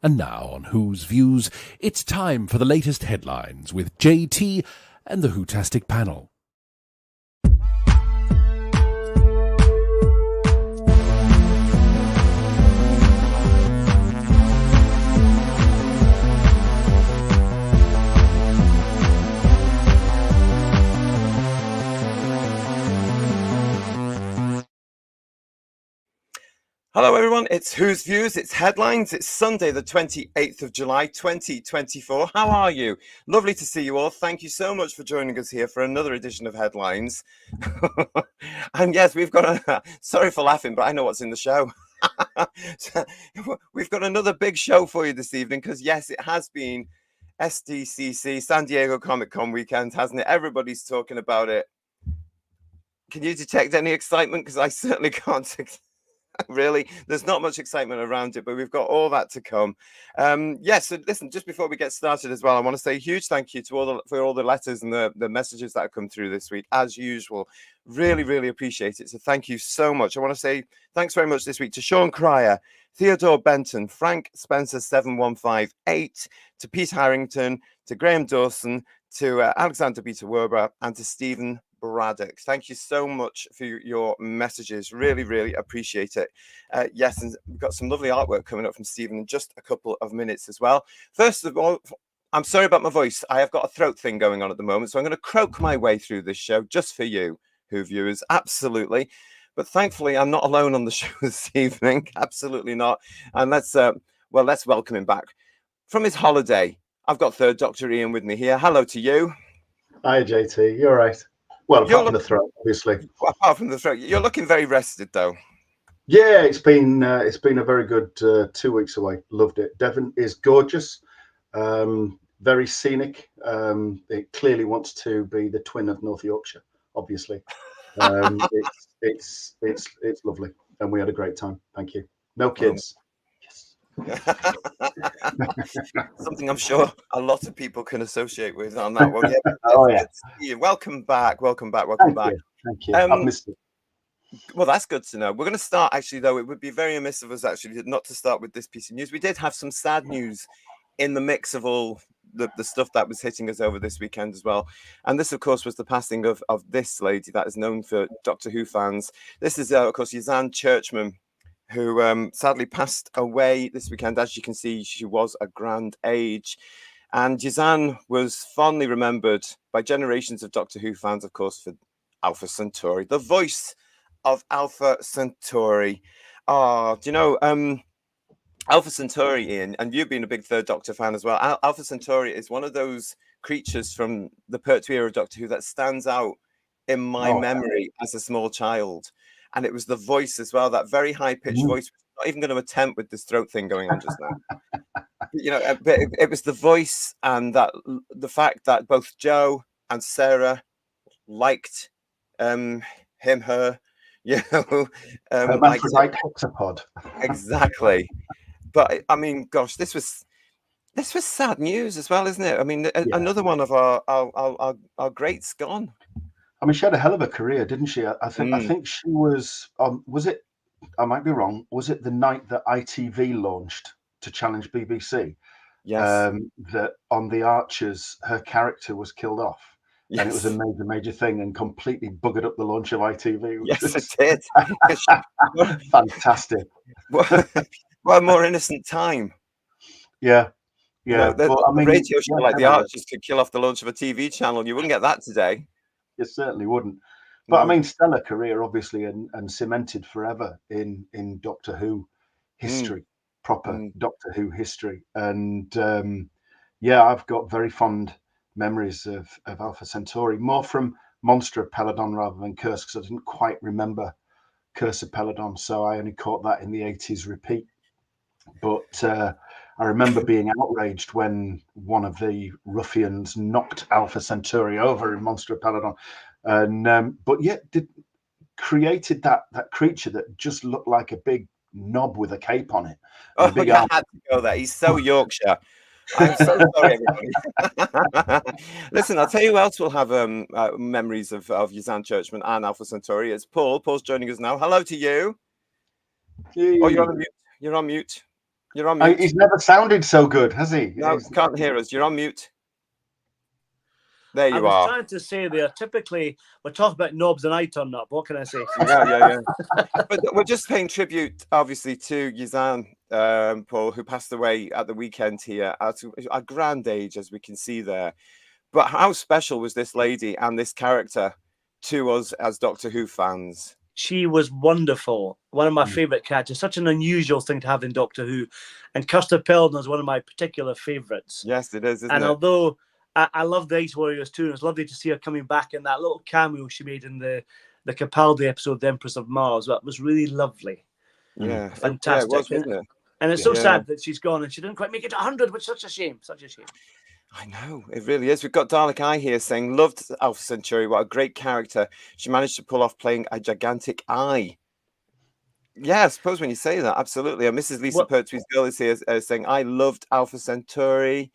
And now on Who's Views, it's time for the latest headlines with JT and the Whotastic panel. Hello everyone, it's Who's Views, it's Headlines, it's Sunday the 28th of July 2024. How are you? Lovely to see you all. Thank you so much for joining us here for another edition of Headlines. And yes, we've got a, sorry for laughing, but I know what's in the show. We've got another big show for you this evening because yes, it has been SDCC, San Diego Comic Con weekend, hasn't it? Everybody's talking about it. Can you detect any excitement? Because I certainly can't. Really, there's not much excitement around it, but we've got all that to come. Yes, so listen, just before we get started as well, I want to say a huge thank you to all the letters and the messages that have come through this week, as usual. Really appreciate it. So thank you so much. I want to say thanks very much this week to Sean Cryer, Theodore Benton, Frank Spencer 7158, to Pete Harrington, to Graham Dawson, to Alexander Peter Werber, and to Stephen Braddock. Thank you so much for your messages. Really appreciate it. Yes, and we've got some lovely artwork coming up from Stephen in just a couple of minutes as well. First of all, I'm sorry about my voice. I have got a throat thing going on at the moment, so I'm going to croak my way through this show just for you, Who viewers. Absolutely. But thankfully, I'm not alone on the show this evening. Absolutely not. And let's welcome him back from his holiday. I've got Third Doctor Ian with me here. Hello to you. Hi, JT. You're right. Well, apart from the throat, obviously. Apart from the throat, you're looking very rested, though. Yeah, it's been a very good 2 weeks away. Loved it. Devon is gorgeous, very scenic. It clearly wants to be the twin of North Yorkshire. Obviously, it's lovely, and we had a great time. Thank you. No kids. Something I'm sure a lot of people can associate with on that one. Yeah, oh yeah. Welcome back. Thank you. I've missed it. Well, that's good to know. We're going to start actually, though. It would be very amiss of us actually not to start with this piece of news. We did have some sad news in the mix of all the stuff that was hitting us over this weekend as well. And this, of course, was the passing of this lady that is known for Doctor Who fans. This is, of course, Ysanne Churchman, who sadly passed away this weekend. As you can see, she was a grand age. And Ysanne was fondly remembered by generations of Doctor Who fans, of course, for Alpha Centauri, the voice of Alpha Centauri. Oh, do you know, Alpha Centauri, Ian, and you've been a big Third Doctor fan as well. Alpha Centauri is one of those creatures from the Pertwee era of Doctor Who that stands out in my memory as a small child. And it was the voice as well, that very high-pitched voice. I'm not even going to attempt with this throat thing going on just now. You know, it was the voice and that the fact that both Joe and Sarah liked her, you know. Hermaphrodite hexapod. Exactly. But, I mean, gosh, this was sad news as well, isn't it? I mean, another one of our greats gone. I mean, she had a hell of a career, didn't she? I think she was. Was it? I might be wrong. Was it the night that ITV launched to challenge BBC? Yes. That on the Archers, her character was killed off, and it was a major thing, and completely buggered up the launch of ITV. Yes, it did. Fantastic. What a more innocent time. Yeah. You know, the radio show like the Archers could kill off the launch of a TV channel. You wouldn't get that today. It certainly wouldn't. But I mean, stellar career, obviously, and cemented forever in Doctor Who history, proper Doctor Who history. And I've got very fond memories of Alpha Centauri, more from Monster of Peladon rather than Curse, because I didn't quite remember Curse of Peladon, so I only caught that in the 80s repeat. But I remember being outraged when one of the ruffians knocked Alpha Centauri over in Monster of Peladon, and created that creature that just looked like a big knob with a cape on it. Oh, I had to go there. He's so Yorkshire. I'm so sorry, everybody. Listen, I'll tell you who else will have memories of Ysanne Churchman and Alpha Centauri. It's Paul. Paul's joining us now. Hello to you. Hey. Oh, you're on mute. You're on mute. You're on mute. He's never sounded so good, has he? No, can't hear us. You're on mute. There you are. I was trying to say there, typically, we're talking about knobs and I turn up. What can I say? Yeah. But we're just paying tribute, obviously, to Ysanne, Paul, who passed away at the weekend here at a grand age, as we can see there. But how special was this lady and this character to us as Doctor Who fans? She was wonderful. One of my favourite characters. Such an unusual thing to have in Doctor Who. And Custer Peldon is one of my particular favourites. Yes, it is, isn't it? Although I love the Ice Warriors too, and it's lovely to see her coming back in that little cameo she made in the Capaldi episode, The Empress of Mars. That was really lovely. Yeah. Fantastic. Yeah, it was, wasn't it? And it's so sad that she's gone and she didn't quite make it to 100, which is such a shame. Such a shame. I know, it really is. We've got Dalek Eye here saying, loved Alpha Centauri. What a great character. She managed to pull off playing a gigantic eye. Yeah, I suppose when you say that, absolutely. And Mrs. Lisa Pertwee's girl is here saying, I loved Alpha Centauri.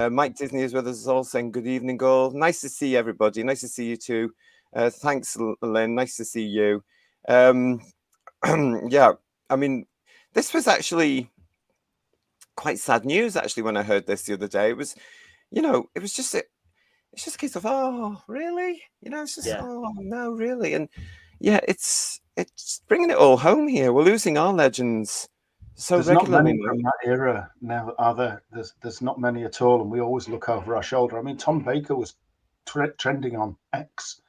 Mike Disney is with us all saying, good evening, all. Nice to see everybody. Nice to see you too. Thanks, Lynn. Nice to see you. Yeah, I mean, this was actually quite sad news, actually, when I heard this the other day. It was, you know, it was just it's just a case of, oh, really? You know, it's just, oh, no, really? And yeah, it's bringing it all home here. We're losing our legends so regularly. Not many from that era now, are there? There's not many at all, and we always look over our shoulder. I mean, Tom Baker was trending on X.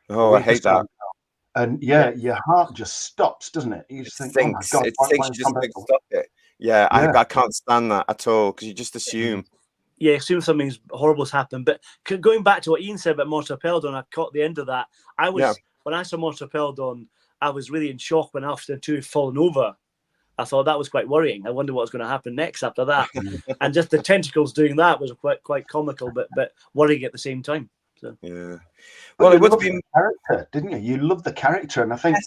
Oh, I hate that. And your heart just stops, doesn't it? You just think, oh my God, it thinks you just think, stop it. Yeah, I can't stand that at all, because you just assume. Yeah, assume something horrible's happened. But going back to what Ian said about Mortar Peldon, I caught the end of that. When I saw Mortar Peldon, I was really in shock when Alpha Centauri had fallen over. I thought that was quite worrying. I wonder what's going to happen next after that. And just the tentacles doing that was quite comical, but worrying at the same time. So. Yeah. Well, it would have been character, didn't you? You loved the character, and I think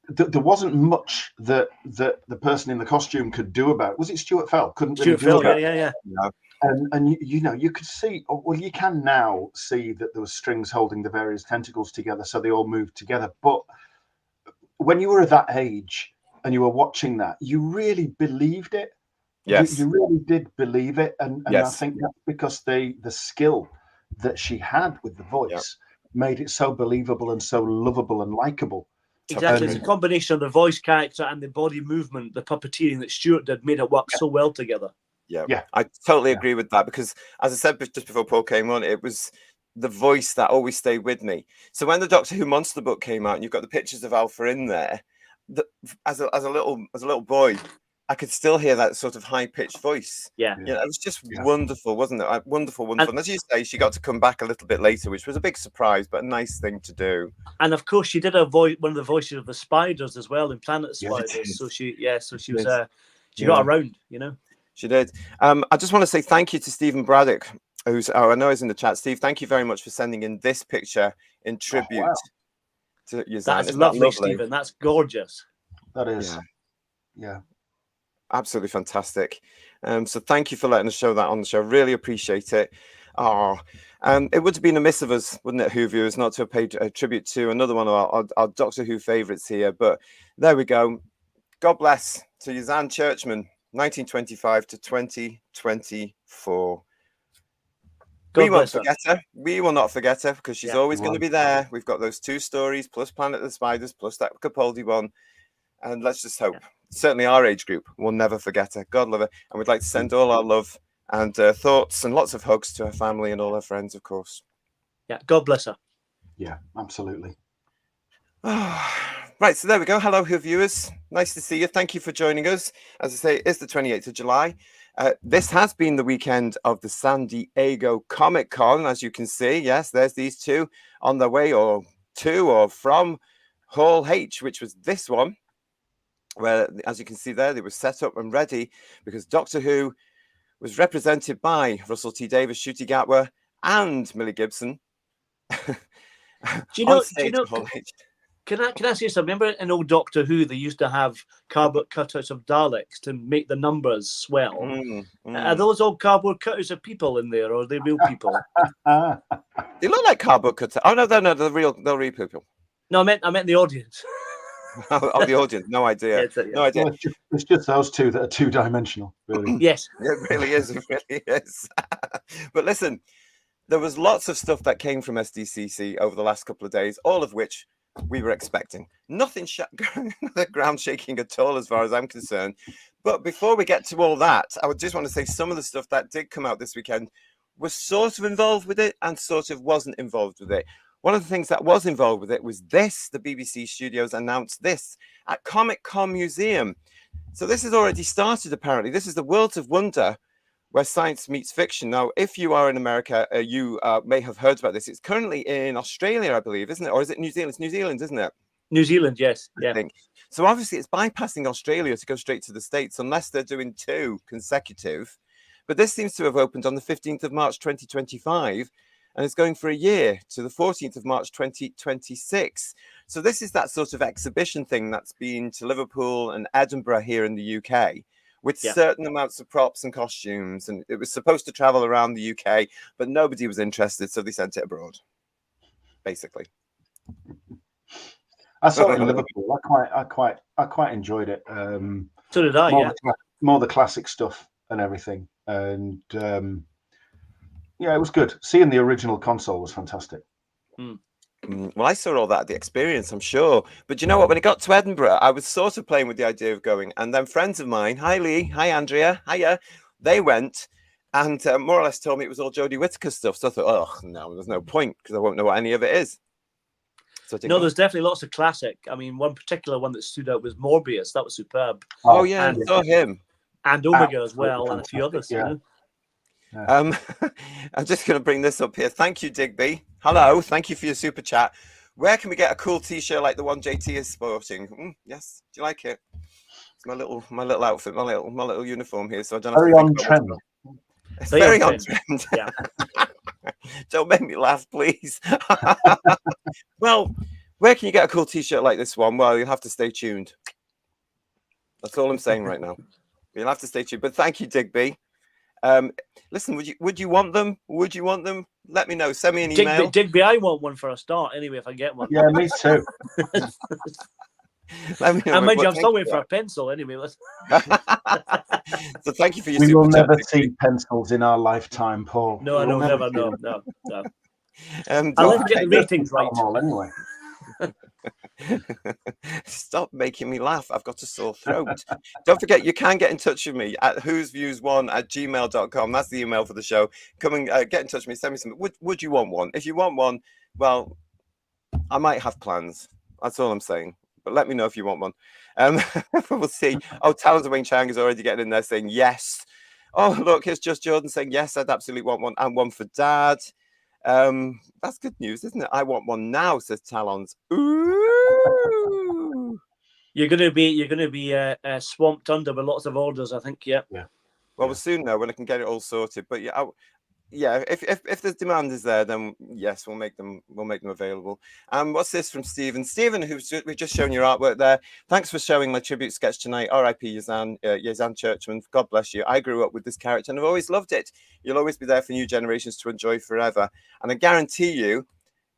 there wasn't much that the person in the costume could do about it. Was it Stuart Fell? Couldn't really do about it. Yeah. And you know, you could see, well, you can now see that there was strings holding the various tentacles together, so they all moved together. But when you were at that age and you were watching that, you really believed it. Yes, you really did believe it, and I think that's because the skill that she had with the voice made it so believable and so lovable and likable. Exactly, it's a combination of the voice character and the body movement, the puppeteering that Stuart did, made it work so well together. Yeah, I totally agree with that, because as I said just before Paul came on, it was the voice that always stayed with me. So when the Doctor Who Monster book came out and you've got the pictures of Alpha in there, as a little boy, I could still hear that sort of high-pitched voice. Yeah. You know, it was just wonderful, wasn't it? Wonderful. And as you say, she got to come back a little bit later, which was a big surprise, but a nice thing to do. And of course, she did one of the voices of the spiders as well in Planet of Spiders. So she was she got around, you know. She did. I just want to say thank you to Stephen Braddock, who's I know he's in the chat. Steve, thank you very much for sending in this picture in tribute to Ysanne. That's lovely, Stephen. That's gorgeous. That is. Yeah. Absolutely fantastic. So thank you for letting us show that on the show. Really appreciate it. It would have been amiss of us, wouldn't it, Who viewers, not to have paid a tribute to another one of our Doctor Who favourites here. But there we go. God bless to Ysanne Churchman, 1925 to 2024. We won't forget her. We will not forget her, because she's always going to be there. We've got those 2 stories, plus Planet of the Spiders, plus that Capaldi one. And let's just hope, certainly our age group, will never forget her. God love her. And we'd like to send all our love and thoughts and lots of hugs to her family and all her friends, of course. Yeah, God bless her. Yeah, absolutely. Right, so there we go. Hello, Who viewers. Nice to see you. Thank you for joining us. As I say, it's the 28th of July. This has been the weekend of the San Diego Comic Con, as you can see. Yes, there's these two on their way or to or from Hall H, which was this one, where, as you can see there, they were set up and ready because Doctor Who was represented by Russell T Davies, Ncuti Gatwa, and Millie Gibson. Do you know? Hall H. Can I say something? Remember in old Doctor Who, they used to have cardboard cutouts of Daleks to make the numbers swell. Are those old cardboard cutouts of people in there, or are they real people? They look like cardboard cutouts. Oh no, they're real people. No, I meant the audience. Of the audience, no idea. Yeah, No idea. Well, it's just those two that are two-dimensional, really. Yes. It really is. It really is. But listen, there was lots of stuff that came from SDCC over the last couple of days, all of which we were expecting. Nothing ground shaking at all, as far as I'm concerned. But before we get to all that, I would just want to say some of the stuff that did come out this weekend was sort of involved with it and sort of wasn't involved with it. One of the things that was involved with it was this. The BBC Studios announced this at Comic Con Museum. So this has already started, apparently. This is the Worlds of Wonder, where science meets fiction. Now, if you are in America, you may have heard about this. It's currently in Australia, I believe, isn't it? Or is it New Zealand? It's New Zealand, isn't it? New Zealand, yes. I think. So obviously it's bypassing Australia to go straight to the States, unless they're doing 2 consecutive. But this seems to have opened on the 15th of March, 2025, and it's going for a year to the 14th of March, 2026. So this is that sort of exhibition thing that's been to Liverpool and Edinburgh here in the UK, with certain amounts of props and costumes. And it was supposed to travel around the UK, but nobody was interested, so they sent it abroad, basically. I saw it in Liverpool. I quite enjoyed it. So did I, more the classic stuff and everything. And yeah, it was good. Seeing the original console was fantastic. Well, I saw all that at the Experience, I'm sure. But you know what? When it got to Edinburgh, I was sort of playing with the idea of going. And then friends of mine, hi Lee, hi Andrea, hiya, they went and more or less told me it was all Jodie Whittaker stuff. So I thought, oh, no, there's no point because I won't know what any of it is. So no, there's definitely lots of classic. I mean, one particular one that stood out was Morbius. That was superb. Oh yeah, I saw him. And Omega as well, and a few others. Yeah. You know? I'm just going to bring this up here. Thank you, Digby. Hello. Thank you for your super chat. Where can we get a cool T-shirt like the one JT is sporting? Yes. Do you like it? It's my little outfit, my little uniform here. So I don't know. Very on trend. It's very on trend. Yeah. Don't make me laugh, please. Well, where can you get a cool T-shirt like this one? Well, you'll have to stay tuned. That's all I'm saying right now. You'll have to stay tuned. But thank you, Digby. Listen, would you want them? Would you want them? Let me know. Send me an email. Digby, I want one for a start anyway, if I get one. Yeah, me too. Let me know. And mind you, I'm still waiting for a pencil anyway. So thank you for your We super will chat, never Digby. see pencils in our lifetime, Paul. No, I We'll know, never, see no, them. no. Don't I'll get the ratings right. All anyway. Stop making me laugh. I've got a sore throat. Don't forget, you can get in touch with me at whosviews1@gmail.com. That's the email for the show. Come and get in touch with me. Send me something. Would you want one? If you want one, well, I might have plans. That's all I'm saying. But let me know if you want one. We'll see. Oh, Talons of Wing Chang is already getting in there saying yes. Oh, look, here's Just Jordan saying yes, I'd absolutely want one. And one for Dad. That's good news, isn't it? I want one now, says Talons. Ooh. You're gonna be swamped under with lots of orders, I think. Yeah. Well, we'll soon know when I can get it all sorted. But yeah, if the demand is there, then yes, we'll make them available. What's this from Stephen? Stephen, we've just shown your artwork there. Thanks for showing my tribute sketch tonight. R.I.P. Ysanne Churchman. God bless you. I grew up with this character and I've always loved it. You'll always be there for new generations to enjoy forever. And I guarantee you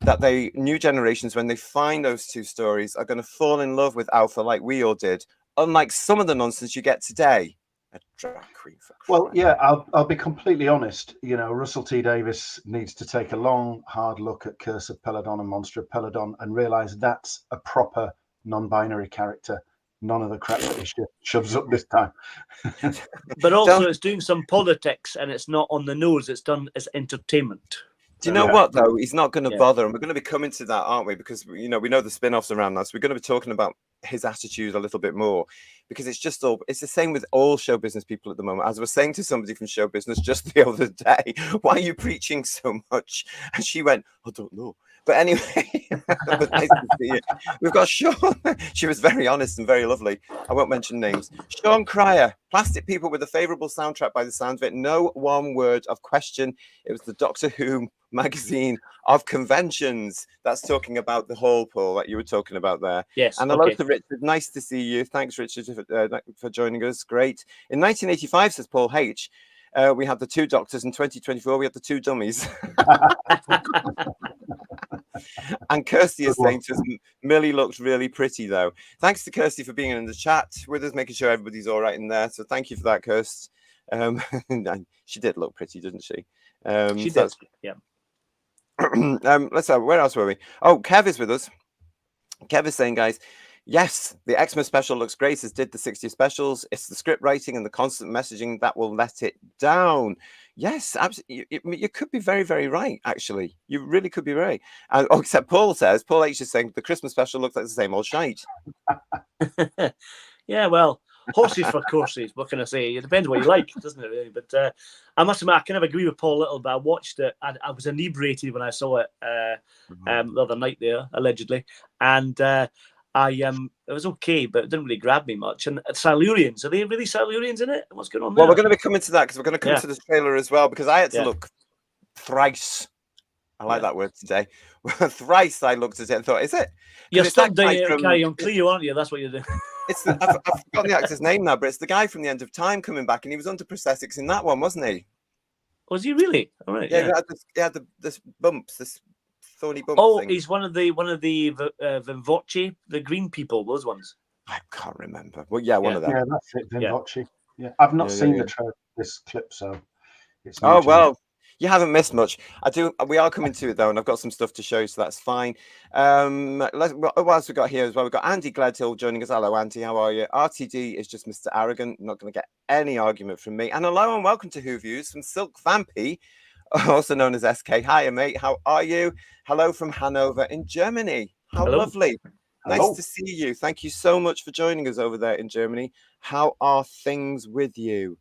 that new generations, when they find those 2 stories, are going to fall in love with Alpha like we all did. Unlike some of the nonsense you get today. A drag queen for Well, yeah, I'll be completely honest. You know, Russell T Davies needs to take a long, hard look at Curse of Peladon and Monster of Peladon and realise that's a proper non-binary character. None of the crap that he shoves up this time. But also, it's doing some politics, and it's not on the nose. It's done as entertainment. Do you know what, though? He's not going to bother, and we're going to be coming to that, aren't we? Because, we know the spin-offs around that, so we're going to be talking about his attitude a little bit more, because it's the same with all show business people at the moment. As I was saying to somebody from show business just the other day, why are you preaching so much? And she went, I don't know. But anyway, it was nice to see you. We've got Sean. She was very honest and very lovely. I won't mention names. Sean Cryer, Plastic People with a favourable soundtrack by the sound of it. No one word of question. It was the Doctor Who magazine of conventions. That's talking about the whole, Paul, that you were talking about there. Yes. And hello to Richard. Nice to see you. Thanks, Richard, for joining us. Great. In 1985, says Paul H., We had the 2 doctors. In 2024, we had the 2 dummies. And Kirsty is saying to us, Millie looked really pretty, though. Thanks to Kirsty for being in the chat with us, making sure everybody's all right in there. So thank you for that, Kirst. She did look pretty, didn't she? She did, yeah. Let's have, where else were we? Oh, Kev is with us. Kev is saying, guys, yes, the Xmas special looks great, as did the 60 specials. It's the script writing and the constant messaging that will let it down. Yes, absolutely. You could be very, very right, actually. You really could be right. And except Paul H is saying the Christmas special looks like the same old shite. Yeah, well, horses for courses. What can I say? It depends what you like, doesn't it, really? But I must admit, I kind of agree with Paul a little bit. I watched it. I was inebriated when I saw it the other night there, allegedly. And it was okay, but it didn't really grab me much. And Silurians, are they really Silurians in it? What's going on there? Well, we're going to be coming to that, because we're going to come to the trailer as well, because I had to look thrice. I like that word today. Thrice I looked at it and thought, is it? You're still doing Carry On Cleo, aren't you? That's what you're doing. I've forgotten the actor's name now, but it's the guy from The End of Time coming back, and he was under prosthetics in that one, wasn't he? Was he really? All right. Yeah, he had this bumps, this thorny bump. Oh, thing. he's one of the Vinvoce, the green people, those ones. I can't remember. Well, yeah, one of them. Yeah, that's it, Vinvoce. Yeah, I've not seen this clip, so it's. Oh well, you haven't missed much. We are coming to it though, and I've got some stuff to show you, so that's fine. What else we got here as well? We've got Andy Gledhill joining us. Hello, Andy. How are you? RTD is just Mr. Arrogant. Not going to get any argument from me. And hello and welcome to Who Views from Silk Vampy, also known as SK. Hiya, mate. How are you? Hello from Hanover in Germany. How lovely. Nice to see you. Thank you so much for joining us over there in Germany. How are things with you?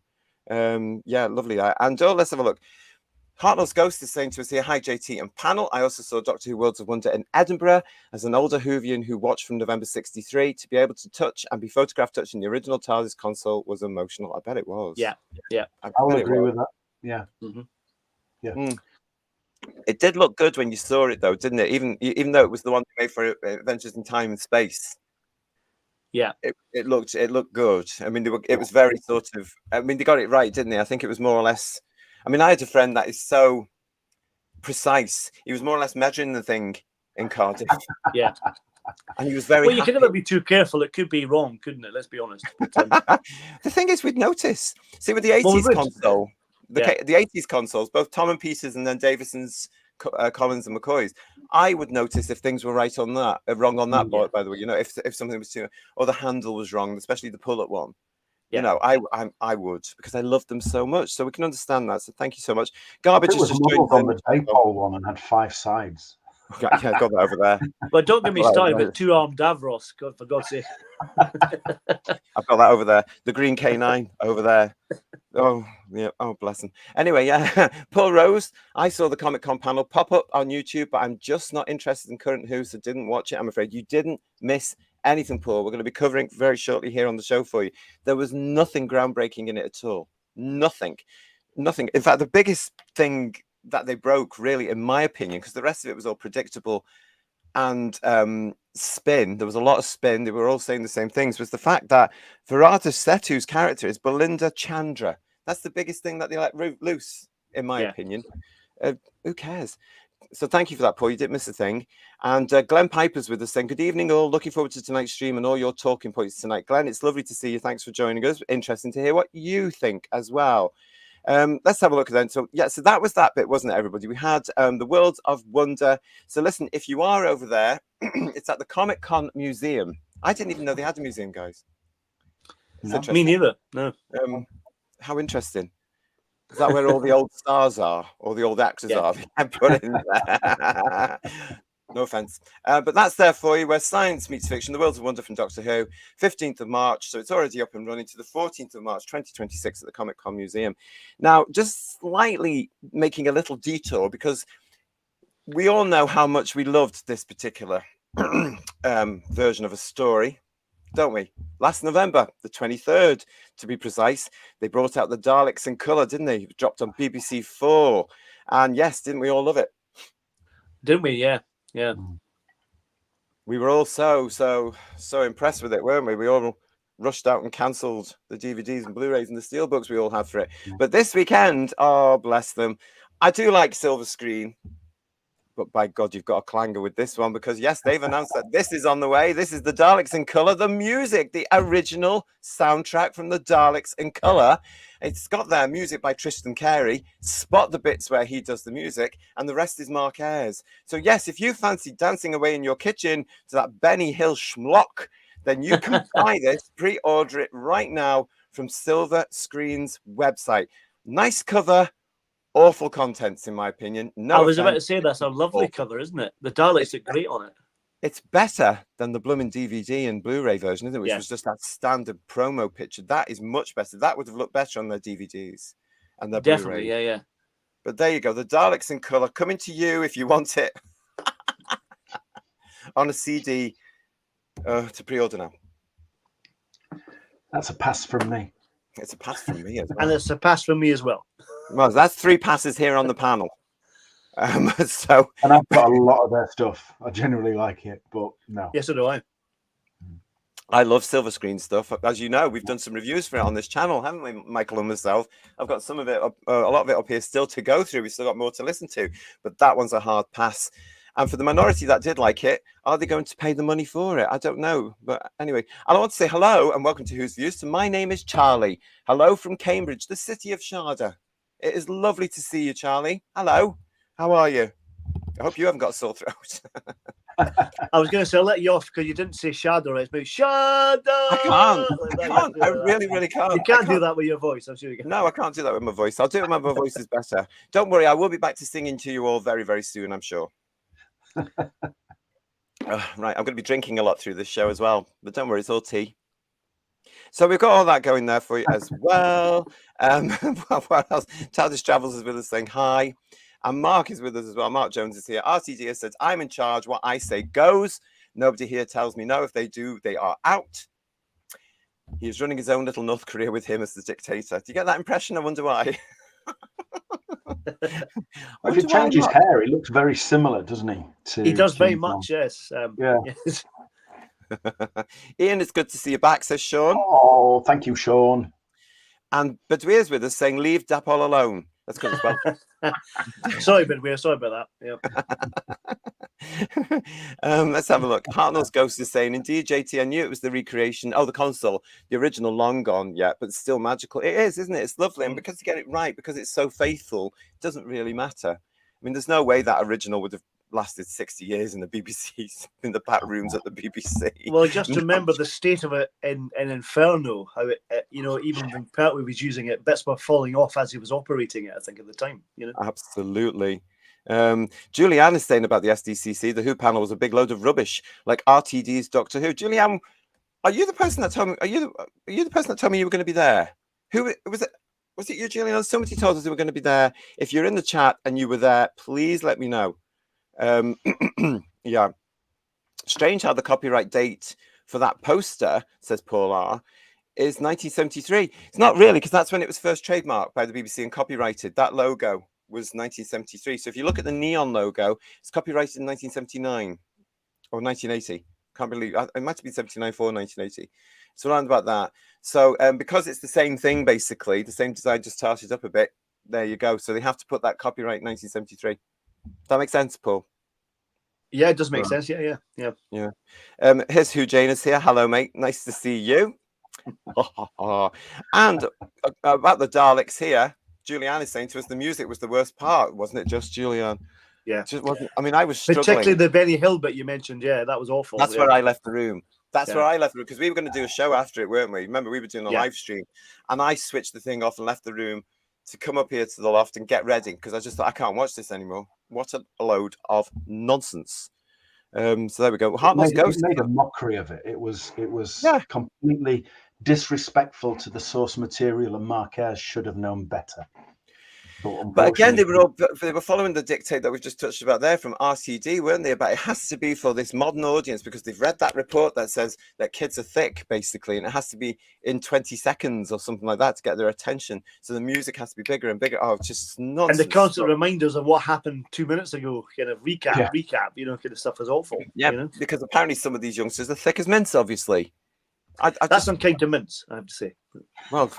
Yeah, lovely. And let's have a look. Hartnell's Ghost is saying to us here, hi JT and panel. I also saw Doctor Who Worlds of Wonder in Edinburgh as an older Whovian who watched from November 63. To be able to touch and be photographed touching the original TARDIS console was emotional. I bet it was. Yeah. I'll agree with that. Yeah. Mm-hmm. Yeah. It did look good when you saw it, though, didn't it? Even though it was the one made for Adventures in Time and Space. Yeah, it looked good. I mean, it was very sort of. I mean, they got it right, didn't they? I think it was more or less. I mean, I had a friend that is so precise. He was more or less measuring the thing in Cardiff. Yeah, and he was very. Well, you can never be too careful. It could be wrong, couldn't it? Let's be honest. The thing is, we'd notice. See, with the 80s console. The 80s consoles, both Tom and Peter's and then Davison's, Collins and McCoy's, I would notice if things were right on that, wrong on that board, by the way, you know, if something was too, or the handle was wrong, especially the pull-up one, you know, I would, because I loved them so much. So we can understand that. So thank you so much. Garbage is just joined on the Daypole one and had 5 sides. Yeah, got that over there. But don't get me started with 2-armed Davros, God, for God's sake. I've got that over there. The green K9 over there. Oh, yeah. Oh, bless him. Anyway, yeah. Paul Rose, I saw the Comic-Con panel pop up on YouTube, but I'm just not interested in current Who, so didn't watch it. I'm afraid you didn't miss anything, Paul. We're going to be covering very shortly here on the show for you. There was nothing groundbreaking in it at all. Nothing. In fact, the biggest thing that they broke, really, in my opinion, because the rest of it was all predictable and spin. There was a lot of spin. They were all saying the same things. Was the fact that Virata Setu's character is Belinda Chandra. That's the biggest thing that they let loose, in my opinion. Who cares? So thank you for that, Paul. You didn't miss a thing. And Glenn Piper's with us saying, good evening, all. Looking forward to tonight's stream and all your talking points tonight. Glenn, it's lovely to see you. Thanks for joining us. Interesting to hear what you think as well. Let's have a look then. So so that was that bit, wasn't it, everybody? We had the World of Wonder. So listen, if you are over there, it's at the Comic-Con Museum. I didn't even know they had a museum, guys. No, me neither. No. How interesting. Is that where all the old stars are, or the old actors are? I put it in there. No offense. But that's there for you, where science meets fiction, the Worlds of Wonder from Doctor Who, 15th of March. So it's already up and running to the 14th of March, 2026 at the Comic-Con Museum. Now, just slightly making a little detour, because we all know how much we loved this particular version of a story, don't we? Last November, the 23rd, to be precise, they brought out the Daleks in colour, didn't they? It dropped on BBC 4. And yes, didn't we all love it? Didn't we? Yeah. Yeah. We were all so impressed with it, weren't we? We all rushed out and cancelled the DVDs and Blu-rays and the steelbooks we all had for it. But this weekend, oh, bless them. I do like silver screen. But by God, you've got a clanger with this one because, yes, they've announced that this is on the way. This is the Daleks in Colour, the music, the original soundtrack from the Daleks in Colour. It's got their music by Tristan Carey. Spot the bits where he does the music, and the rest is Mark Ayres. So, yes, if you fancy dancing away in your kitchen to that Benny Hill schmuck, then you can buy this, pre-order it right now from Silver Screen's website. Nice cover. Awful contents, in my opinion. No, I was about to say that's a lovely cover, isn't it? The Daleks look great on it. It's better than the blooming DVD and Blu-ray version, isn't it? Which was just that standard promo picture. That is much better. That would have looked better on their DVDs and their Definitely, Blu-ray. yeah. But there you go. The Daleks in Colour coming to you if you want it on a CD to pre-order now. That's a pass from me. It's a pass from me as well. And it's a pass from me as well. Well, that's 3 passes here on the panel. And I've got a lot of their stuff. I generally like it, but no. Yes, so do I. I love silver screen stuff. As you know, we've done some reviews for it on this channel, haven't we, Michael and myself? I've got some of it, a lot of it up here still to go through. We've still got more to listen to, but that one's a hard pass. And for the minority that did like it, are they going to pay the money for it? I don't know. But anyway, I want to say hello and welcome to Who's Views. So my name is Charlie. Hello from Cambridge, the city of Sharda. It is lovely to see you, Charlie. Hello. How are you? I hope you haven't got a sore throat. I was going to say, I'll let you off because you didn't say shadow. It's about shadow. I can't. I really, really can't. You can't do that with your voice. I'm sure you can. No, I can't do that with my voice. I'll do it when my voice is better. Don't worry. I will be back to singing to you all very, very soon, I'm sure. Right. I'm going to be drinking a lot through this show as well. But don't worry. It's all tea. So we've got all that going there for you as well. What else? Tardis Travels is with us saying hi. And Mark is with us as well. Mark Jones is here. RTD has said, I'm in charge. What I say goes. Nobody here tells me no. If they do, they are out. He's running his own little North Korea with him as the dictator. Do you get that impression? I wonder why. If you change his hair, he looks very similar, doesn't he? He does very much, yes. Yeah. Yes. Ian, it's good to see you back, says Sean. Oh, thank you, Sean. And Bedweir's with us saying, leave Dapol alone. That's good as well. Sorry, Bedweir. Sorry about that. Yeah. Let's have a look. Hartnell's Ghost is saying, indeed, JT, I knew it was the recreation. Oh, the console, the original, long gone yet, but still magical. It is, isn't it? It's lovely. And because you get it right, because it's so faithful, it doesn't really matter. I mean, there's no way that original would have lasted 60 years in the BBC, in the back rooms at the BBC. Well, just remember the state of it in Inferno, how it, even when Pertwee was using it, bits were falling off as he was operating it, I think, at the time. Absolutely. Julianne is saying about the SDCC, the Who panel was a big load of rubbish, like RTD's Doctor Who. Julianne, are you the person that told me? Are you the person that told me you were going to be there? Who was it? Was it you, Julianne? Somebody told us they were going to be there. If you're in the chat and you were there, please let me know. Yeah, strange how the copyright date for that poster, says Paul R, is 1973. It's not really, because that's when it was first trademarked by the BBC and copyrighted. That logo was 1973. So if you look at the neon logo, it's copyrighted in 1979 or 1980. Can't believe it might have been 79 for 1980. So around about that. So because it's the same thing, basically, the same design, just tarted up a bit. There you go. So they have to put that copyright 1973. Does that make sense, Paul? Yeah, it does make sense. Yeah. Here's Hugh Jane is here. Hello, mate. Nice to see you. And about the Daleks here, Julianne is saying to us the music was the worst part, wasn't it? Just Julianne. Yeah. Just wasn't. I mean, I was struggling. Particularly the Benny Hill bit you mentioned. Yeah, that was awful. That's where I left the room. That's where I left the room, because we were going to do a show after it, weren't we? Remember, we were doing a live stream, and I switched the thing off and left the room to come up here to the loft and get ready, because I just thought, I can't watch this anymore. What a load of nonsense. So there we go. It made a mockery of it. It was completely disrespectful to the source material, and Mark Ayres should have known better. But again, they were following the dictate that we've just touched about there from RTD, weren't they? About it has to be for this modern audience, because they've read that report that says that kids are thick, basically, and it has to be in 20 seconds or something like that to get their attention. So the music has to be bigger and bigger. Oh, it's just nonsense. And the constant reminders of what happened 2 minutes ago, kind of recap, kind of stuff is awful. Yeah, because apparently some of these youngsters are thick as mints, obviously. That's unkind to mince, I have to say. Well,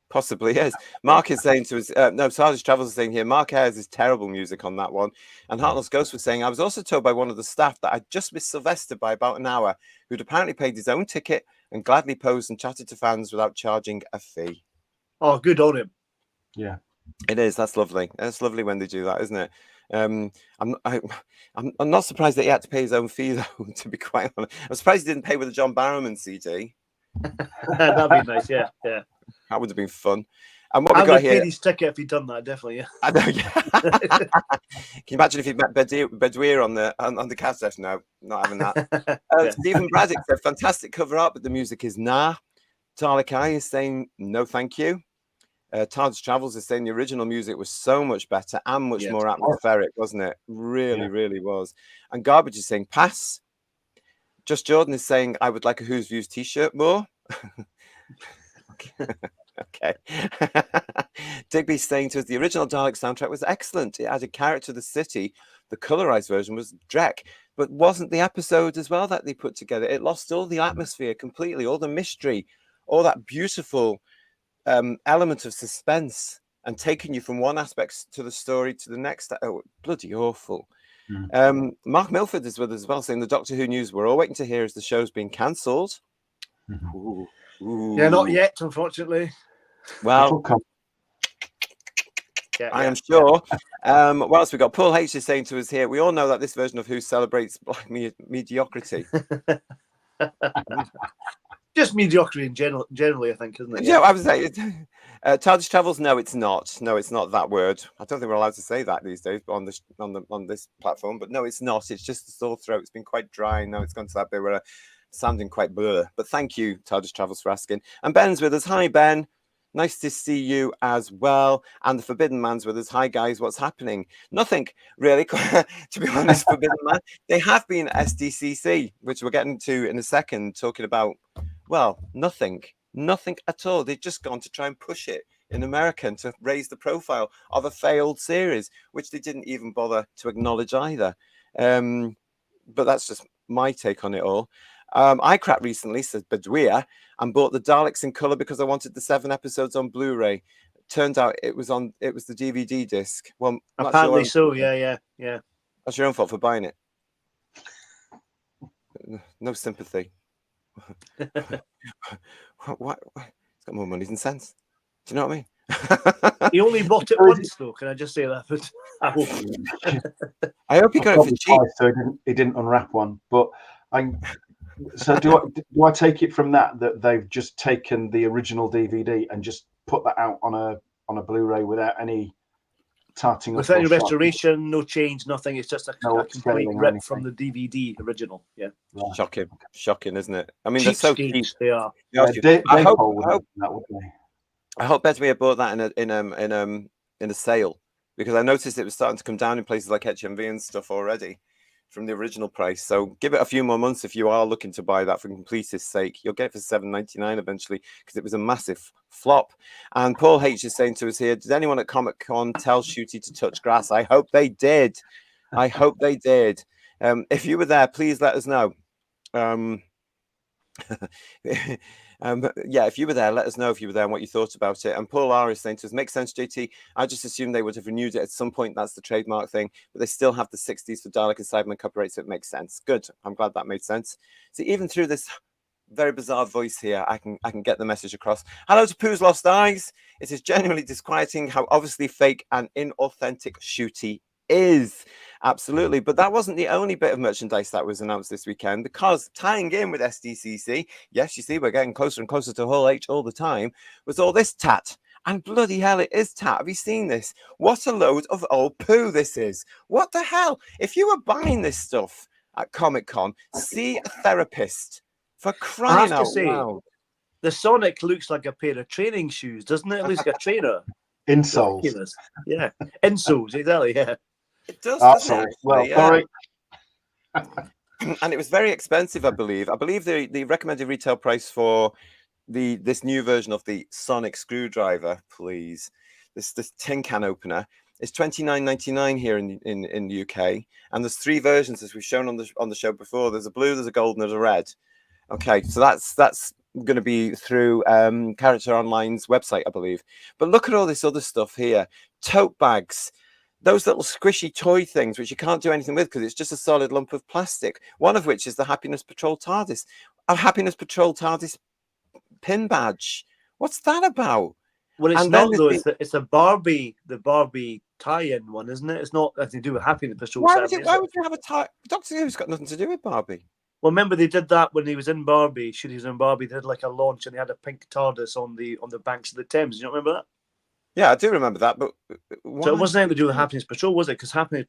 possibly is. Mark is saying to us, no, TARDIS Travels is saying here, Mark Ayres is terrible music on that one. And Hartnell's Ghost was saying, I was also told by one of the staff that I'd just missed Sylvester by about an hour, who'd apparently paid his own ticket and gladly posed and chatted to fans without charging a fee. Oh, good on him. Yeah. It is. That's lovely. It's lovely when they do that, isn't it? I'm not surprised that he had to pay his own fee, though, to be quite honest. I'm surprised he didn't pay with a John Barrowman CD. That'd be nice, yeah. That would have been fun. And what I we got would here, pay his ticket if he'd done that, definitely, yeah. I know, yeah. Can you imagine if he'd met Bedouir on the cassette? No, not having that. Stephen Braddock said, fantastic cover art, but the music is nah. Dalek Eye is saying, no, thank you. TARDIS Travels is saying the original music was so much better and much more atmospheric, wasn't it? Really was. And Garbage is saying, pass. Just Jordan is saying, I would like a Who's Views t-shirt more. Okay. Digby's saying to us, the original Dalek soundtrack was excellent. It added character to the city. The colorized version was dreck, but wasn't the episode as well that they put together? It lost all the atmosphere completely, all the mystery, all that beautiful element of suspense and taking you from one aspect to the story to the next. Oh, bloody awful. Mark Milford is with us as well, saying the Doctor Who news we're all waiting to hear is the show's being cancelled. Ooh. Yeah, not yet, unfortunately. Well, I am sure. What else we got? Paul H is saying to us here, we all know that this version of Who celebrates black mediocrity. Just mediocrity in generally, I think, isn't it? Yeah, I was saying, TARDIS Travels. No, it's not. No, it's not that word. I don't think we're allowed to say that these days, but on this platform. But no, it's not. It's just a sore throat. It's been quite dry. Now it's gone to that bit where sounding quite blur. But thank you, TARDIS Travels, for asking. And Ben's with us. Hi, Ben. Nice to see you as well. And the Forbidden Man's with us. Hi, guys. What's happening? Nothing, really. To be honest, Forbidden Man. They have been SDCC, which we're getting to in a second, talking about, well, nothing at all. They've just gone to try and push it in America and to raise the profile of a failed series, which they didn't even bother to acknowledge either. But that's just my take on it all. I crap recently, says Bedouir, and bought the Daleks in colour because I wanted the 7 episodes on Blu-ray. Turned out it was the DVD disc. Well, apparently so, yeah. That's your own fault for buying it. No sympathy. What? It's got more money than sense. Do you know what I mean? He only bought it once, though. Can I just say that? But I hope he got it for cheap. So he didn't unwrap one. But so do I take it from that they've just taken the original DVD and just put that out on a Blu-ray without any tarting, without any restoration, no change, nothing. It's just a complete rip from the DVD original. Yeah. Right. Shocking, isn't it? I mean, cheap they're so schemes, cheap. They are. I hope Bedouir bought that in a sale, because I noticed it was starting to come down in places like HMV and stuff already from the original price. So give it a few more months if you are looking to buy that for completist sake. You'll get it for $7.99 eventually, because it was a massive flop. And Paul H is saying to us here, did anyone at Comic-Con tell Ncuti to touch grass? I hope they did. If you were there, please let us know. If you were there, let us know if you were there and what you thought about it. And Paul R is saying to us, makes sense, JT. I just assumed they would have renewed it at some point. That's the trademark thing, but they still have the 60s for Dalek and Cyberman copyright, so it makes sense. Good. I'm glad that made sense. See, even through this very bizarre voice here, I can get the message across. Hello to Pooh's Lost Eyes. It is genuinely disquieting how obviously fake and inauthentic Ncuti is. Absolutely. But that wasn't the only bit of merchandise that was announced this weekend, because tying in with SDCC, yes, you see, we're getting closer and closer to Hall H all the time, was all this tat. And bloody hell, it is tat. Have you seen this? What a load of old poo this is. What the hell? If you were buying this stuff at Comic-Con, see a therapist, for crying out loud. The Sonic looks like a pair of training shoes, doesn't it? It looks like a trainer. Insoles. Yeah, insoles, exactly, yeah. It does, doesn't it? Well, sorry. And it was very expensive, I believe. I believe the recommended retail price for this new version of the Sonic screwdriver, please, this tin can opener, is $29.99 here in the UK. And there's 3 versions, as we've shown on the show before. There's a blue, there's a gold, and there's a red. Okay, so that's going to be through Character Online's website, I believe. But look at all this other stuff here. Tote bags. Those little squishy toy things, which you can't do anything with because it's just a solid lump of plastic. One of which is the Happiness Patrol TARDIS. A Happiness Patrol TARDIS pin badge. What's that about? Well, it's And not then though. there's It's the Barbie tie-in one, isn't it? It's not anything to do with Happiness Patrol. Why Sadly, would you have a tie? Doctor Who's got nothing to do with Barbie. Well, remember they did that when he was in Barbie. He was in Barbie. They did like a launch, and they had a pink TARDIS on the banks of the Thames. You don't remember that? Yeah, I do remember that, but why? So it wasn't anything to do with Happiness Patrol, was it? Because Happiness,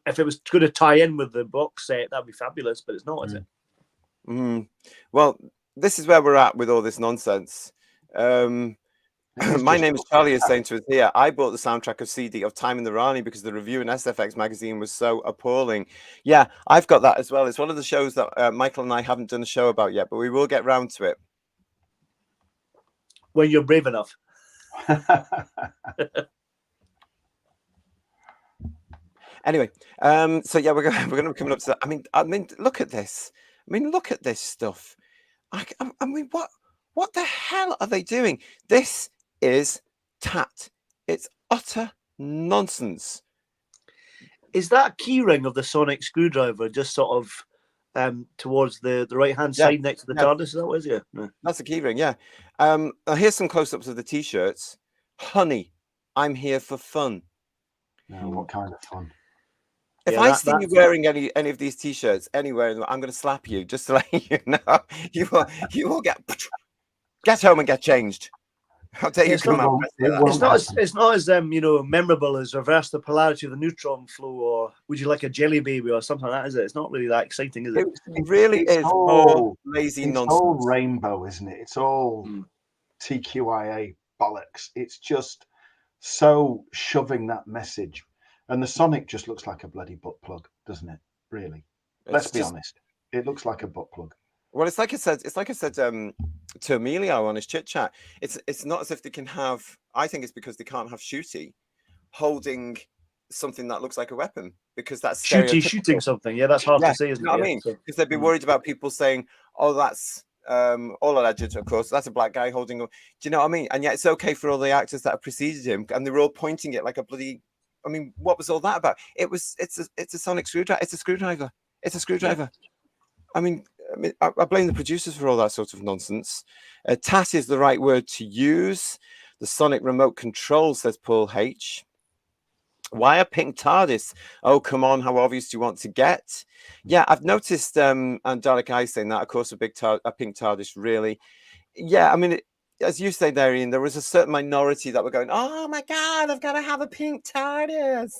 if it was going to tie in with the box set, that'd be fabulous. But it's not, is it? Well, this is where we're at with all this nonsense. My name is Charlie is saying to us here, I bought the soundtrack of CD of Time in the Rani because the review in SFX magazine was so appalling. Yeah, I've got that as well. It's one of the shows that Michael and I haven't done a show about yet, but we will get round to it. When you're brave enough. Anyway, so yeah, we're going to be coming up to that. I mean, look at this. Look at this stuff. I mean, what the hell are they doing? This is tat. It's utter nonsense. Is that keyring of the sonic screwdriver just sort of towards the right-hand side next to the TARDIS? Is that what it is? Yeah. That's a keyring, yeah. Here's some close-ups of the T-shirts. Honey, I'm here for fun. No, what kind of fun? If I see you wearing any of these T-shirts anywhere, I'm going to slap you just to let you know. You will get home and get changed. How dare you come out? It's not as memorable as reverse the polarity of the neutron flow, or would you like a jelly baby or something like that? Is it? It's not really that exciting, is it? It really is all lazy nonsense. It's all rainbow, isn't it? It's all TQIA bollocks. It's just so shoving that message, and the Sonic just looks like a bloody butt plug, doesn't it? Really, let's be honest. It looks like a butt plug. Well, it's like I said to Emilio on his chit chat. It's not as if they can have. I think it's because they can't have Ncuti holding something that looks like a weapon, because that's Ncuti shooting something. Yeah, that's hard to say, isn't it? You know what I mean? Because they'd be worried about people saying, "Oh, that's all alleged, of course. That's a black guy holding." Do you know what I mean? And yet it's okay for all the actors that have preceded him, and they were all pointing it like a bloody. I mean, what was all that about? It's a sonic screwdriver. It's a screwdriver. It's a screwdriver. Yeah. I blame the producers for all that sort of nonsense. TAT is the right word to use. The sonic remote control, says Paul H. Why a pink TARDIS? Oh, come on. How obvious do you want to get? Yeah, I've noticed, and Dalek Eye saying that, of course, a pink TARDIS, really. Yeah, I mean, as you say there, Ian, there was a certain minority that were going, oh my God, I've got to have a pink TARDIS.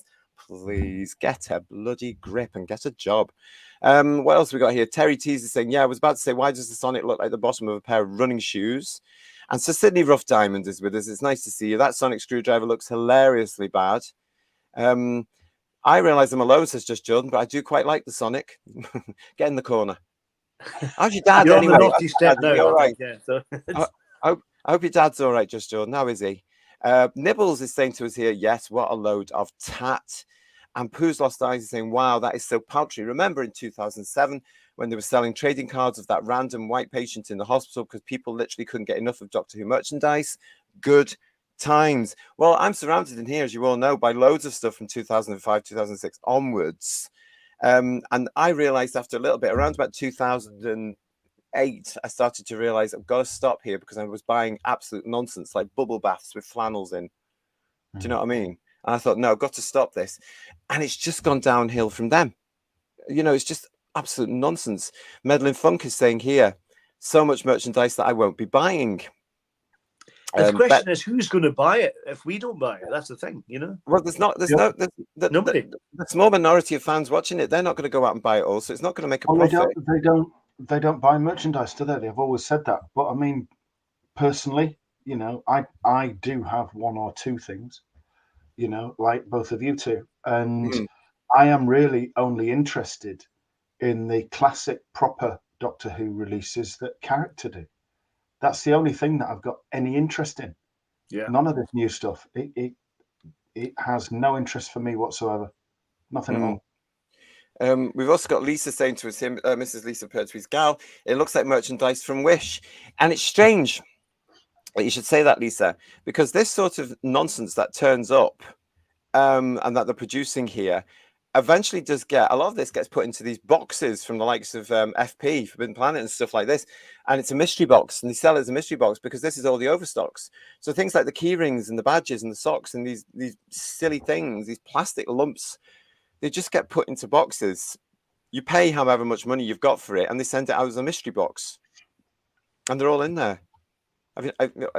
Please get a bloody grip and get a job. What else we got here? Terry Tease is saying, yeah, I was about to say, why does the Sonic look like the bottom of a pair of running shoes? And Sir Sydney Rough Diamond is with us. It's nice to see you. That Sonic screwdriver looks hilariously bad. I realise I'm alone, says Just Jordan, but I do quite like the Sonic. Get in the corner. How's your dad You're anyway? on the naughty step now. All right. Yeah, so I hope your dad's all right, Just Jordan. How is he? Nibbles is saying to us here, yes, what a load of tat. And Pooh's Lost Eyes is saying, wow, that is so paltry. Remember in 2007 when they were selling trading cards of that random white patient in the hospital because people literally couldn't get enough of Doctor Who merchandise? Good times. Well, I'm surrounded in here, as you all know, by loads of stuff from 2005, 2006 onwards. And I realized after a little bit, around about 2008, I started to realize I've got to stop here because I was buying absolute nonsense, like bubble baths with flannels in. Do you know what I mean? And I thought, no, I've got to stop this. And it's just gone downhill from them. You know, it's just absolute nonsense. Medlin Funk is saying here, so much merchandise that I won't be buying. The question is, who's going to buy it if we don't buy it? That's the thing, you know? Well, there's nobody. The small minority of fans watching it, they're not going to go out and buy it all, so it's not going to make a profit. They don't buy merchandise, do they? They've always said that. But I mean, personally, you know, I do have one or two things, you know, like both of you two. And I am really only interested in the classic proper Doctor Who releases that character do. That's the only thing that I've got any interest in. Yeah. None of this new stuff. It has no interest for me whatsoever. Nothing at all. We've also got Lisa saying to us here, Mrs. Lisa Pertwee's gal, it looks like merchandise from Wish. And it's strange that you should say that, Lisa, because this sort of nonsense that turns up and that they're producing here eventually does get, a lot of this gets put into these boxes from the likes of FP, Forbidden Planet and stuff like this. And it's a mystery box, and they sell it as a mystery box because this is all the overstocks. So things like the key rings and the badges and the socks and these silly things, these plastic lumps, they just get put into boxes. You pay however much money you've got for it, and they send it out as a mystery box, and they're all in there. I mean,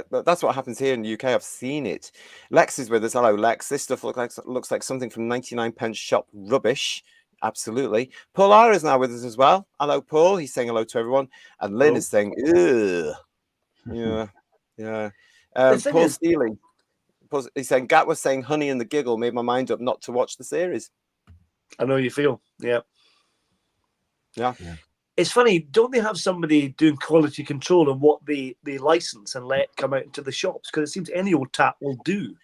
that's what happens here in the UK. I've seen it. Lex is with us. Hello, Lex. This stuff looks like something from 99p shop rubbish. Absolutely. Paul R is now with us as well. Hello, Paul. He's saying hello to everyone, and Lynn is saying, "Ugh." Yeah. Paul Steely. He's saying, Gatwa was saying Honey and the Giggle made my mind up not to watch the series. I know you feel. Yeah. It's funny, don't they have somebody doing quality control on what they license and let come out into the shops? Because it seems any old tap will do.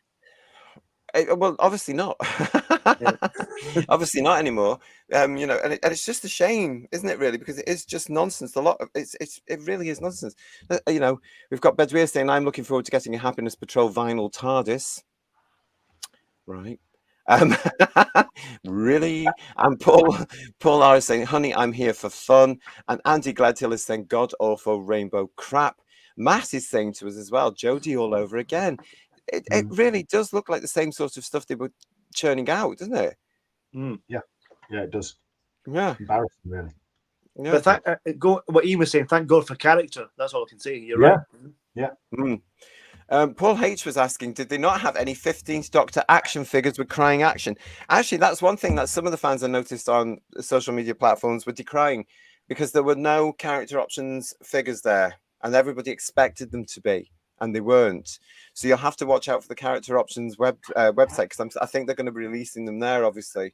Well, obviously not. Obviously not anymore. And it's just a shame, isn't it? Really, because it is just nonsense. It really is nonsense. We've got Bedweir saying, "I'm looking forward to getting a Happiness Patrol vinyl TARDIS." Right. Really? And Paul R is saying, "Honey, I'm here for fun." And Andy Gladhill is saying, "God awful rainbow crap." Matt is saying to us as well, "Jodie all over again." It really does look like the same sort of stuff they were churning out, doesn't it? Yeah, it does. Yeah, embarrassing, really. Yeah. But what Ian was saying, thank God for character. That's all I can say. You're right. Yeah. Paul H was asking, did they not have any 15th Doctor action figures with crying action? Actually, that's one thing that some of the fans I noticed on social media platforms were decrying, because there were no character options figures there, and everybody expected them to be, and they weren't. So you'll have to watch out for the character options website, because I think they're going to be releasing them there, obviously.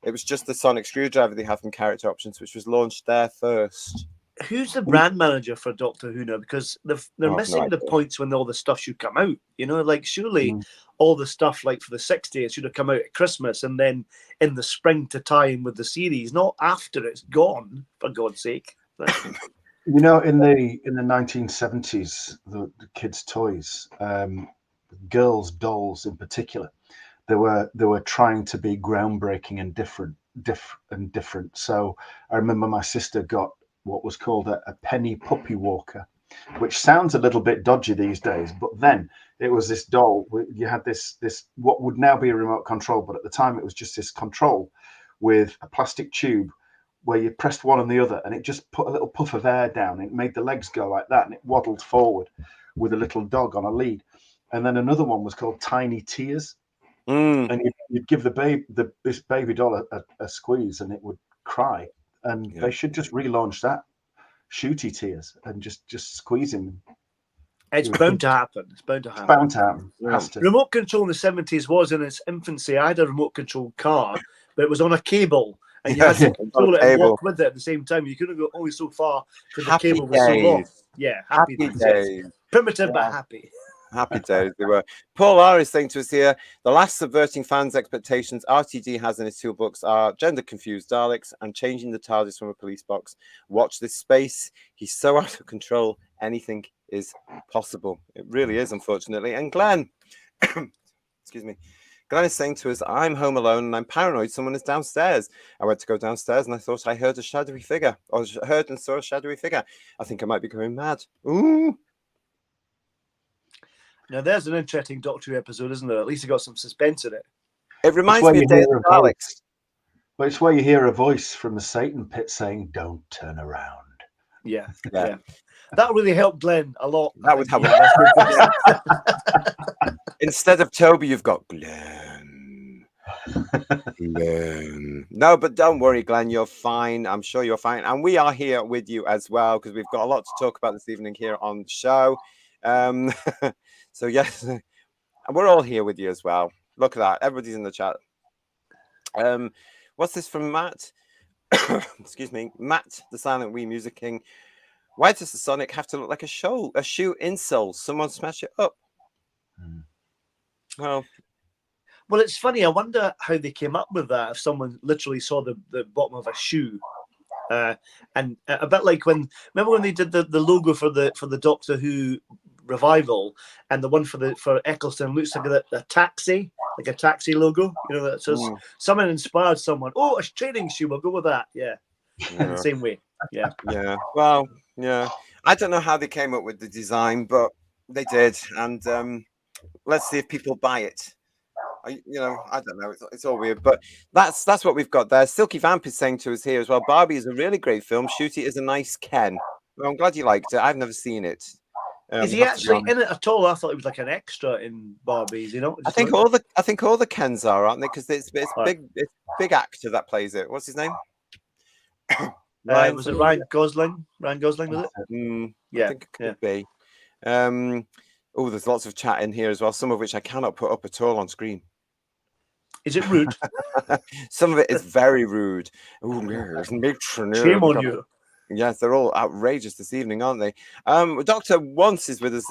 It was just the sonic screwdriver they have from character options, which was launched there first. Who's the brand manager for Doctor Who now? Because they're missing the points when all the stuff should come out. Like surely all the stuff like for the 60th should have come out at Christmas and then in the spring to tie in with the series, not after it's gone, for God's sake. In the 1970s, the kids' toys, girls' dolls in particular, they were trying to be groundbreaking and different. So I remember my sister got what was called a penny puppy walker, which sounds a little bit dodgy these days, but then it was this doll. You had this what would now be a remote control, but at the time it was just this control with a plastic tube where you pressed one and the other, and it just put a little puff of air down. It made the legs go like that, and it waddled forward with a little dog on a lead. And then another one was called Tiny Tears, and you'd give this baby doll a squeeze, and it would cry. And they should just relaunch that, Shooty Tears, and just squeeze him. It's bound to happen. It's bound to happen. Has to. Remote control in the 70s was in its infancy. I had a remote control car, but it was on a cable, and you had to control it and walk with it at the same time. You couldn't go only so far because the cable was so long. Yeah, happy days. Primitive but happy. Happy days they were. Paul R is saying to us here, the last subverting fans' expectations RTD has in his two books are gender-confused Daleks and changing the TARDIS from a police box. Watch this space. He's so out of control. Anything is possible. It really is, unfortunately. And Glenn, excuse me, Glenn is saying to us, I'm home alone and I'm paranoid someone is downstairs. I went to go downstairs and I thought I heard a shadowy figure, or heard and saw a shadowy figure. I think I might be going mad. Ooh. Now, there's an interesting Doctor Who episode, isn't there? At least it got some suspense in it. It reminds me of Day of the Daleks. But it's where you hear a voice from the Satan pit saying, "Don't turn around." Yeah. That really helped Glenn a lot. That would help. Instead of Toby, you've got Glenn. No, but don't worry, Glenn. You're fine. I'm sure you're fine. And we are here with you as well, because we've got a lot to talk about this evening here on the show. So yes, and we're all here with you as well. Look at that. Everybody's in the chat. What's this from Matt? Excuse me. Matt, the Silent Wee Music King. Why does the Sonic have to look like a shoe insole? Someone smash it up. Well, Well, it's funny. I wonder how they came up with that. If someone literally saw the bottom of a shoe, and a bit like remember when they did the logo for the Doctor Who revival, and the one for Eccleston looks like a taxi, like a taxi logo. You know, that says someone inspired someone. Oh, a training shoe. We'll go with that. Yeah. The same way. Yeah. Yeah. Well, yeah. I don't know how they came up with the design, but they did, and let's see if people buy it. I don't know. It's all weird, but that's what we've got there. Silky Vamp is saying to us here as well. Barbie is a really great film. Ncuti is a nice Ken. Well, I'm glad you liked it. I've never seen it. Is he actually in it at all? I thought he was like an extra in Barbie's. You know, I think all the Kens are, aren't they? Because it's big actor that plays it. What's his name? Was it Ryan Gosling? Ryan Gosling, was it? Yeah, I think it could be. Oh, there's lots of chat in here as well. Some of which I cannot put up at all on screen. Is it rude? Some of it is very rude. Oh, shame on you. Yes, they're all outrageous this evening, aren't they? Dr. Once is with us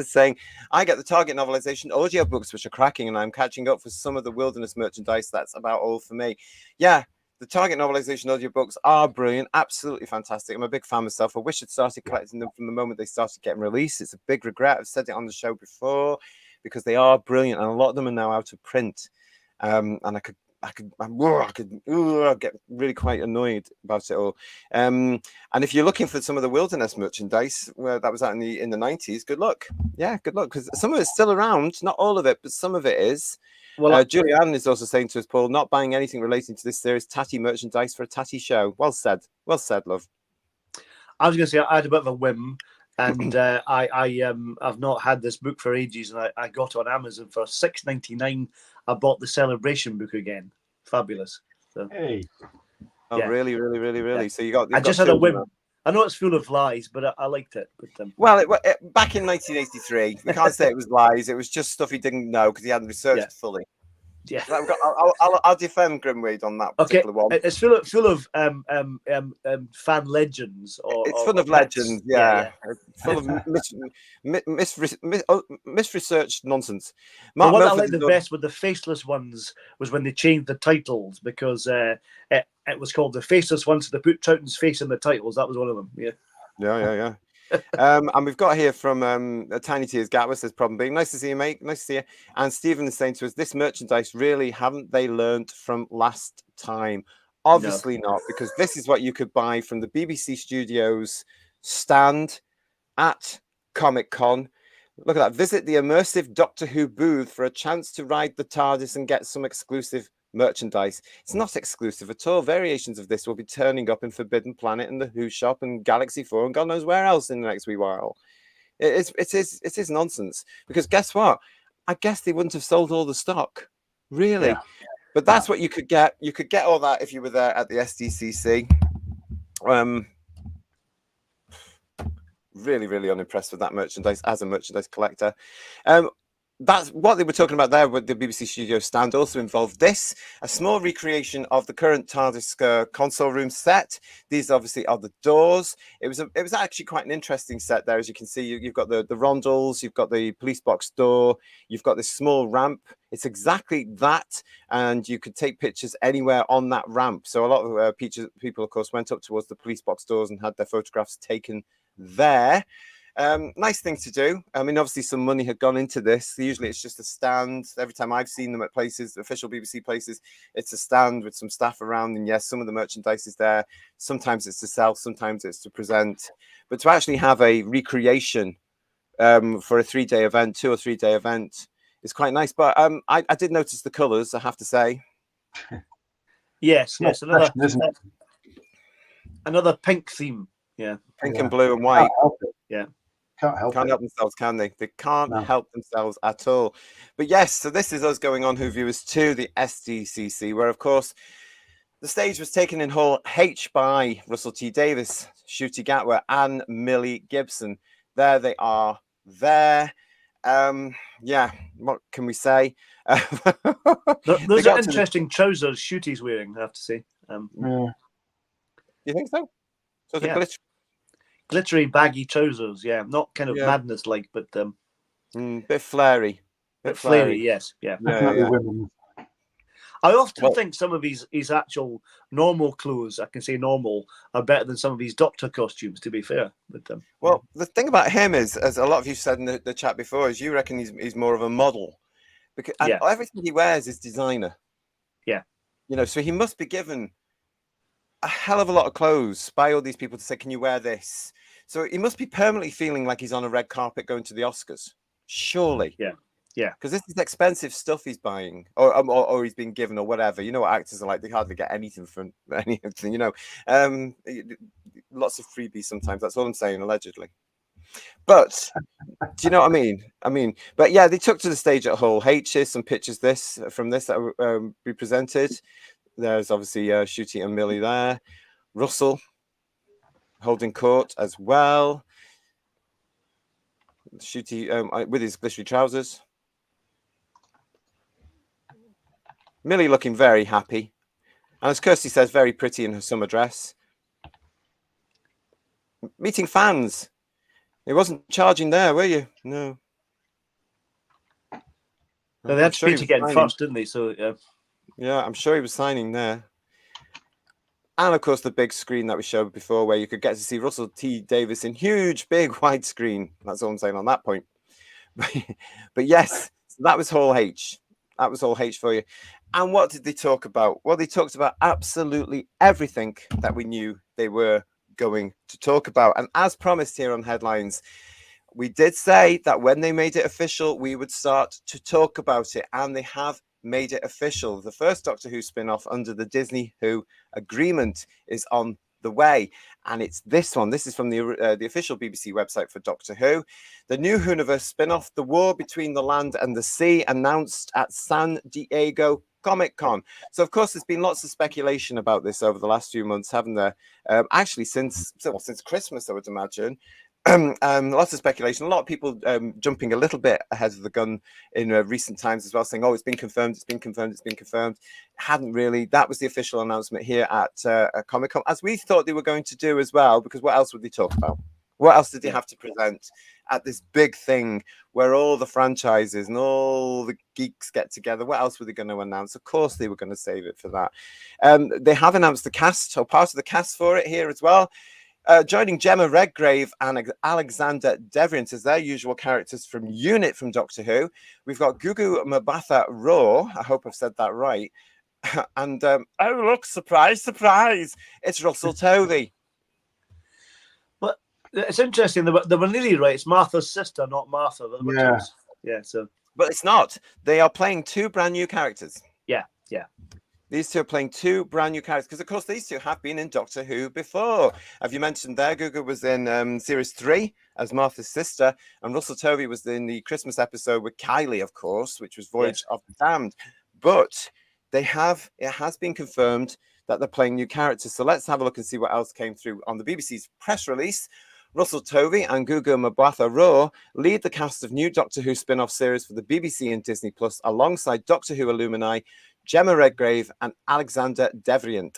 saying, I get the Target novelization audiobooks, which are cracking, and I'm catching up for some of the Wilderness merchandise. That's about all for me. Yeah, the Target novelization audiobooks are brilliant, absolutely fantastic. I'm a big fan myself. I wish I'd started collecting them from the moment they started getting released. It's a big regret. I've said it on the show before, because they are brilliant, and a lot of them are now out of print. And I could get really quite annoyed about it all. And if you're looking for some of the Wilderness merchandise, where that was out in the 90s, good luck. Yeah, good luck, because some of it's still around. Not all of it, but some of it is. Well, Julianne is also saying to us, Paul, not buying anything relating to this series, tatty merchandise for a tatty show. Well said, love. I was going to say I had a bit of a whim. And I've not had this book for ages, and I got it on Amazon for $6.99. I bought the Celebration book again. Fabulous. So, hey. Oh, yeah. Really? Yeah. So you got. I just had a whim. I know it's full of lies, but I liked it. But, well, back in 1983, we can't say it was lies. It was just stuff he didn't know because he hadn't researched fully. Yeah, I'll defend Grimwade on that particular one. It's full of fan legends. It's full of legends, yeah. It's full of misresearched nonsense. The one I liked the best with the faceless ones was when they changed the titles, because it was called The Faceless Ones, so they put Troughton's face in the titles. That was one of them. Yeah. And we've got here from Tiny Tears Gatwa says, problem being, nice to see you, mate. Nice to see you. And Stephen is saying to us, this merchandise, really, haven't they learned from last time? Obviously not, because this is what you could buy from the BBC Studios stand at Comic Con. Look at that. Visit the immersive Doctor Who booth for a chance to ride the TARDIS and get some exclusive merchandise. It's not exclusive at all. Variations of this will be turning up in Forbidden Planet and the Who Shop and Galaxy 4 and God knows where else in the next wee while. It is nonsense, because guess what? I guess they wouldn't have sold all the stock, really. Yeah. But that's what you could get. You could get all that if you were there at the SDCC. Really unimpressed with that merchandise as a merchandise collector. That's what they were talking about there with the BBC Studio stand. Also involved this, a small recreation of the current TARDIS console room set. These obviously are the doors. It was actually quite an interesting set there. As you can see, you've got the rondels, you've got the police box door, you've got this small ramp. It's exactly that, and you could take pictures anywhere on that ramp. So a lot of people, of course, went up towards the police box doors and had their photographs taken there. Nice thing to do. I mean, obviously some money had gone into this. Usually it's just a stand. Every time I've seen them at places, official BBC places, it's a stand with some staff around, and yes, some of the merchandise is there. Sometimes it's to sell, sometimes it's to present, but to actually have a recreation for a 3-day event, 2 or 3 day event, is quite nice. But I did notice the colours, I have to say. Yes, another pink theme. Yeah, pink and blue and white. Yeah. Can't help themselves, can they? They can't help themselves at all. But yes, so this is us going on, Who Viewers, to the SDCC, where, of course, the stage was taken in Hall H by Russell T Davies, Ncuti Gatwa, and Millie Gibson. There they are there. Yeah, what can we say? Those are interesting trousers Ncuti's wearing, I have to say. You think so? So the glittery baggy trousers, not kind of madness like, but bit flary. Flary, yes, yeah. Definitely women. I often think some of his actual normal clothes, I can say normal, are better than some of his Doctor costumes, to be fair with them. Well, the thing about him is, as a lot of you said in the chat before, is you reckon he's more of a model. Because everything he wears is designer. Yeah. You know, so he must be given a hell of a lot of clothes by all these people to say, can you wear this? So he must be permanently feeling like he's on a red carpet going to the Oscars. Surely. Yeah. Yeah. Because this is expensive stuff he's buying or he's been given or whatever. You know what actors are like. They hardly get anything from anything, you know. Lots of freebies sometimes. That's all I'm saying, allegedly. But do you know what I mean? But yeah, they took to the stage at Hull. Here's some pictures from this that will be presented. There's obviously Ncuti and Millie there. Russell holding court as well. Ncuti with his glittery trousers. Millie looking very happy. And as Kirsty says, very pretty in her summer dress. Meeting fans. He wasn't charging there, were you? No. They had to get in first, didn't they? So yeah, I'm sure he was signing there. And of course, the big screen that we showed before, where you could get to see Russell T Davies in huge, big widescreen. That's all I'm saying on that point. But yes, that was Hall H. That was Hall H for you. And what did they talk about? Well, they talked about absolutely everything that we knew they were going to talk about. And as promised here on Headlines, we did say that when they made it official, we would start to talk about it. And they have made it official. The first Doctor Who spin-off under the Disney Who agreement is on the way, and it's this one. This is from the official BBC website for Doctor Who. The new Whoniverse spin-off, The War Between the Land and the Sea, announced at San Diego Comic-Con. So of course there's been lots of speculation about this over the last few months, haven't there? Actually since Christmas, I would imagine. Lots of speculation, a lot of people jumping a little bit ahead of the gun in recent times as well, saying, oh, it's been confirmed, it's been confirmed, it's been confirmed. Hadn't really. That was the official announcement here at Comic-Con, as we thought they were going to do as well, because what else would they talk about? What else did they have to present at this big thing where all the franchises and all the geeks get together? What else were they going to announce? Of course, they were going to save it for that. They have announced the cast, or part of the cast for it here as well. Joining Gemma Redgrave and Alexander Devrient as their usual characters from Unit from Doctor Who, we've got Gugu Mbatha-Raw. I hope I've said that right. And oh, look, surprise, surprise! It's Russell Tovey. But it's interesting. They were nearly right. It's Martha's sister, not Martha. Yeah. Yeah. So, but it's not. They are playing two brand new characters. Yeah. Yeah. These two are playing two brand new characters, because of course these two have been in Doctor Who before. Have you mentioned there? Gugu was in series 3 as Martha's sister, and Russell Tovey was in the Christmas episode with Kylie, of course, which was Voyage of the Damned. But it has been confirmed that they're playing new characters. So let's have a look and see what else came through on the BBC's press release. Russell Tovey and Gugu Mbatha-Raw lead the cast of new Doctor Who spin-off series for the BBC and Disney Plus, alongside Doctor Who alumni Gemma Redgrave and Alexander Devrient.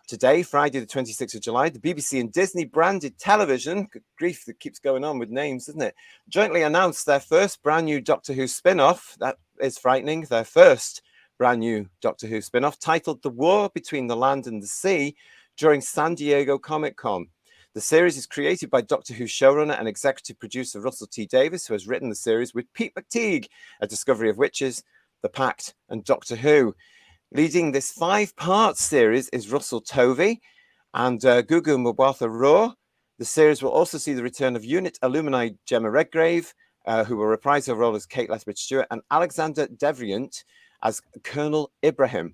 Today, Friday the 26th of July, the BBC and Disney branded television, good grief, that keeps going on with names, doesn't it? Jointly announced their first brand new Doctor Who spin-off. That is frightening. Their first brand new Doctor Who spin-off, titled The War Between the Land and the Sea, during San Diego Comic-Con. The series is created by Doctor Who showrunner and executive producer Russell T Davies, who has written the series with Pete McTeague, A Discovery of Witches, The Pact, and Doctor Who. Leading this 5-part series is Russell Tovey and Gugu Mbatha-Raw. The series will also see the return of Unit alumni Gemma Redgrave, who will reprise her role as Kate Lethbridge-Stewart, and Alexander Devrient as Colonel Ibrahim.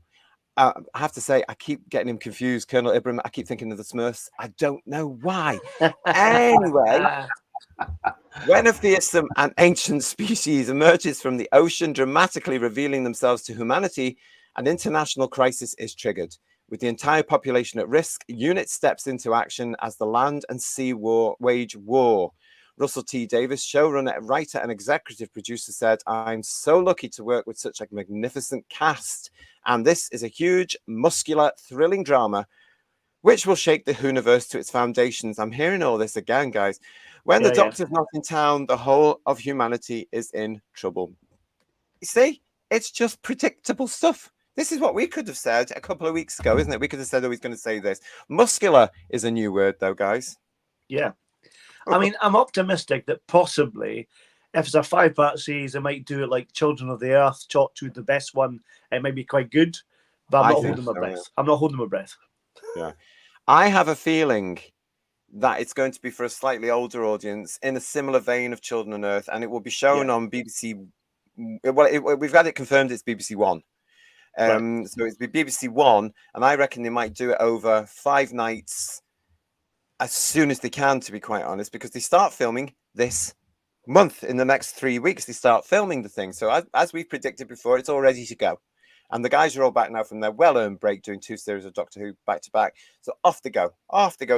I have to say, I keep getting him confused. Colonel Ibrahim, I keep thinking of the Smurfs. I don't know why. Anyway, when a fearsome and ancient species emerges from the ocean, dramatically revealing themselves to humanity, an international crisis is triggered. With the entire population at risk, Unit steps into action as the land and sea wage war. Russell T Davies, showrunner, writer, and executive producer, said, "I'm so lucky to work with such a magnificent cast. And this is a huge, muscular, thrilling drama which will shake the Whoniverse to its foundations." I'm hearing all this again, guys. When the Doctor's not in town, the whole of humanity is in trouble. You see, it's just predictable stuff. This is what we could have said a couple of weeks ago, isn't it? We could have said, oh, he's going to say this. Muscular is a new word, though, guys. Yeah. I mean, I'm optimistic that possibly, if it's a 5-part series, they might do it like Children of the Earth, Torchwood, the best one. It might be quite good, but I'm not holding my breath. Yeah. I'm not holding my breath. Yeah. I have a feeling that it's going to be for a slightly older audience in a similar vein of Children on Earth, and it will be shown on BBC. Well, we've had it confirmed it's BBC One. So it's BBC One, and I reckon they might do it over 5 nights as soon as they can, to be quite honest, because they start filming this month. In the next 3 weeks, they start filming the thing. So as we've predicted before, it's all ready to go. And the guys are all back now from their well-earned break, doing 2 series of Doctor Who back to back. So off they go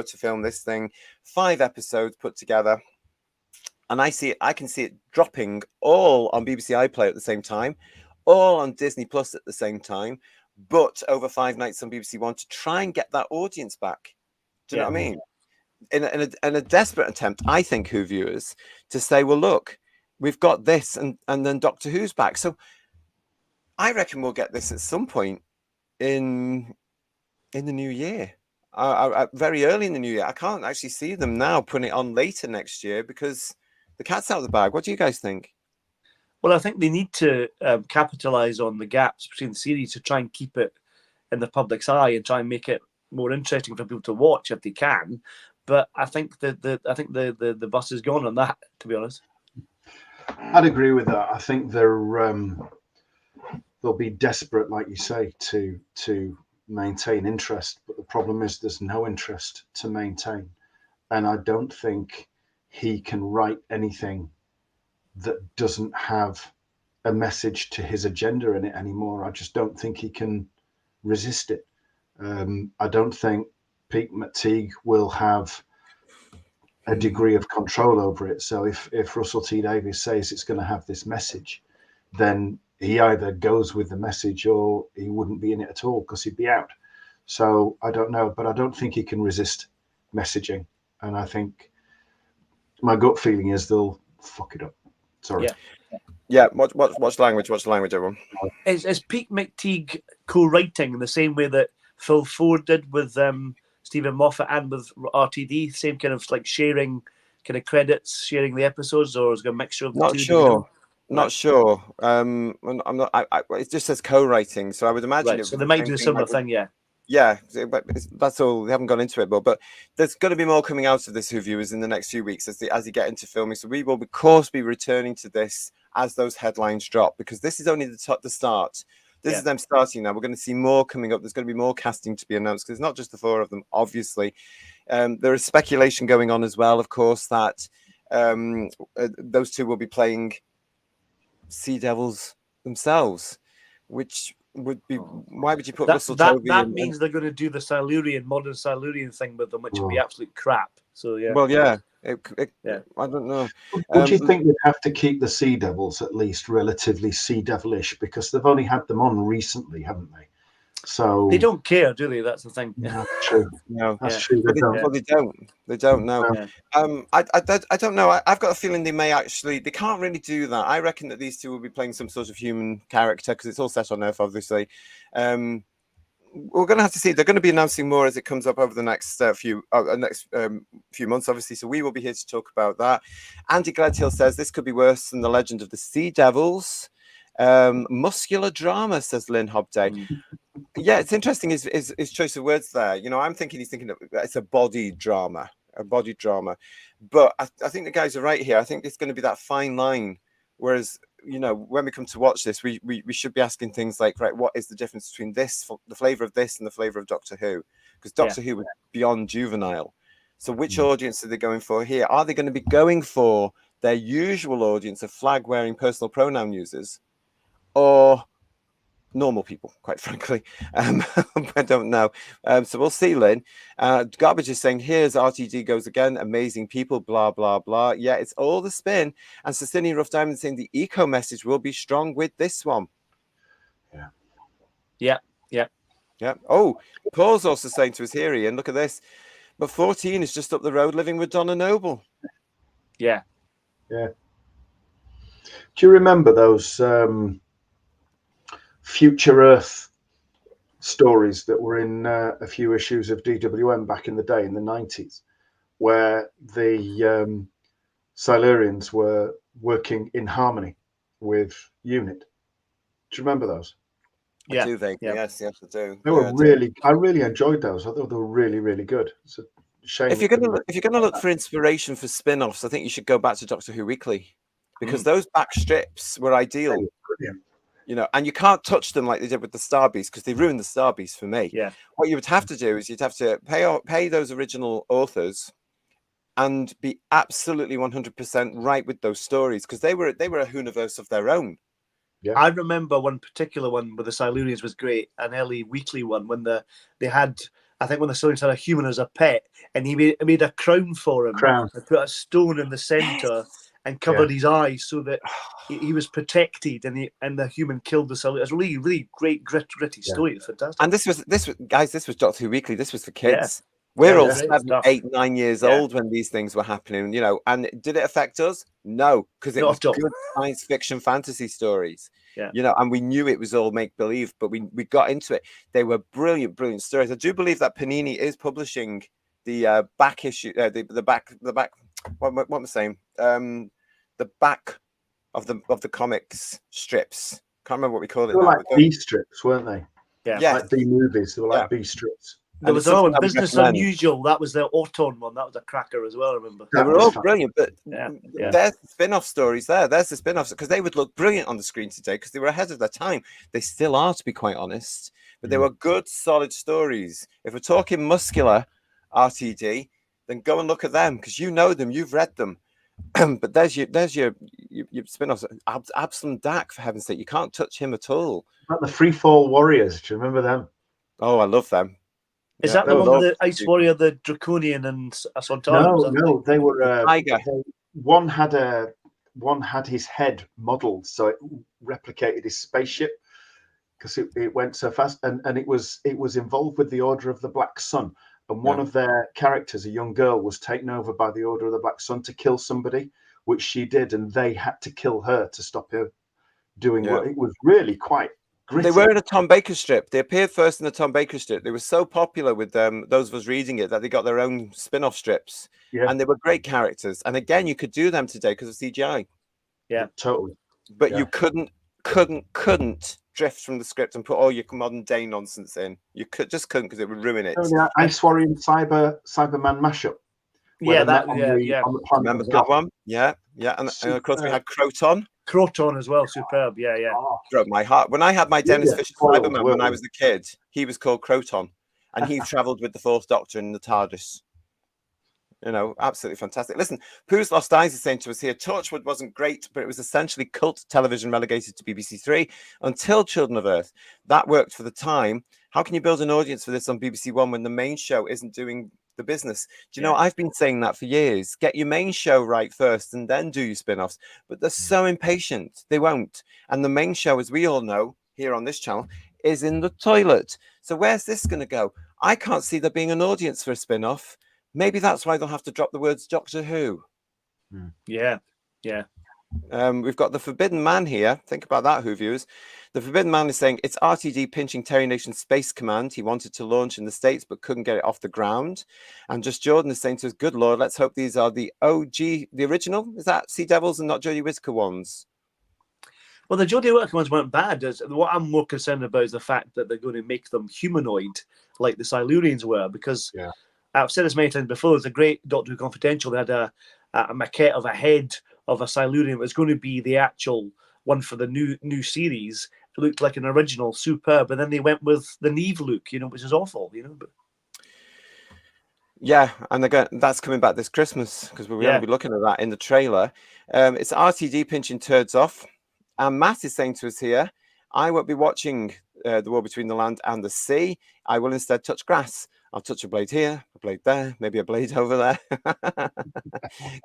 to film this thing. 5 episodes put together. And I can see it dropping all on BBC iPlayer at the same time, all on Disney Plus at the same time, but over 5 nights on BBC One to try and get that audience back. Do you know what I mean? In a desperate attempt, I think, Who viewers, to say, well, look, we've got this, and then Doctor Who's back. So I reckon we'll get this at some point in the new year, very early in the new year. I can't actually see them now putting it on later next year because the cat's out of the bag. What do you guys think? Well, I think they need to capitalize on the gaps between the series to try and keep it in the public's eye and try and make it more interesting for people to watch if they can. But I think the bus is gone on that, to be honest. I'd agree with that. I think they'll be desperate, like you say, to maintain interest. But the problem is there's no interest to maintain, and I don't think he can write anything that doesn't have a message to his agenda in it anymore. I just don't think he can resist it. I don't think Pete McTeague will have a degree of control over it. So if Russell T Davies says it's going to have this message, then he either goes with the message or he wouldn't be in it at all because he'd be out. So I don't know, but I don't think he can resist messaging. And I think my gut feeling is they'll fuck it up. Sorry. Yeah. Watch language. Watch the language, everyone. Is Pete McTeague co-writing in the same way that Phil Ford did with Stephen Moffat and with RTD? Same kind of like sharing kind of credits, sharing the episodes, or is it a mixture of the Not two? sure. Not sure. I'm not. It just says co-writing, so I would imagine. So they might do a similar thing. Yeah, but that's all. They haven't gone into it, but there's going to be more coming out of this Who viewers in the next few weeks as they get into filming. So we will, of course, be returning to this as those headlines drop, because this is only the start. This is them starting now. We're going to see more coming up. There's going to be more casting to be announced because it's not just the 4 of them, obviously. There is speculation going on as well, of course, that those 2 will be playing Sea Devils themselves, which would be, why would you put Russell Tovey that means they're going to do the modern Silurian thing with them, which would be absolute crap. So well, I don't know. Would you think they'd have to keep the Sea Devils at least relatively Sea Devilish, because they've only had them on recently, haven't they? So they don't care, do they? That's the thing. Yeah, true. No, that's true. They don't. They don't know. No. I don't know. I've got a feeling they may actually. They can't really do that. I reckon that these 2 will be playing some sort of human character because it's all set on Earth, obviously. We're going to have to see. They're going to be announcing more as it comes up over the next few months, obviously. So we will be here to talk about that. Andy Gledhill says this could be worse than the Legend of the Sea Devils. Muscular drama, says Lynn Hobday. Yeah, it's interesting his choice of words there. You know, I'm thinking he's thinking it's a body drama. But I think the guys are right here. I think it's going to be that fine line. Whereas, you know, when we come to watch this, we should be asking things like, right, what is the difference between this, the flavour of this, and the flavour of Doctor Who? Because Doctor Who was beyond juvenile. So which audience are they going for here? Are they going to be going for their usual audience of flag-wearing personal pronoun users, or normal people, quite frankly? I don't know. So we'll see, Lynn. Garbage is saying, here's RTD goes again. Amazing people, blah, blah, blah. Yeah, it's all the spin. And Cecilia Rough Diamond saying the eco message will be strong with this one. Yeah. Oh, Paul's also saying to us here, Ian, look at this. But 14 is just up the road living with Donna Noble. Yeah. Do you remember those Future Earth stories that were in a few issues of DWM back in the day in the 90s, where the Silurians were working in harmony with UNIT. Do you remember those? I do vaguely. Yes, I do. They were really, I really enjoyed those. I thought they were really, really good. It's a shame. If you're gonna look for inspiration for spin-offs, I think you should go back to Doctor Who Weekly, because those back strips were ideal. Brilliant. You know, and you can't touch them like they did with the Star Beast, because they ruined the Star Beast for me. Yeah. What you would have to do is you'd have to pay those original authors and be absolutely 100% right with those stories, because they were a universe of their own. Yeah. I remember one particular one where the Silurians was great, an early weekly one when they had, I think when the Silurians had a human as a pet, and he made a crown for him. Crown. And put a stone in the centre and covered his eyes so that he was protected, and the human killed the Silurians. It's a really, really great, gritty story. It's fantastic. And this was Doctor Who Weekly. This was for kids. We're all 7, 8, 9 years old when these things were happening, you know. And did it affect us? No, because it was good science fiction fantasy stories. Yeah. You know, and we knew it was all make believe, but we got into it. They were brilliant stories. I do believe that Panini is publishing the back issue, the back. What am I saying? The back of the comics strips. Can't remember what we call it. They were like B strips, weren't they? Yeah. Like B movies. They were like B strips. There was another one, Business Unusual. That was the Auton one. That was a cracker as well, I remember. They were all brilliant, but there's the spin-off stories there. There's the spin-offs, because they would look brilliant on the screen today because they were ahead of their time. They still are, to be quite honest. But they were good, solid stories. If we're talking muscular RTD, then go and look at them, because you know them, you've read them. But there's your spin-offs. Absalom Dak, for heaven's sake, you can't touch him at all. Like the Free Fall Warriors. Do you remember them? Oh, I love them. Is that the one with the Ice Warrior, the Draconian, and Asantana? No, they were. Tiger. One had his head modelled, so it replicated his spaceship because it went so fast, and it was involved with the Order of the Black Sun. And one of their characters, a young girl, was taken over by the Order of the Black Sun to kill somebody, which she did, and they had to kill her to stop her doing what it was really quite gritty. They were in a Tom Baker strip. They appeared first in the Tom Baker strip. They were so popular with those of us reading it that they got their own spin-off strips. Yeah. And they were great characters. And again, you could do them today because of CGI. Yeah, totally. But you couldn't drift from the script and put all your modern day nonsense in. You just couldn't, because it would ruin it. Oh, yeah. Ice Warrior and Cyberman mashup. Yeah, remember that one? Yeah. And of course we had Croton as well, superb. Yeah. Broke my heart. When I had my Dennis Fisher Cyberman when I was a kid, he was called Croton, and he travelled with the Fourth Doctor in the TARDIS. You know, absolutely fantastic. Listen, Pooh's Lost Eyes is saying to us here, Torchwood wasn't great, but it was essentially cult television relegated to BBC Three until Children of Earth. That worked for the time. How can you build an audience for this on BBC One when the main show isn't doing the business? Do you know, I've been saying that for years. Get your main show right first and then do your spin-offs. But they're so impatient. They won't. And the main show, as we all know here on this channel, is in the toilet. So where's this going to go? I can't see there being an audience for a spin-off. Maybe that's why they'll have to drop the words Doctor Who. Yeah. We've got the Forbidden Man here. Think about that, Who viewers. The Forbidden Man is saying it's RTD pinching Terry Nation Space Command. He wanted to launch in the States but couldn't get it off the ground. And Just Jordan is saying to us, good Lord, let's hope these are the OG, the original. Is that Sea Devils and not Jodie Whittaker ones? Well, the Jodie Whittaker ones weren't bad. What I'm more concerned about is the fact that they're going to make them humanoid like the Silurians were, because I've said this many times before, there's a great Doctor Who Confidential. They had a maquette of a head of a Silurian. It was going to be the actual one for the new series. It looked like an original, superb, but then they went with the Neve look, which is awful, But... Yeah, and again, that's coming back this Christmas, because we're going to be looking at that in the trailer. It's RTD pinching turds off. And Matt is saying to us here, I won't be watching The War Between the Land and the Sea. I will instead touch grass. I'll touch a blade here, a blade there, maybe a blade over there.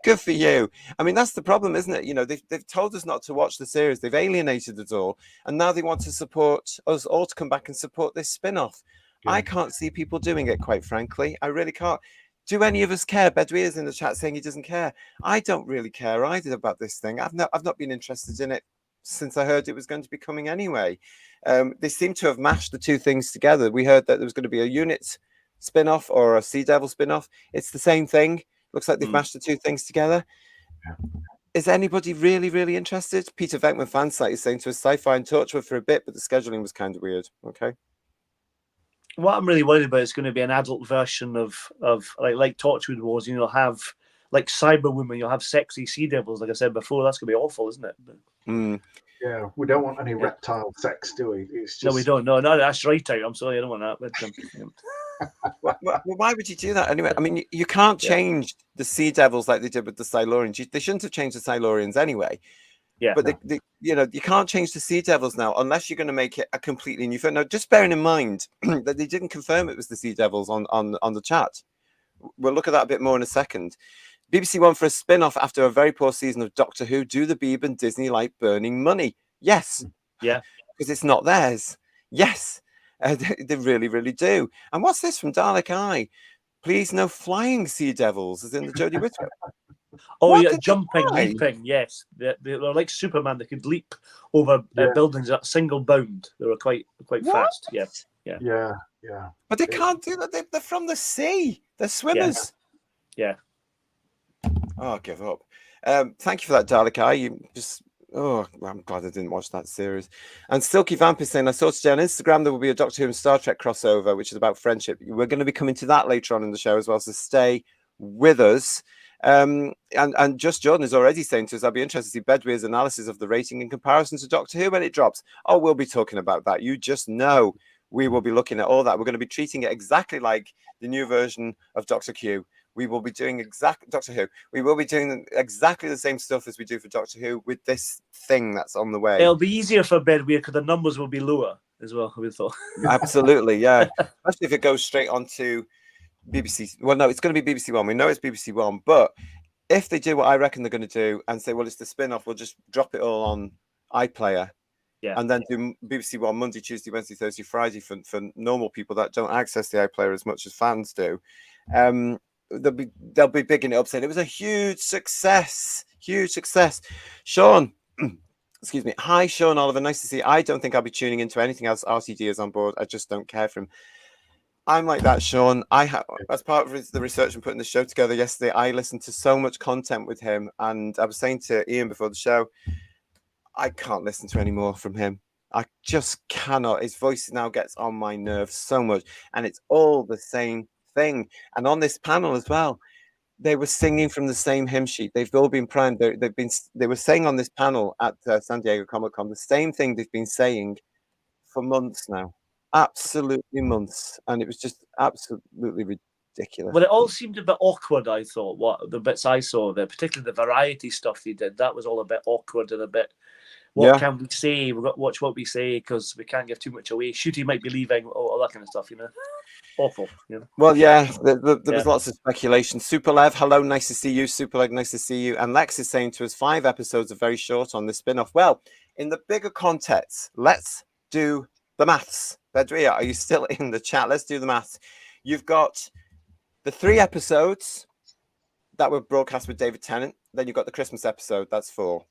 Good for you. I mean, that's the problem, isn't it? They've told us not to watch the series. They've alienated us all. And now they want to support us all to come back and support this spin-off. I can't see people doing it, quite frankly. I really can't. Do any of us care? Bedouin's in the chat saying he doesn't care. I don't really care either about this thing. I've not been interested in it since I heard it was going to be coming anyway. They seem to have mashed the two things together. We heard that there was going to be a unit spin-off or a Sea Devil spin-off. It's the same thing. Looks like they've mashed the two things together. Is anybody really, really interested? Peter Venkman Fansite is saying to us, Sci-Fi and Torchwood for a bit, but the scheduling was kind of weird. Okay. What I'm really worried about is going to be an adult version of like Torchwood was. You'll have like Cyberwoman, you'll have sexy Sea Devils, like I said before. That's going to be awful, isn't it? Yeah, we don't want any reptile sex, do we? It's just... No, we don't. No, that's right out. I'm sorry, I don't want that. Well, why would you do that anyway? I mean, you can't change the Sea Devils like they did with the Silurians. They shouldn't have changed the Silurians anyway. Yeah, but you can't change the Sea Devils now unless you're going to make it a completely new film. Now, just bearing in mind that they didn't confirm it was the Sea Devils on the chat. We'll look at that a bit more in a second. BBC One for a spin-off after a very poor season of Doctor Who. Do the Beeb and Disney like burning money? Yes. Yeah. Because it's not theirs. Yes. They really, really do. And what's this from Dalek Eye? Please, no flying Sea Devils, as in the Jodie Whittaker. Jumping, leaping, yes. They're like Superman. They could leap over buildings at single bound. They were quite fast. Yeah. But they can't do that. They're from the sea. They're swimmers. Yeah. Oh, I'll give up. Thank you for that, Dalek Eye. I'm glad I didn't watch that series. And Silky Vamp is saying, I saw today on Instagram there will be a Doctor Who and Star Trek crossover, which is about friendship. We're going to be coming to that later on in the show as well, so stay with us. And Just Jordan is already saying to us, I'll be interested to see Bedweir's analysis of the rating in comparison to Doctor Who when it drops. Oh, we'll be talking about that. You just know we will be looking at all that. We're going to be treating it exactly like the new version of Doctor Q. We will be doing Doctor Who. We will be doing exactly the same stuff as we do for Doctor Who with this thing that's on the way. It'll be easier for Bedweir because the numbers will be lower as well, we thought. Absolutely, yeah. Especially if it goes straight onto BBC. Well, no, it's going to be BBC One. We know it's BBC One, but if they do what I reckon they're going to do and say, well, it's the spin-off, we'll just drop it all on iPlayer. Yeah. And then do BBC One Monday, Tuesday, Wednesday, Thursday, Friday for normal people that don't access the iPlayer as much as fans do. They'll be bigging it up, saying it was a huge success. Sean, excuse me. Hi, Sean Oliver. Nice to see you. I don't think I'll be tuning into anything else RTD is on board. I just don't care for him. I'm like that, Sean. As part of the research and putting the show together yesterday, I listened to so much content with him, and I was saying to Ian before the show, I can't listen to any more from him. I just cannot. His voice now gets on my nerves so much, and it's all the same thing. And on this panel as well, they were singing from the same hymn sheet. They've all been primed. They were saying on this panel at San Diego Comic-Con the same thing they've been saying for months now. Absolutely months. And it was just absolutely ridiculous. Well, it all seemed a bit awkward, I thought. What the bits I saw there, particularly the variety stuff they did, that was all a bit awkward and a bit. What can we say? We've got to watch what we say because we can't give too much away. Ncuti might be leaving, all that kind of stuff, Awful, Well, yeah, there was lots of speculation. Superlev, hello, nice to see you. Superlev, nice to see you. And Lex is saying to us, 5 episodes are very short on this spin-off. Well, in the bigger context, let's do the maths. Bedria, are you still in the chat? Let's do the maths. You've got the 3 episodes that were broadcast with David Tennant. Then you've got the Christmas episode. That's 4.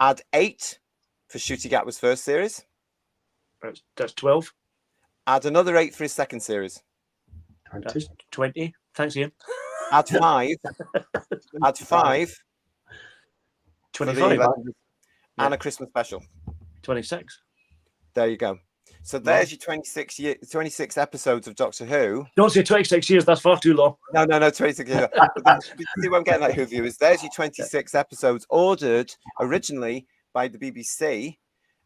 Add 8 for Ncuti Gatwa's first series. That's 12. Add another 8 for his second series. 20. That's 20. Thanks, Ian. Add 5. Add 5. 25. And a Christmas special. 26. There you go. So there's your 26 episodes of Doctor Who. Don't say 26 years. That's far too long. No, 26 years. See what I'm getting at, Who viewers. There's your 26 episodes ordered originally by the BBC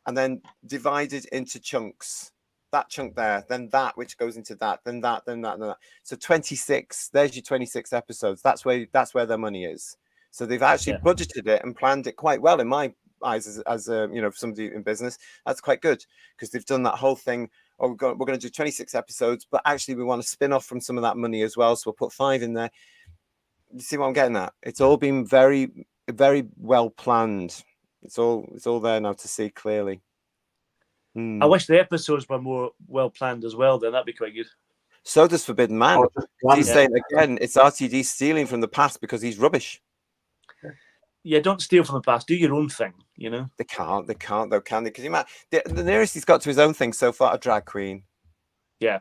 and then divided into chunks. That chunk there, then that, which goes into that, then that, then that, then that. So 26. There's your 26 episodes. That's where their money is. So they've actually budgeted it and planned it quite well in my eyes as somebody in business. That's quite good because they've done that whole thing. Oh, we're going to do 26 episodes, but actually we want to spin off from some of that money as well. So we'll put 5 in there. You see what I'm getting at? It's all been very, very well planned. It's all there now to see clearly. I wish the episodes were more well planned as well. Then that'd be quite good. So does Forbidden Man. He's saying again, it's RTD stealing from the past because he's rubbish. Yeah, don't steal from the past. Do your own thing, you know? They can't though, can they? Because you might, the nearest he's got to his own thing so far, a drag queen. Yeah.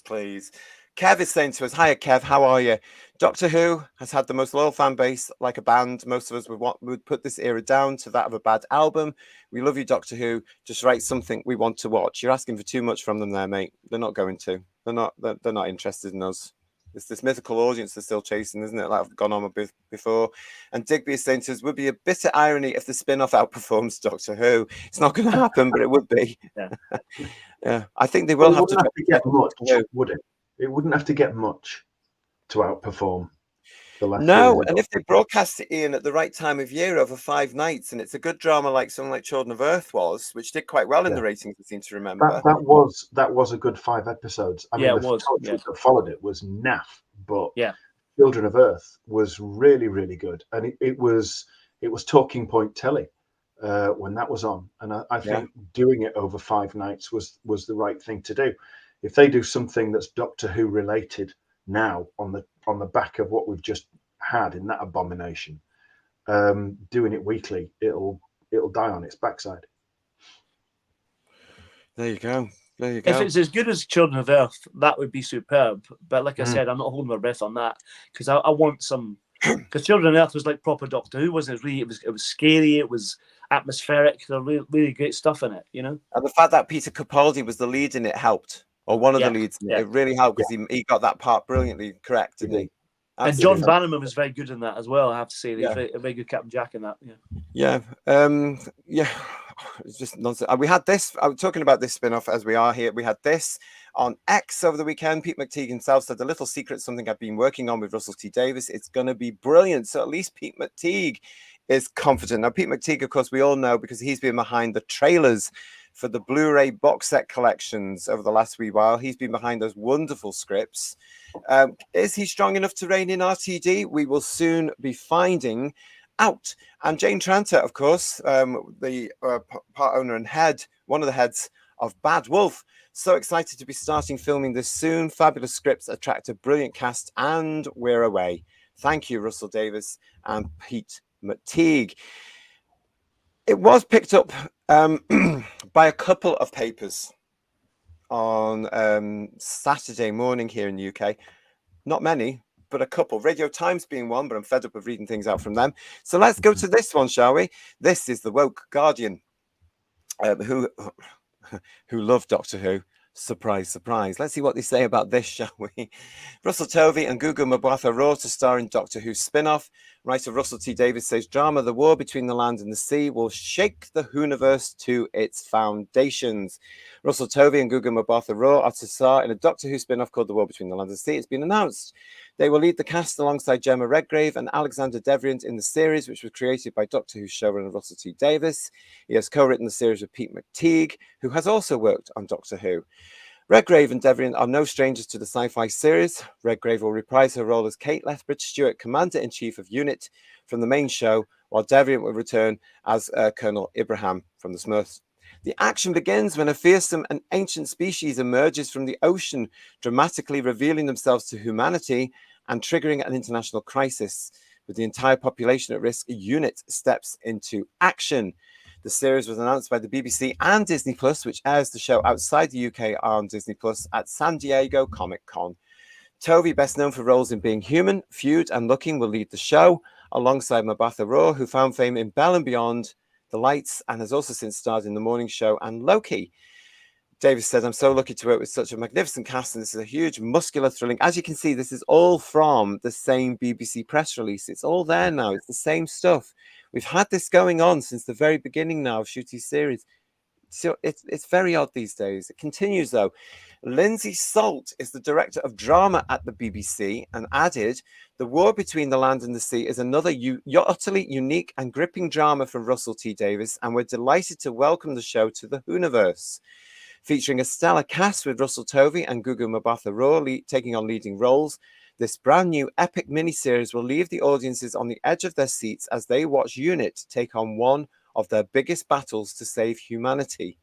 Please. Kev is saying to us, hiya Kev, how are you? Doctor Who has had the most loyal fan base, like a band. Most of us would put this era down to that of a bad album. We love you, Doctor Who. Just write something we want to watch. You're asking for too much from them there, mate. They're not going to. They're not interested in us. It's this mythical audience they're still chasing, isn't it? Like I've gone on a bit before. And Digby is saying to us, would be a bitter irony if the spin-off outperforms Doctor Who. It's not going to happen, but it would be. Yeah. Yeah, I think they will have to get much, would it? It wouldn't have to get much to outperform the last. No, and if they broadcast it, Ian, at the right time of year over 5 nights, and it's a good drama like something like Children of Earth was, which did quite well in the ratings, I seem to remember. That was a good 5 episodes. I mean, the torture that followed it was naff, but Children of Earth was really, really good, and it was talking point telly when that was on, and I think doing it over 5 nights was the right thing to do. If they do something that's Doctor Who related now on the back of what we've just had in that abomination, doing it weekly, it'll die on its backside. There you go. There you go. If it's as good as Children of Earth, that would be superb. But like I said, I'm not holding my breath on that because I want some. Because Children of Earth was like proper Doctor Who, wasn't it? It was scary. It was atmospheric. There were really great stuff in it, you know. And the fact that Peter Capaldi was the lead in it helped, or one of the leads. It really helped because he got that part brilliantly correct, didn't he? Absolutely. And John Bannerman was very good in that as well. I have to say, he's a very good Captain Jack in that. Yeah. It's just nonsense. We had this. I was talking about this spin-off as we are here. We had this on X over the weekend. Pete McTeague himself said, "The little secret, something I've been working on with Russell T Davies. It's going to be brilliant." So at least Pete McTeague is confident. Now, Pete McTeague, of course, we all know because he's been behind the trailers for the Blu-ray box set collections over the last wee while. He's been behind those wonderful scripts. Is he strong enough to rein in RTD? We will soon be finding out. And Jane Tranter, of course, the part owner and one of the heads of Bad Wolf. So excited to be starting filming this soon. Fabulous scripts, attract a brilliant cast, and we're away. Thank you, Russell Davies and Pete McTeague. It was picked up by a couple of papers on Saturday morning here in the UK. Not many, but a couple. Radio Times being one, but I'm fed up of reading things out from them. So let's go to this one, shall we? This is the Woke Guardian, who love Doctor Who. Surprise, surprise. Let's see what they say about this, shall we? Russell Tovey and Gugu Mbatha-Raw to star in Doctor Who spin-off. Writer Russell T Davies says drama The War Between the Land and the Sea will shake the Whoniverse to its foundations. Russell Tovey and Gugu Mbatha-Raw are to star in a Doctor Who spin-off called The War Between the Land and the Sea. It's been announced. They will lead the cast alongside Gemma Redgrave and Alexander Devrient in the series, which was created by Doctor Who showrunner Russell T Davies. He has co-written the series with Pete McTeague, who has also worked on Doctor Who. Redgrave and Devrient are no strangers to the sci-fi series. Redgrave will reprise her role as Kate Lethbridge-Stewart, Commander-in-Chief of Unit from the main show, while Devrient will return as Colonel Ibrahim from the Smurfs. The action begins when a fearsome and ancient species emerges from the ocean, dramatically revealing themselves to humanity and triggering an international crisis. With the entire population at risk, Unit steps into action. The series was announced by the BBC and Disney Plus, which airs the show outside the UK on Disney Plus at San Diego Comic-Con. Tovey, best known for roles in Being Human, Feud, and Looking, will lead the show, alongside Mbatha-Raw, who found fame in Bell and Beyond, The Lights, and has also since starred in The Morning Show and Loki. Davis said, "I'm so lucky to work with such a magnificent cast, and this is a huge, muscular, thrilling." As you can see, this is all from the same BBC press release. It's all there now. It's the same stuff. We've had this going on since the very beginning now of Ncuti's series. So it's very odd these days. It continues, though. Lindsay Salt is the director of drama at the BBC and added, "The War Between the Land and the Sea is another utterly unique and gripping drama from Russell T Davies, and we're delighted to welcome the show to the Whoniverse." Featuring a stellar cast with Russell Tovey and Gugu Mbatha-Raw taking on leading roles, this brand new epic miniseries will leave the audiences on the edge of their seats as they watch Unit take on one of their biggest battles to save humanity.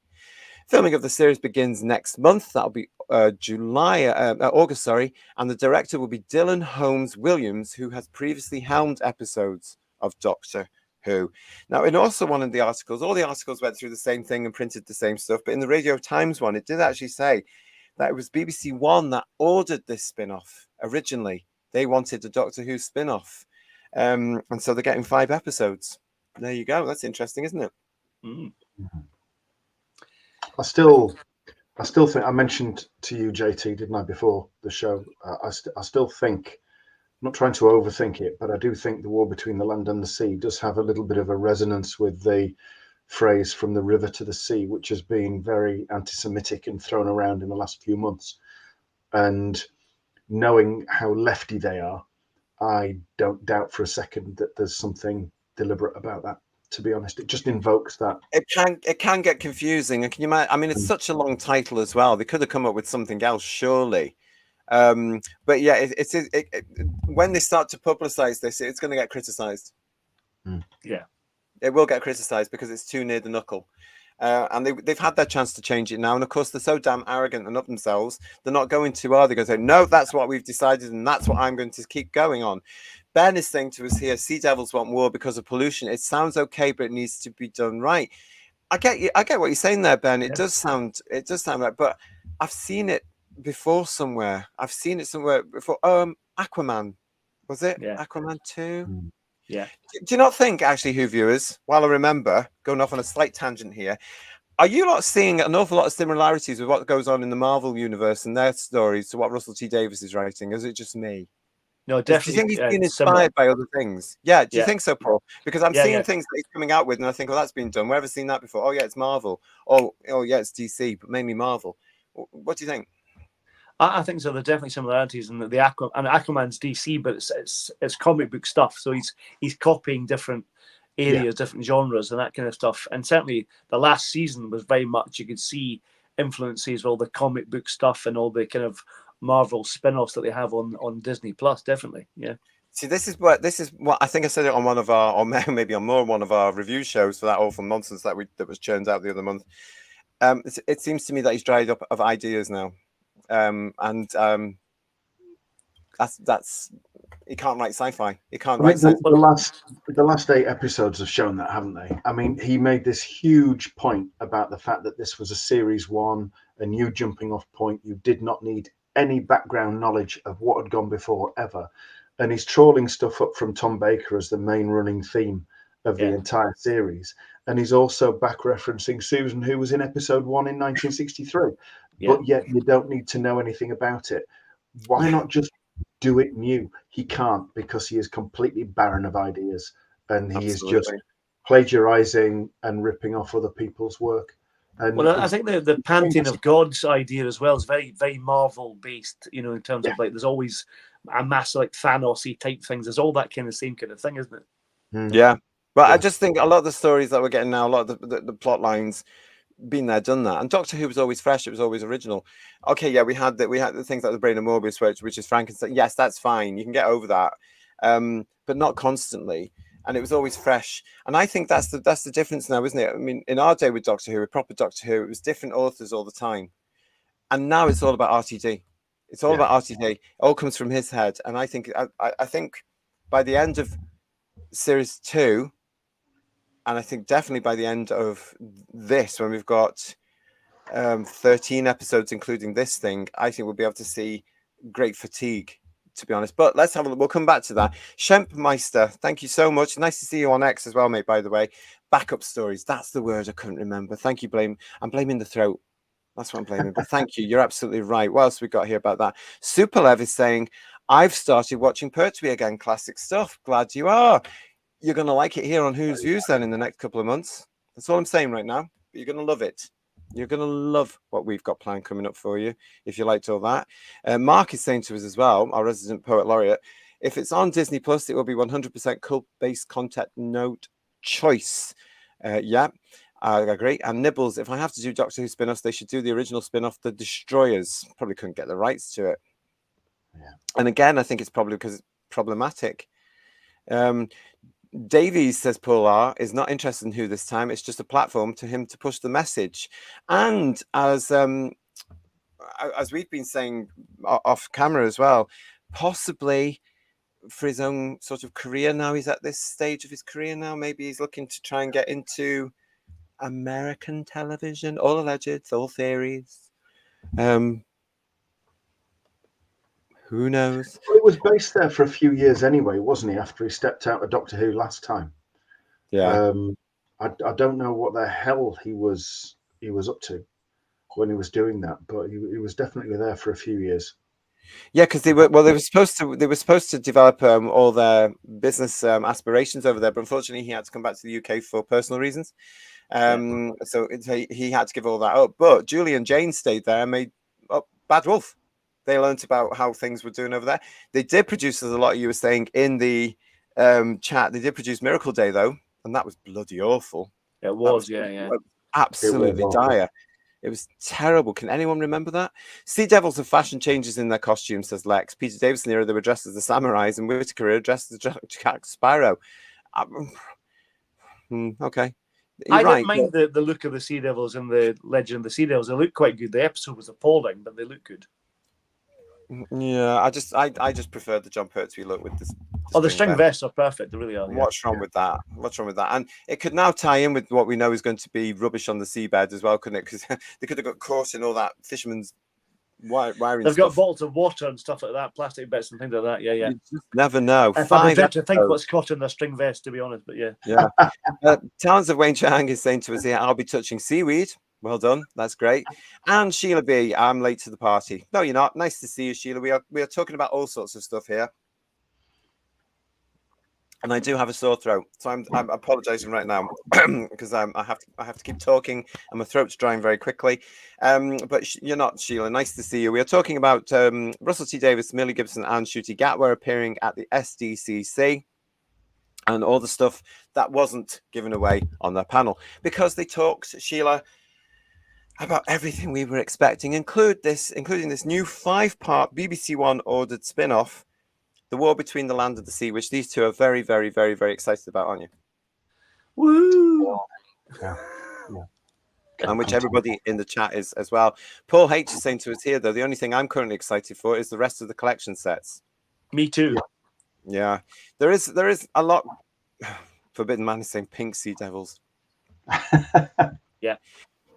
Filming of the series begins next month. That'll be August, and the director will be Dylan Holmes Williams, who has previously helmed episodes of Doctor Who. Now, in also one of the articles, all the articles went through the same thing and printed the same stuff, but in the Radio Times one, it did actually say that it was BBC One that ordered this spin-off originally. They wanted a Doctor Who spin-off. And so they're getting 5 episodes. There you go. That's interesting, isn't it? Mm. I still think, I mentioned to you, JT, didn't I, before the show? I still think, I'm not trying to overthink it, but I do think the war between the land and the sea does have a little bit of a resonance with the phrase "from the river to the sea," which has been very anti-Semitic and thrown around in the last few months. And knowing how lefty they are, I don't doubt for a second that there's something deliberate about that. To be honest, it just invokes that. It can get confusing, and can you imagine? I mean, it's such a long title as well. They could have come up with something else, surely. But yeah, when they start to publicize this, it's going to get criticized. Yeah, it will get criticized because it's too near the knuckle. And they've had their chance to change it now. And of course, they're so damn arrogant and up themselves. They're not going to, are they? Going to say, no, that's what we've decided, and that's what I'm going to keep going on. Ben is saying to us here, sea devils want war because of pollution. It sounds okay, but it needs to be done right. I get you. I get what you're saying there, Ben. It does sound right, but I've seen it before somewhere. I've seen it somewhere before. Aquaman, was it? Yeah. Aquaman 2? Yeah. Do you not think, actually, Who viewers, while I remember, going off on a slight tangent here, are you not seeing an awful lot of similarities with what goes on in the Marvel universe and their stories to what Russell T Davies is writing? Is it just me? No, definitely. Do you think he's been similar. inspired by other things? Yeah. Do you think so, Paul? Because I'm seeing Yeah. things that he's coming out with, and I think, oh, that's been done. Where have I seen that before? Oh, yeah, it's Marvel. Oh, yeah, it's DC, but mainly Marvel. What do you think? I think so. There are definitely similarities, and Aquaman's DC, but it's comic book stuff. So he's copying different areas, different genres, and that kind of stuff. And certainly, the last season was very much, you could see influences of all the comic book stuff and all the kind of Marvel spin-offs that they have on Disney Plus. Definitely, yeah. See, this is what I think I said it on one of our, or maybe on more one of our review shows for that awful nonsense that was churned out the other month. It seems to me that he's dried up of ideas now. That's he can't write sci-fi. He can't write sci-fi. The last 8 episodes have shown that, haven't they? I mean, he made this huge point about the fact that this was a series 1, a new jumping off point. You did not need any background knowledge of what had gone before ever, and he's trawling stuff up from Tom Baker as the main running theme of the entire series. And he's also back referencing Susan, who was in episode 1 in 1963. But yet you don't need to know anything about it. Why not just do it new? He can't, because he is completely barren of ideas, and he is just plagiarizing and ripping off other people's work. And well, I think the Pantheon of Gods idea as well is very, very Marvel based, you know, in terms of like there's always a massive like Thanos-y type things. There's all that kind of same kind of thing, isn't it? Yeah. But I just think a lot of the stories that we're getting now, a lot of the plot lines, been there, done that. And Doctor Who was always fresh. It was always original. Okay, yeah, we had the things like the Brain of Morbius, which is Frankenstein. Yes, that's fine. You can get over that, but not constantly. And it was always fresh. And I think that's the difference now, isn't it? I mean, in our day with Doctor Who, with proper Doctor Who, it was different authors all the time. And now it's all about RTD. It's all about RTD. It all comes from his head. And I think by the end of series 2, and I think definitely by the end of this, when we've got 13 episodes, including this thing, I think we'll be able to see great fatigue, to be honest. But let's have a look. We'll come back to that. Shempmeister, thank you so much. Nice to see you on X as well, mate, by the way. Backup stories. That's the word I couldn't remember. Thank you, I'm blaming the throat. That's what I'm blaming. But thank you. You're absolutely right. What else we got here about that? Superlev is saying, I've started watching Pertwee again. Classic stuff. Glad you are. You're going to like it here on Who's Views then in the next couple of months. That's all I'm saying right now. But you're going to love it. You're going to love what we've got planned coming up for you, if you liked all that. Mark is saying to us as well, our resident poet laureate, if it's on Disney Plus, it will be 100% cult-based content, note choice. Yeah, I agree. And Nibbles, if I have to do Doctor Who spin-offs, they should do the original spin-off, The Destroyers. Probably couldn't get the rights to it. Yeah. And again, I think it's probably because it's problematic. Davies, says Paul R, is not interested in Who this time. It's just a platform to him to push the message. And as we've been saying off camera as well, possibly for his own sort of career now. He's at this stage of his career now. Maybe he's looking to try and get into American television. All alleged, all theories. Who knows? Well, it was based there for a few years anyway, wasn't he? After he stepped out of Doctor Who last time. Yeah. I don't know what the hell he was up to when he was doing that, but he was definitely there for a few years. Yeah, because they were supposed to develop all their business aspirations over there, but unfortunately he had to come back to the UK for personal reasons. So he had to give all that up. But Julie and Jane stayed there and made up Bad Wolf. They learnt about how things were doing over there. They did produce, as a lot of you were saying in the chat, they did produce Miracle Day though, and that was bloody awful. It was, yeah. Absolutely dire. It was terrible. Can anyone remember that? Sea Devils have fashion changes in their costumes, says Lex. Peter Davison era, they were dressed as the samurais, and Whittaker era dressed as Jack Sparrow. Okay. I didn't mind the look of the Sea Devils and the Legend of the Sea Devils. They look quite good. The episode was appalling, but they look good. Yeah, I just prefer the John Pertwee look with this. The string vests are perfect. They really are. Yeah. What's wrong with that? What's wrong with that? And it could now tie in with what we know is going to be rubbish on the seabed as well, couldn't it? Because they could have got caught in all that fisherman's wiring. They've got bottles of water and stuff like that, plastic bits and things like that. Yeah. You just never know. I don't to think what's caught in their string vest, to be honest. But yeah. Talons of Wayne Chang is saying to us here, I'll be touching seaweed. Well done. That's great. And Sheila B, I'm late to the party. No, you're not. Nice to see you, Sheila. We are talking about all sorts of stuff here. And I do have a sore throat, so I'm apologizing right now because I have to keep talking and my throat's drying very quickly. But you're not, Sheila. Nice to see you. We are talking about Russell T Davies, Millie Gibson, and Ncuti Gatwa appearing at the SDCC. And all the stuff that wasn't given away on their panel because they talked, Sheila, about everything we were expecting, including this new 5-part BBC One ordered spin-off, The War Between the Land and the Sea, which these two are very, very, very, very excited about, aren't you? Woo! Yeah. And which everybody in the chat is as well. Paul H is saying to us here, though, the only thing I'm currently excited for is the rest of the collection sets. Me too. Yeah. There is a lot. Forbidden Man is saying pink Sea Devils. Yeah.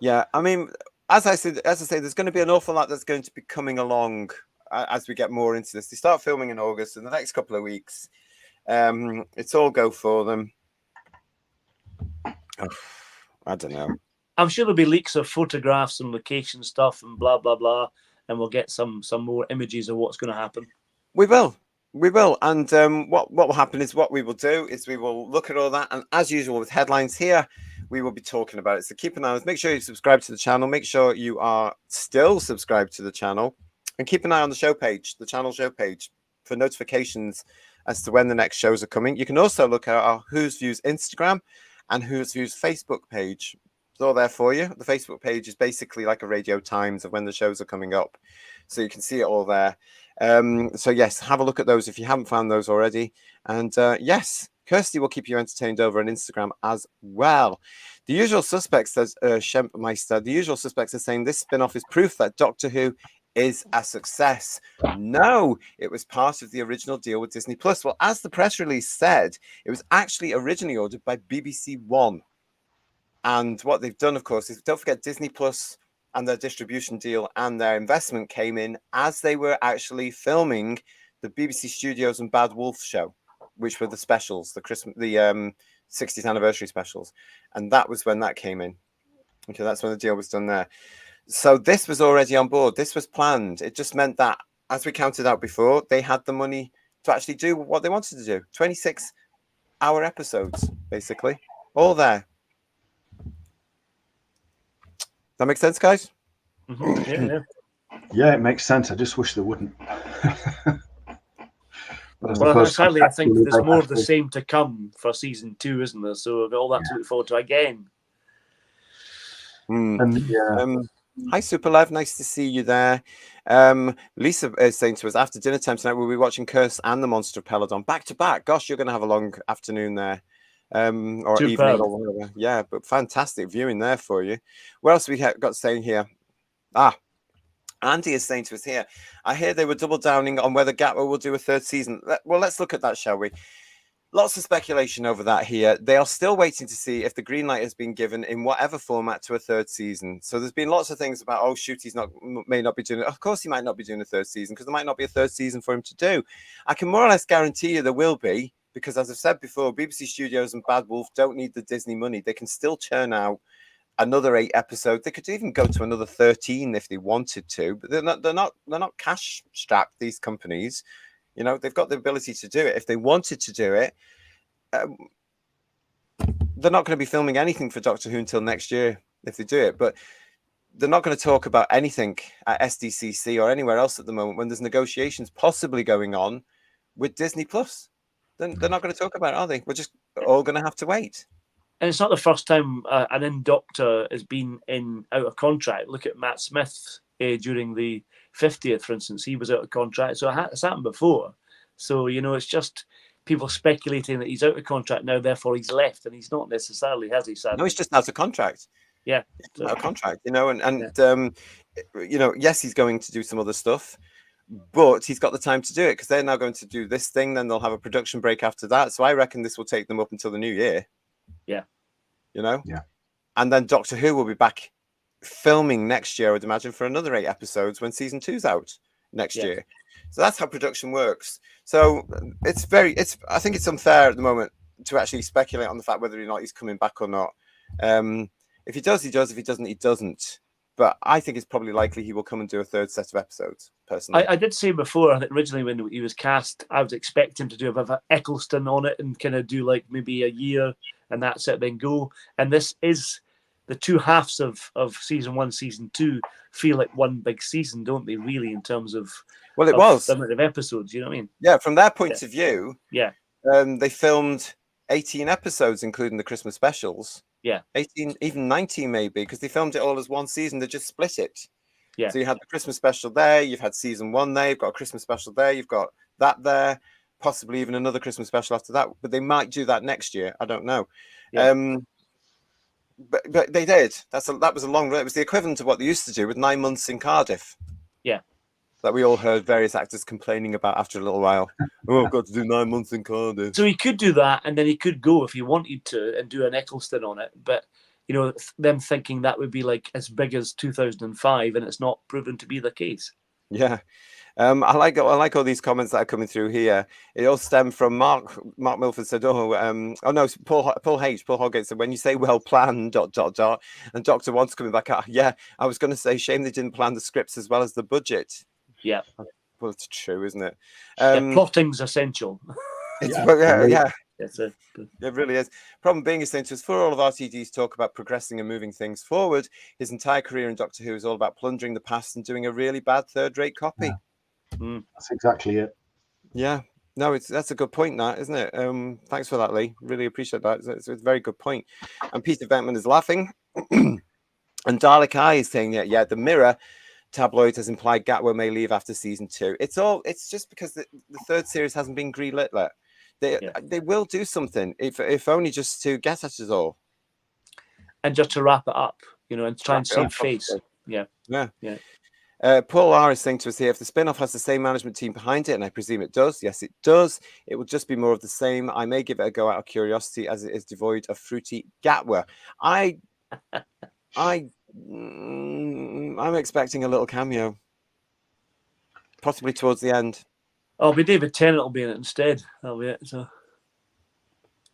Yeah, I mean, as I say, there's going to be an awful lot that's going to be coming along as we get more into this. They start filming in August in the next couple of weeks. It's all go for them. Oh, I don't know. I'm sure there'll be leaks of photographs and location stuff and blah blah blah, and we'll get some more images of what's going to happen. We will. And what will happen is what we will do is we will look at all that, and as usual with headlines here, we will be talking about it. So keep an eye on it. Make sure you subscribe to the channel. Make sure you are still subscribed to the channel, and keep an eye on the show page, the channel show page, for notifications as to when the next shows are coming. You can also look at our Who's Views Instagram and Who's Views Facebook page. It's all there for you. The Facebook page is basically like a Radio Times of when the shows are coming up, so you can see it all there. So yes, have a look at those if you haven't found those already. And yes, Kirsty will keep you entertained over on Instagram as well. The usual suspects, says Schempmeister, the usual suspects are saying this spin-off is proof that Doctor Who is a success. No, it was part of the original deal with Disney Plus. Well, as the press release said, it was actually originally ordered by BBC One. And what they've done, of course, is don't forget Disney Plus and their distribution deal and their investment came in as they were actually filming the BBC Studios and Bad Wolf show, which were the specials, the 60th anniversary specials. And that was when that came in. Okay, that's when the deal was done there. So this was already on board. This was planned. It just meant that, as we counted out before, they had the money to actually do what they wanted to do. 26-hour episodes, basically. All there. That make sense, guys? Mm-hmm. Yeah, it makes sense. I just wish they wouldn't. Well, sadly, I think there's more of the same to come for season 2, isn't there? So we've got all that to look forward to again. Hi, Superlive. Nice to see you there. Lisa is saying to us, after dinner time tonight, we'll be watching Curse and the Monster of Peladon back to back. Gosh, you're going to have a long afternoon there. Or evening or whatever. Yeah, but fantastic viewing there for you. What else we got saying here? Andy is saying to us here, I hear they were double downing on whether Gatwa will do a third season. Well, let's look at that, shall we? Lots of speculation over that here. They are still waiting to see if the green light has been given in whatever format to a third season. So there's been lots of things about, oh, shoot, may not be doing it. Of course, he might not be doing a third season because there might not be a third season for him to do. I can more or less guarantee you there will be, because as I've said before, BBC Studios and Bad Wolf don't need the Disney money. They can still churn out another 8 episodes. They could even go to another 13 if they wanted to, but they're not cash strapped, these companies. You know, they've got the ability to do it. If they wanted to do it, they're not going to be filming anything for Doctor Who until next year if they do it. But they're not going to talk about anything at SDCC or anywhere else at the moment when there's negotiations possibly going on with Disney Plus. Then they're not going to talk about it, are they? We're just all going to have to wait. And it's not the first time an in-doctor has been out of contract. Look at Matt Smith during the 50th, for instance. He was out of contract. So it's happened before. So, you know, it's just people speculating that he's out of contract now, therefore he's left. And he's not necessarily, has he, sadly? No, he's just out of contract. Yeah. Out of contract, you know, you know, yes, he's going to do some other stuff, but he's got the time to do it because they're now going to do this thing. Then they'll have a production break after that. So I reckon this will take them up until the new year. Yeah. You know? Yeah. And then Doctor Who will be back filming next year, I would imagine, for another 8 episodes when season 2's out next year. So that's how production works. So I think it's unfair at the moment to actually speculate on the fact whether or not he's coming back or not. If he does, he does. If he doesn't, he doesn't. But I think it's probably likely he will come and do a third set of episodes, personally. I did say before, I think originally when he was cast, I would expect him to do a bit of Eccleston on it and kind of do like maybe a year and that's it, then go. And this is the 2 halves of season 1, season 2 feel like one big season, don't they, really, in terms of it was the amount of episodes, you know what I mean? Yeah, from their point of view, they filmed 18 episodes, including the Christmas specials. Yeah. 18, even 19 maybe, because they filmed it all as one season. They just split it. Yeah. So you had the Christmas special there, you've had season 1 there, you've got a Christmas special there, you've got that there, possibly even another Christmas special after that. But they might do that next year. I don't know. Yeah. But they did. That was a long run. It was the equivalent of what they used to do with 9 months in Cardiff. Yeah. That we all heard various actors complaining about after a little while. Oh, I've got to do 9 months in Cardiff. So he could do that, and then he could go if he wanted to and do an Eccleston on it. But, you know, them thinking that would be like as big as 2005, and it's not proven to be the case. Yeah. I like all these comments that are coming through here. It all stemmed from Mark Milford said, Paul Hodgate said, when you say well planned, ... and Dr. Wants coming back out. Yeah, I was going to say, shame they didn't plan the scripts as well as the budget. Yeah. Well, it's true, isn't it? Plotting's essential. Yeah. It really is. Problem being is saying to us, for all of RTD's talk about progressing and moving things forward, his entire career in Doctor Who is all about plundering the past and doing a really bad third-rate copy. Yeah. That's exactly it. Yeah. No, that's a good point, that, isn't it? Thanks for that, Lee. Really appreciate that. It's a very good point. And Peter Venkman is laughing. And Dalek Eye is saying, yeah, the Mirror tabloid has implied Gatwa may leave after season 2. It's just because the third series hasn't been greenlit yet. They will do something, if only just to get at us all. And just to wrap it up, you know, and try and save face. Yeah. Paul R is saying to us here, if the spin-off has the same management team behind it, and I presume it does, yes, it does, it will just be more of the same. I may give it a go out of curiosity as it is devoid of fruity Gatwa. I'm expecting a little cameo, possibly towards the end. Oh, but David Tennant will be in it instead. That'll be it. So.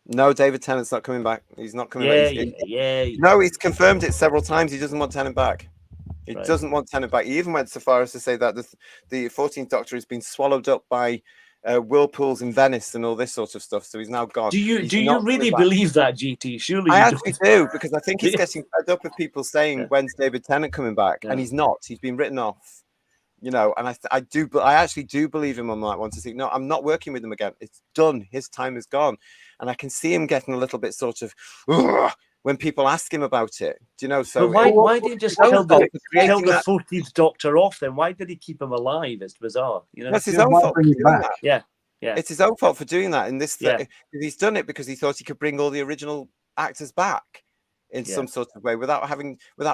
No, David Tennant's not coming back. He's not coming back. No, he's confirmed it several times. He doesn't want Tennant back. He doesn't want Tennant back. He even went so far as to say that the 14th Doctor has been swallowed up by whirlpools in Venice and all this sort of stuff. So he's now gone. Do you really believe that, GT? Surely I actually do, because I think he's getting fed up of people saying, when's David Tennant coming back? And he's not. He's been written off. You know, and I actually do believe him on that one, to think, no, I'm not working with him again. It's done. His time is gone. And I can see him getting a little bit sort of when people ask him about it. Do you know? So why did he just kill the 14th Doctor off then? Why did he keep him alive? It's bizarre. You know, that's his own fault. Yeah. It's his own fault for doing that. In this, he's done it because he thought he could bring all the original actors back in some sort of way without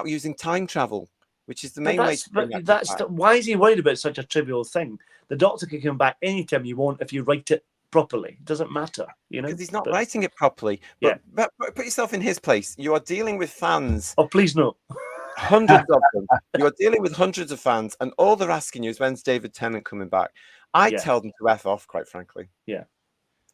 using time travel. which is the main way to bring that back. Why is he worried about such a trivial thing? The Doctor can come back anytime you want if you write it properly. It doesn't matter, because he's not writing it properly. But put yourself in his place. You are dealing with fans. Oh, please no. Hundreds of them. You are dealing with hundreds of fans, and all they're asking you is, when's David Tennant coming back? I tell them to F off, quite frankly. Yeah.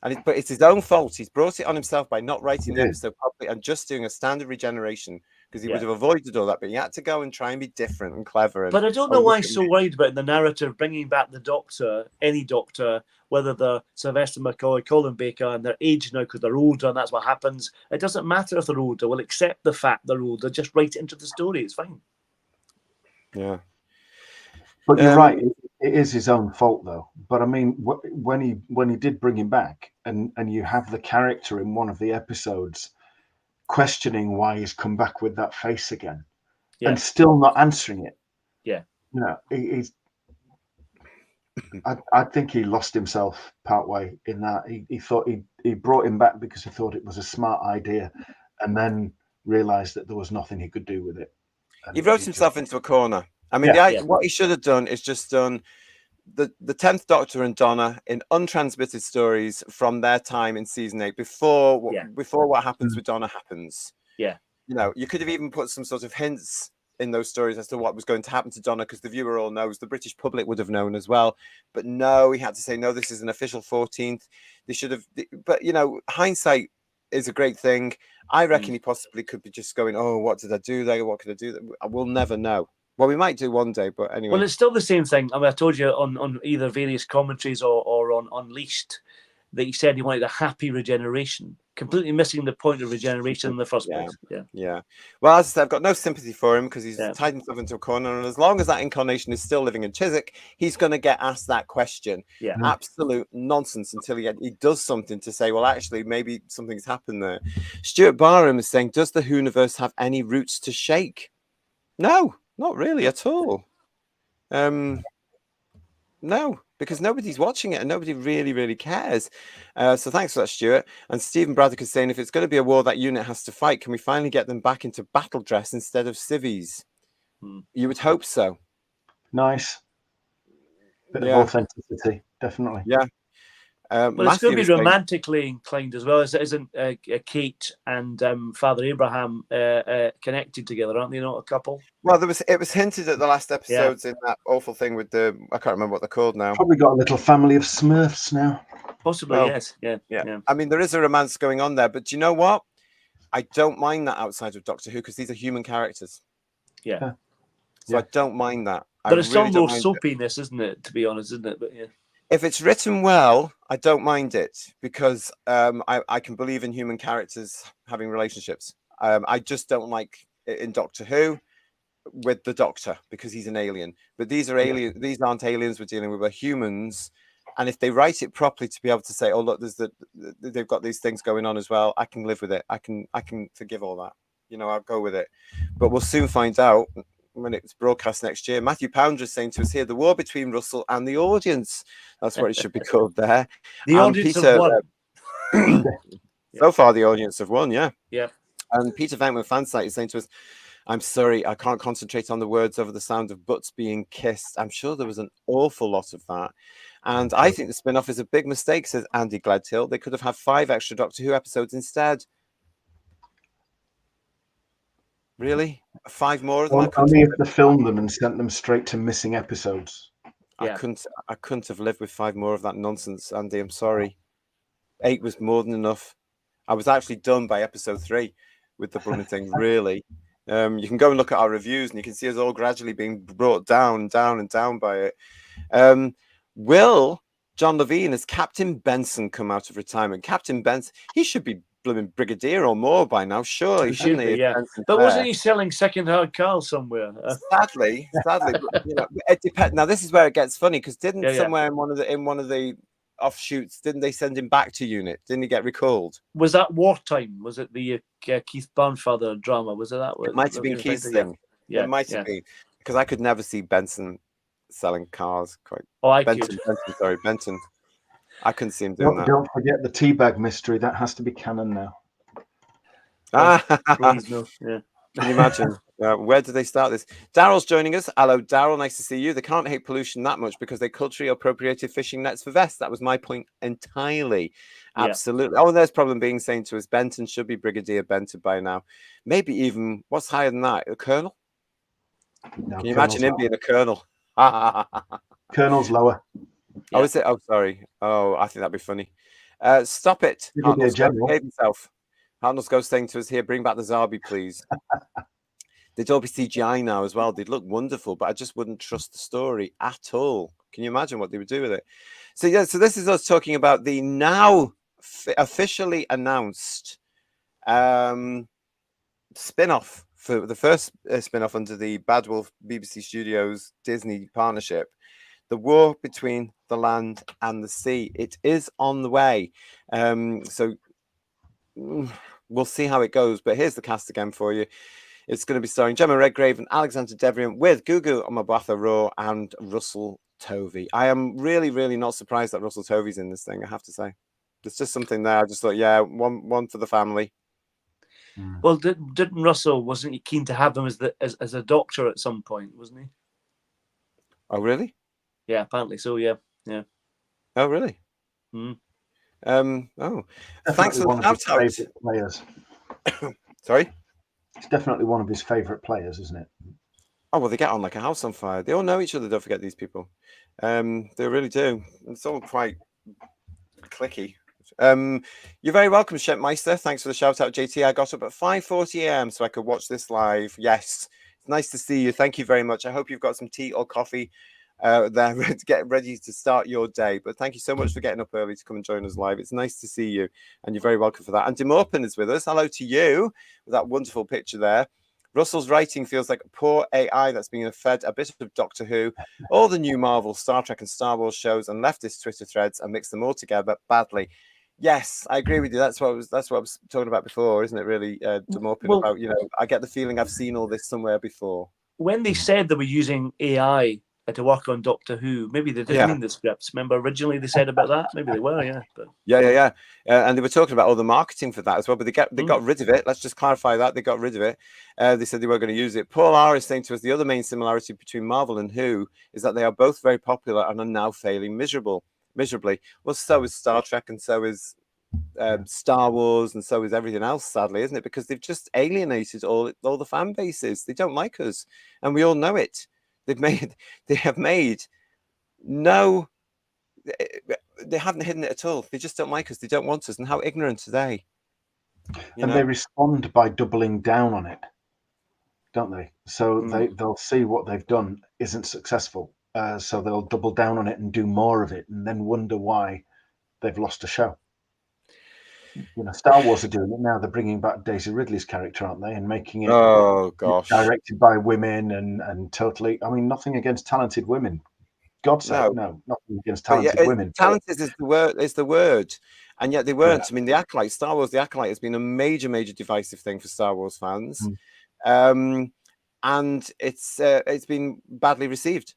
But it's his own fault. He's brought it on himself by not writing the episode properly and just doing a standard regeneration, because he would have avoided all that. But he had to go and try and be different and clever. But I don't know why he's so worried about the narrative bringing back the Doctor, any Doctor, whether they're Sylvester McCoy, Colin Baker, and they're aged now because they're older, and that's what happens. It doesn't matter if they're older. We'll accept the fact they're older. Just write it into the story. It's fine. Yeah. But you're right. It is his own fault, though. But I mean, when he did bring him back, and you have the character in one of the episodes questioning why he's come back with that face again, and still not answering it. Yeah. You know, he's. I think he lost himself partway in that. He thought he brought him back because he thought it was a smart idea, and then realised that there was nothing he could do with it. He wrote himself into a corner. I mean, what he should have done is just done the 10th Doctor and Donna in untransmitted stories from their time in season 8 before what happens with Donna happens. Yeah. You know, you could have even put some sort of hints in those stories as to what was going to happen to Donna, because the viewer all knows, the British public would have known as well. But no, he had to say, no, this is an official 14th. They should have, but you know, hindsight is a great thing. I reckon he possibly could be just going, oh, what did I do there? What could I do? We'll never know. Well, we might do one day, but anyway. Well, it's still the same thing. I mean, I told you on either various commentaries or on Unleashed that he said he wanted a happy regeneration, completely missing the point of regeneration in the first place. Yeah. Well, as I said, I've got no sympathy for him because he's tied himself into a corner. And as long as that incarnation is still living in Chiswick, he's going to get asked that question. Yeah. Absolute nonsense until he does something to say, well, actually, maybe something's happened there. Stuart Barham is saying, does the Whoniverse have any roots to shake? No. Not really at all. No, because nobody's watching it and nobody really, really cares. So thanks for that, Stuart. And Stephen Braddock is saying, if it's going to be a war that unit has to fight, can we finally get them back into battle dress instead of civvies? You would hope so. Nice. Bit of authenticity, definitely. Yeah. Well, it's going to be romantically inclined as well. Isn't Kate and Father Abraham connected together? Aren't they not a couple? Well, it was hinted at the last episodes in that awful thing with I can't remember what they're called now. Probably got a little family of Smurfs now. Possibly, yes. Yeah. I mean, there is a romance going on there, but do you know what? I don't mind that outside of Doctor Who because these are human characters. Yeah. So I don't mind that. But it's still more soapiness, isn't it? To be honest, isn't it? But yeah. If it's written well, I don't mind it because I can believe in human characters having relationships. I just don't like it in Doctor Who with the Doctor because he's an alien. But these are aliens. These aren't aliens we're dealing with. We're humans. And if they write it properly to be able to say, oh, look, they've got these things going on as well. I can live with it. I can forgive all that. You know, I'll go with it. But we'll soon find out when it's broadcast next year. Matthew Pounder is saying to us here, the war between Russell and the audience. That's what it should be called there. The audience have won. So far, the audience have won, yeah. Yeah. And Peter Venkman Fansite is saying to us, I'm sorry, I can't concentrate on the words over the sound of butts being kissed. I'm sure there was an awful lot of that. And I think the spin-off is a big mistake, says Andy Gladhill. They could have had 5 extra Doctor Who episodes instead. Really? 5 more of them? Well, only if they filmed them and sent them straight to missing episodes. I couldn't have lived with 5 more of that nonsense, Andy. I'm sorry. 8 was more than enough. I was actually done by episode 3 with the blooming thing, really. You can go and look at our reviews and you can see us all gradually being brought down by it. Will John Levine as Captain Benson come out of retirement? Captain Benson, he should be blooming brigadier or more by now, surely, shouldn't he? Yeah. But wasn't he selling second-hand cars somewhere? Sadly, but, you know, it depends. Now this is where it gets funny because didn't somewhere in one of the offshoots, didn't they send him back to unit? Didn't he get recalled? Was that wartime? Was it the Keith Barnfather drama? Was it that? It might have been Keith's thing. Yeah, it might have been because I could never see Benson selling cars. Benton. I couldn't see him doing that. Don't forget the teabag mystery. That has to be canon now. Please, no. Yeah. Can you imagine? Where did they start this? Daryl's joining us. Hello, Daryl. Nice to see you. They can't hate pollution that much because they culturally appropriated fishing nets for vests. That was my point entirely. Yeah. Absolutely. Oh, there's problem being saying to us, Benton should be Brigadier Benton by now. Maybe even, what's higher than that? A colonel? No, Can you imagine him being a colonel? Colonel's lower. Oh, is it? Oh, sorry. Oh, I think that'd be funny. Stop it. Hartnell's going to behave himself. Hartnell's Ghost saying to us here, bring back the Zarbi, please. They'd all be CGI now as well. They'd look wonderful, but I just wouldn't trust the story at all. Can you imagine what they would do with it? So, yeah, so this is us talking about the now officially announced spin-off, for the first spin-off under the Bad Wolf BBC Studios Disney partnership. The war between the land and the sea. It is on the way. So we'll see how it goes. But here's the cast again for you. It's going to be starring Gemma Redgrave and Alexander Devrient with Gugu Mbatha-Raw and Russell Tovey. I am really, really not surprised that Russell Tovey's in this thing, I have to say. There's just something there. I just thought, yeah, one for the family. Well, didn't Russell, wasn't he keen to have him as a doctor at some point, wasn't he? Oh, really? Yeah, apparently so, yeah. Oh, really? Mm. Oh, thanks for the shout-out. Players. Sorry? It's definitely one of his favourite players, isn't it? Oh, well, they get on like a house on fire. They all know each other, don't forget these people. They really do. It's all quite clicky. You're very welcome, Shepmeister. Thanks for the shout-out, JT. I got up at 5:40 a.m. so I could watch this live. Yes, it's nice to see you. Thank you very much. I hope you've got some tea or coffee there to get ready to start your day. But thank you so much for getting up early to come and join us live. It's nice to see you, and you're very welcome for that. And Demorpin is with us. Hello to you with that wonderful picture there. Russell's writing feels like a poor AI that's being fed a bit of Doctor Who, all the new Marvel, Star Trek, and Star Wars shows, and leftist Twitter threads and mix them all together badly. Yes, I agree with you. That's what I was talking about before, isn't it? Really, Demorpin, about, you know, I get the feeling I've seen all this somewhere before. When they said they were using AI to work on Doctor Who, maybe they didn't mean the scripts. Remember, originally they said about that. Maybe they were, yeah. But and they were talking about all the marketing for that as well. But they got rid of it. Let's just clarify that they got rid of it. They said they were going to use it. Paul R is saying to us the other main similarity between Marvel and Who is that they are both very popular and are now failing miserably. Well, so is Star Trek, and so is Star Wars, and so is everything else, sadly, isn't it? Because they've just alienated all the fan bases. They don't like us, and we all know it. They have made no. They haven't hidden it at all. They just don't like us. They don't want us. And how ignorant are they? They respond by doubling down on it, don't they? So they'll see what they've done isn't successful, so they'll double down on it and do more of it, and then wonder why they've lost a show. You know, Star Wars are doing it now. They're bringing back Daisy Ridley's character, aren't they? And making it directed by women and totally. I mean, nothing against talented women. God sake, no, nothing against talented women. Talented is the word, and yet they weren't. I mean, the Acolyte, Star Wars, the Acolyte has been a major divisive thing for Star Wars fans, and it's been badly received.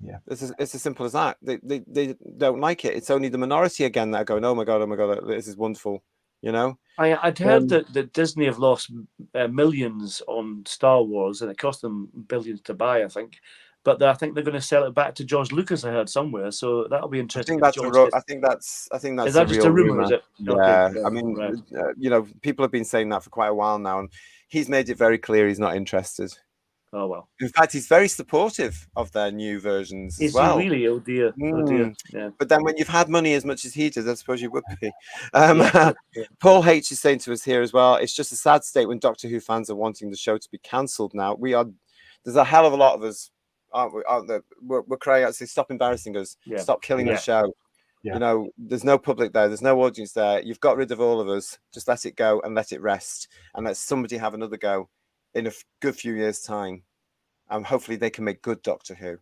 Yeah, it's as simple as that. They don't like it. It's only the minority again that are going, oh my god, this is wonderful. You know, I'd heard that Disney have lost millions on Star Wars, and it cost them billions to buy, I think. But I think they're going to sell it back to George Lucas, I heard somewhere. So that'll be interesting. I think that's is that just a rumor? Is it? Yeah. Okay. I mean, you know, people have been saying that for quite a while now, and he's made it very clear he's not interested. Oh well. In fact, he's very supportive of their new versions as well. Is he really? Oh dear. Oh dear. Yeah. But then when you've had money as much as he did, I suppose you would be. Paul H is saying to us here as well, it's just a sad state when Doctor Who fans are wanting the show to be cancelled now. There's a hell of a lot of us, aren't there? We're crying out, say, stop embarrassing us. Yeah. Stop killing the show. Yeah. You know, there's no public there. There's no audience there. You've got rid of all of us. Just let it go and let it rest. And let somebody have another go in a good few years' time. And hopefully they can make good Doctor Who.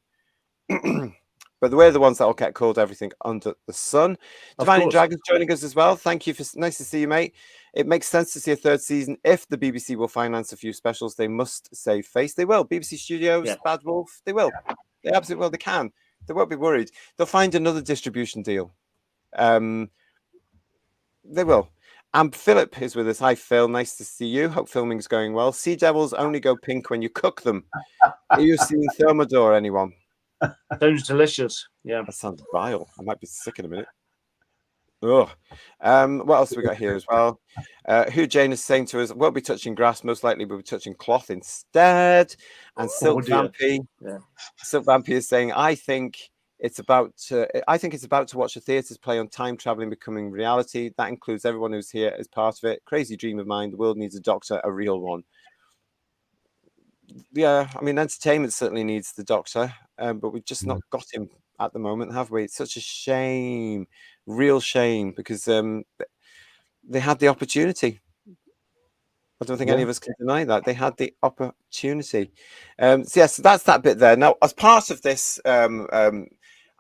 But we're the ones that will get called everything under the sun. Divine Dragons joining us as well. Thank you. Nice to see you, mate. It makes sense to see a third season. If the BBC will finance a few specials, they must save face. They will. BBC Studios, Bad Wolf, they will. They absolutely will. They can. They won't be worried. They'll find another distribution deal. They will. And Philip is with us. Hi, Phil. Nice to see you. Hope filming's going well. Sea devils only go pink when you cook them. Are you seeing Thermidor, anyone? Sounds delicious. Yeah. That sounds vile. I might be sick in a minute. Oh, what else have we got here as well? Who Jane is saying to us, won't be touching grass, most likely we'll be touching cloth instead. And Silk Vampy, Silk Vampy is saying, I think it's about to watch the theatres play on time traveling becoming reality. That includes everyone who's here as part of it. Crazy dream of mine. The world needs a doctor, a real one. Yeah, I mean, entertainment certainly needs the doctor, but we've just not got him at the moment, have we? It's such a shame, real shame, because they had the opportunity. I don't think any of us can deny that. They had the opportunity. So that's that bit there. Now, as part of this, I mean,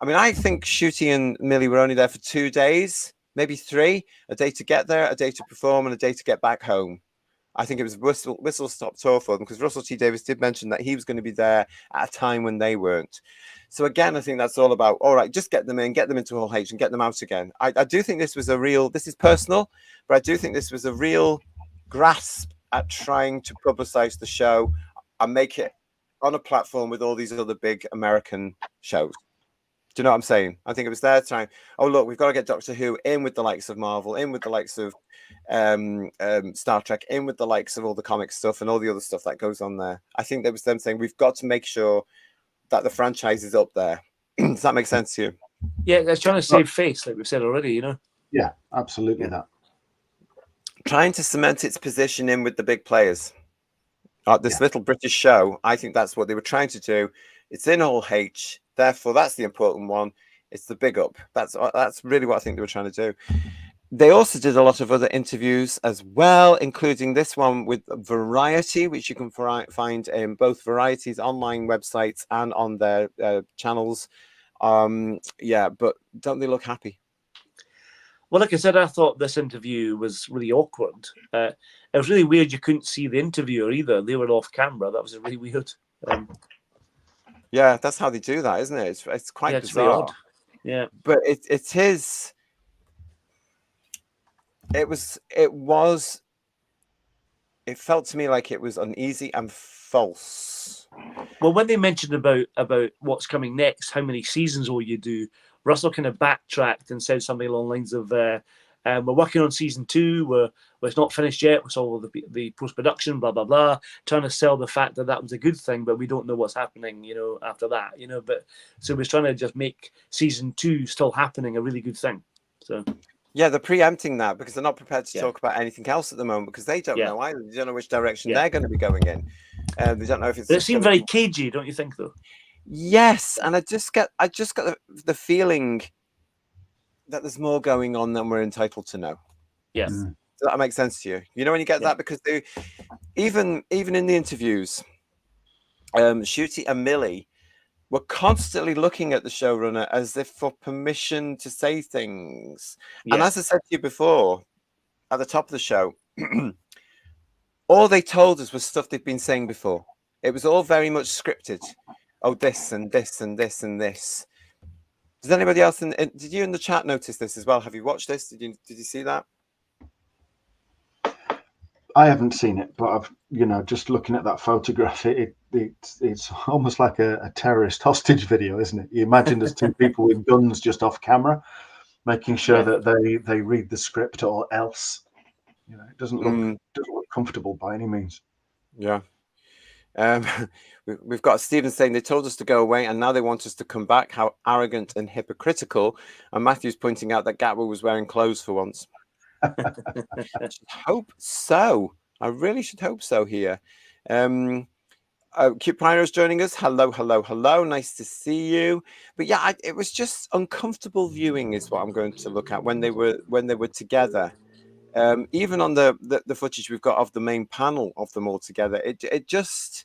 I think Ncuti and Millie were only there for 2 days, maybe 3, a day to get there, a day to perform, and a day to get back home. I think it was whistle stop tour for them, because Russell T Davies did mention that he was going to be there at a time when they weren't. So again, I think that's all about, all right, just get them in, get them into Hall H and get them out again. I do think this was this is personal, but I do think this was a real grasp at trying to publicize the show and make it on a platform with all these other big American shows. Do you know what I'm saying? I think it was their time. Oh, look, we've got to get Doctor Who in with the likes of Marvel, in with the likes of Star Trek, in with the likes of all the comic stuff and all the other stuff that goes on there. I think that was them saying, we've got to make sure that the franchise is up there. Does that make sense to you? Yeah, they're trying to save face, like we've said already, you know? Yeah, absolutely that. Trying to cement its position in with the big players. This little British show, I think that's what they were trying to do. It's in Hall H. Therefore, that's the important one. It's the big up. That's really what I think they were trying to do. They also did a lot of other interviews as well, including this one with Variety, which you can find in both Variety's online websites and on their channels. Yeah, but don't they look happy? Well, like I said, I thought this interview was really awkward. It was really weird. You couldn't see the interviewer either. They were off camera. That was really weird. Yeah, that's how they do that, isn't it? It's quite bizarre. Really odd. Yeah, but it felt to me like it was uneasy and false. Well, when they mentioned about what's coming next, how many seasons will you do, Russell kind of backtracked and said something along the lines of, we're working on season 2, it's not finished yet, with all of the post-production, blah, blah, blah, trying to sell the fact that was a good thing, but we don't know what's happening, after that, but so we're trying to just make season 2 still happening a really good thing. So yeah, they're preempting that because they're not prepared to talk about anything else at the moment, because they don't know either. They don't know which direction they're going to be going in. They don't know if it's. But it seemed very cagey, don't you think, though? Yes, and I just got the feeling that there's more going on than we're entitled to know. Yes. Does that make sense to you? When you get that, because they even in the interviews, Ncuti and Millie were constantly looking at the showrunner as if for permission to say things. Yes. And as I said to you before, at the top of the show, all they told us was stuff they'd been saying before. It was all very much scripted. Oh, this and this and this and this. Does anybody else did you in the chat notice this as well? Have you watched this? Did you see that? I haven't seen it, but I've just looking at that photograph, it's almost like a terrorist hostage video, isn't it? You imagine there's 2 people with guns just off camera, making sure that they read the script, or else it doesn't look comfortable by any means. Yeah. We've got Stephen saying they told us to go away and now they want us to come back. How arrogant and hypocritical. And Matthew's pointing out that Gatwa was wearing clothes for once. I should hope so. I really should hope so here. Cute Pyro's joining us. Hello. Nice to see you. But yeah, it was just uncomfortable viewing is what I'm going to look at when they were together. Even on the footage we've got of the main panel of them all together, it just.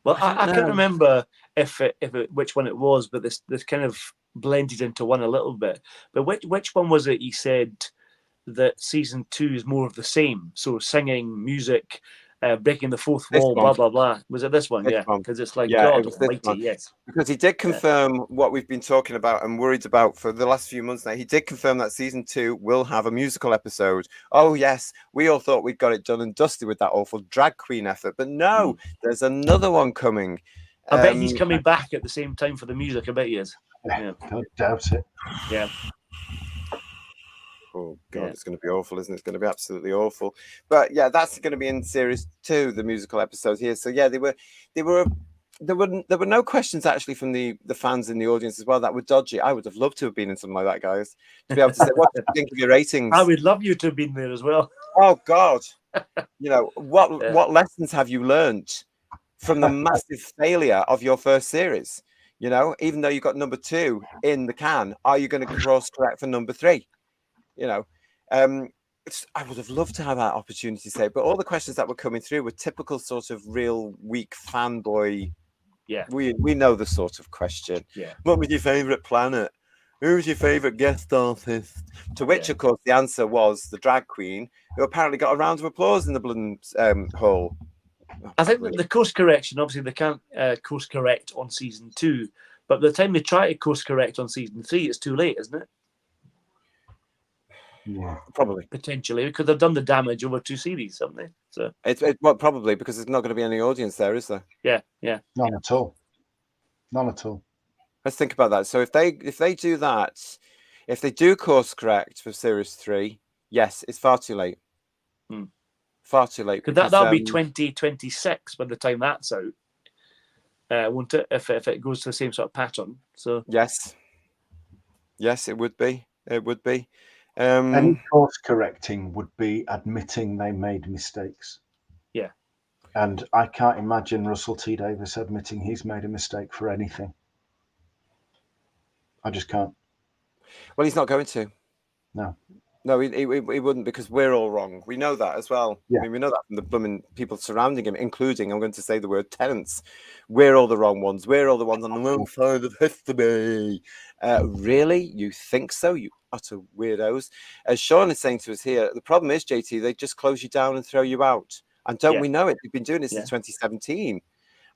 Well, I can't remember which one it was, but this kind of blended into one a little bit. But which one was it? He said that season 2 is more of the same, so singing, music, breaking the fourth This wall, one. blah blah blah. Was it this one? This Yeah, one. because it's like Yeah, it God was this Almighty, one. yes. Because he did confirm what we've been talking about and worried about for the last few months now. He did confirm that season 2 will have a musical episode. Oh, yes. We all thought we'd got it done and dusted with that awful drag queen effort. But no, there's another one coming. I bet he's coming back at the same time for the music. I bet he is. Yeah. Don't doubt it. Yeah. Oh, God, It's going to be awful, isn't it? It's going to be absolutely awful. But, yeah, that's going to be in series 2, the musical episode here. So, yeah, there were no questions actually from the fans in the audience as well that were dodgy. I would have loved to have been in something like that, guys, to be able to say, what do you think of your ratings? I would love you to have been there as well. Oh God, what lessons have you learned from the massive failure of your first series? Even though you got number 2 in the can, are you going to course correct for number 3? I would have loved to have that opportunity to say, but all the questions that were coming through were typical sort of real weak fanboy. Yeah, we know the sort of question. Yeah. What was your favorite planet? Who was your favorite guest artist? To which, of course, the answer was the drag queen, who apparently got a round of applause in the Blood Hall. I think that the course correction, obviously, they can't course correct on season 2, but by the time they try to course correct on season 3, it's too late, isn't it? Yeah, probably. Potentially, because they've done the damage over 2 series, haven't they? So well, probably because there's not going to be any audience there, is there? Yeah. None at all. Let's think about that. So if they do that, if they do course correct for series 3, yes, it's far too late. Far too late. Because that'll be 2026 by the time that's out, won't it? If it goes to the same sort of pattern. So yes, it would be. It would be. Any course correcting would be admitting they made mistakes. Yeah. And I can't imagine Russell T Davies admitting he's made a mistake for anything. I just can't. Well, he's not going to. No, he wouldn't, because we're all wrong. We know that as well. Yeah. I mean, we know that from the blooming people surrounding him, including, I'm going to say the word, tenants. We're all the wrong ones. We're all the ones on the wrong side of history. Really? You think so? You utter weirdos. As Sean is saying to us here, the problem is, JT, they just close you down and throw you out. And don't we know it? They've been doing this since 2017.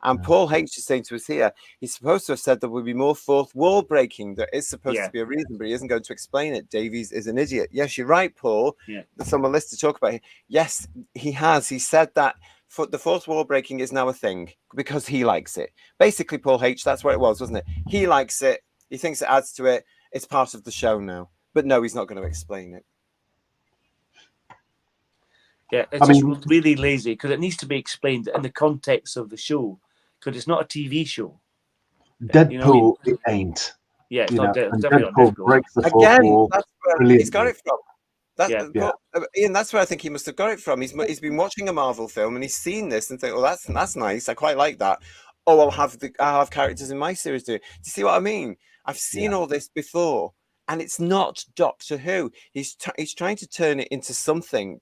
And Paul H is saying to us here, he's supposed to have said there will be more fourth wall breaking. There is supposed to be a reason, but he isn't going to explain it. Davies is an idiot. Yes, you're right, Paul. There's some list to talk about here. Yes, he has. He said that the fourth wall breaking is now a thing because he likes it. Basically, Paul H, that's what it was, wasn't it? He likes it. He thinks it adds to it. It's part of the show now. But no, he's not going to explain it. Yeah, it's just really lazy because it needs to be explained in the context of the show. Because it's not a TV show. Deadpool, it ain't. Yeah, it's not definitely not Deadpool. Breaks the fourth Again, wall. that's where Brilliant. he's got it from. Ian, that's where I think he must have got it from. He's been watching a Marvel film and he's seen this and think, "Oh, that's nice. I quite like that. Oh, I'll have characters in my series do it." Do you see what I mean? I've seen all this before, and it's not Doctor Who. He's trying to turn it into something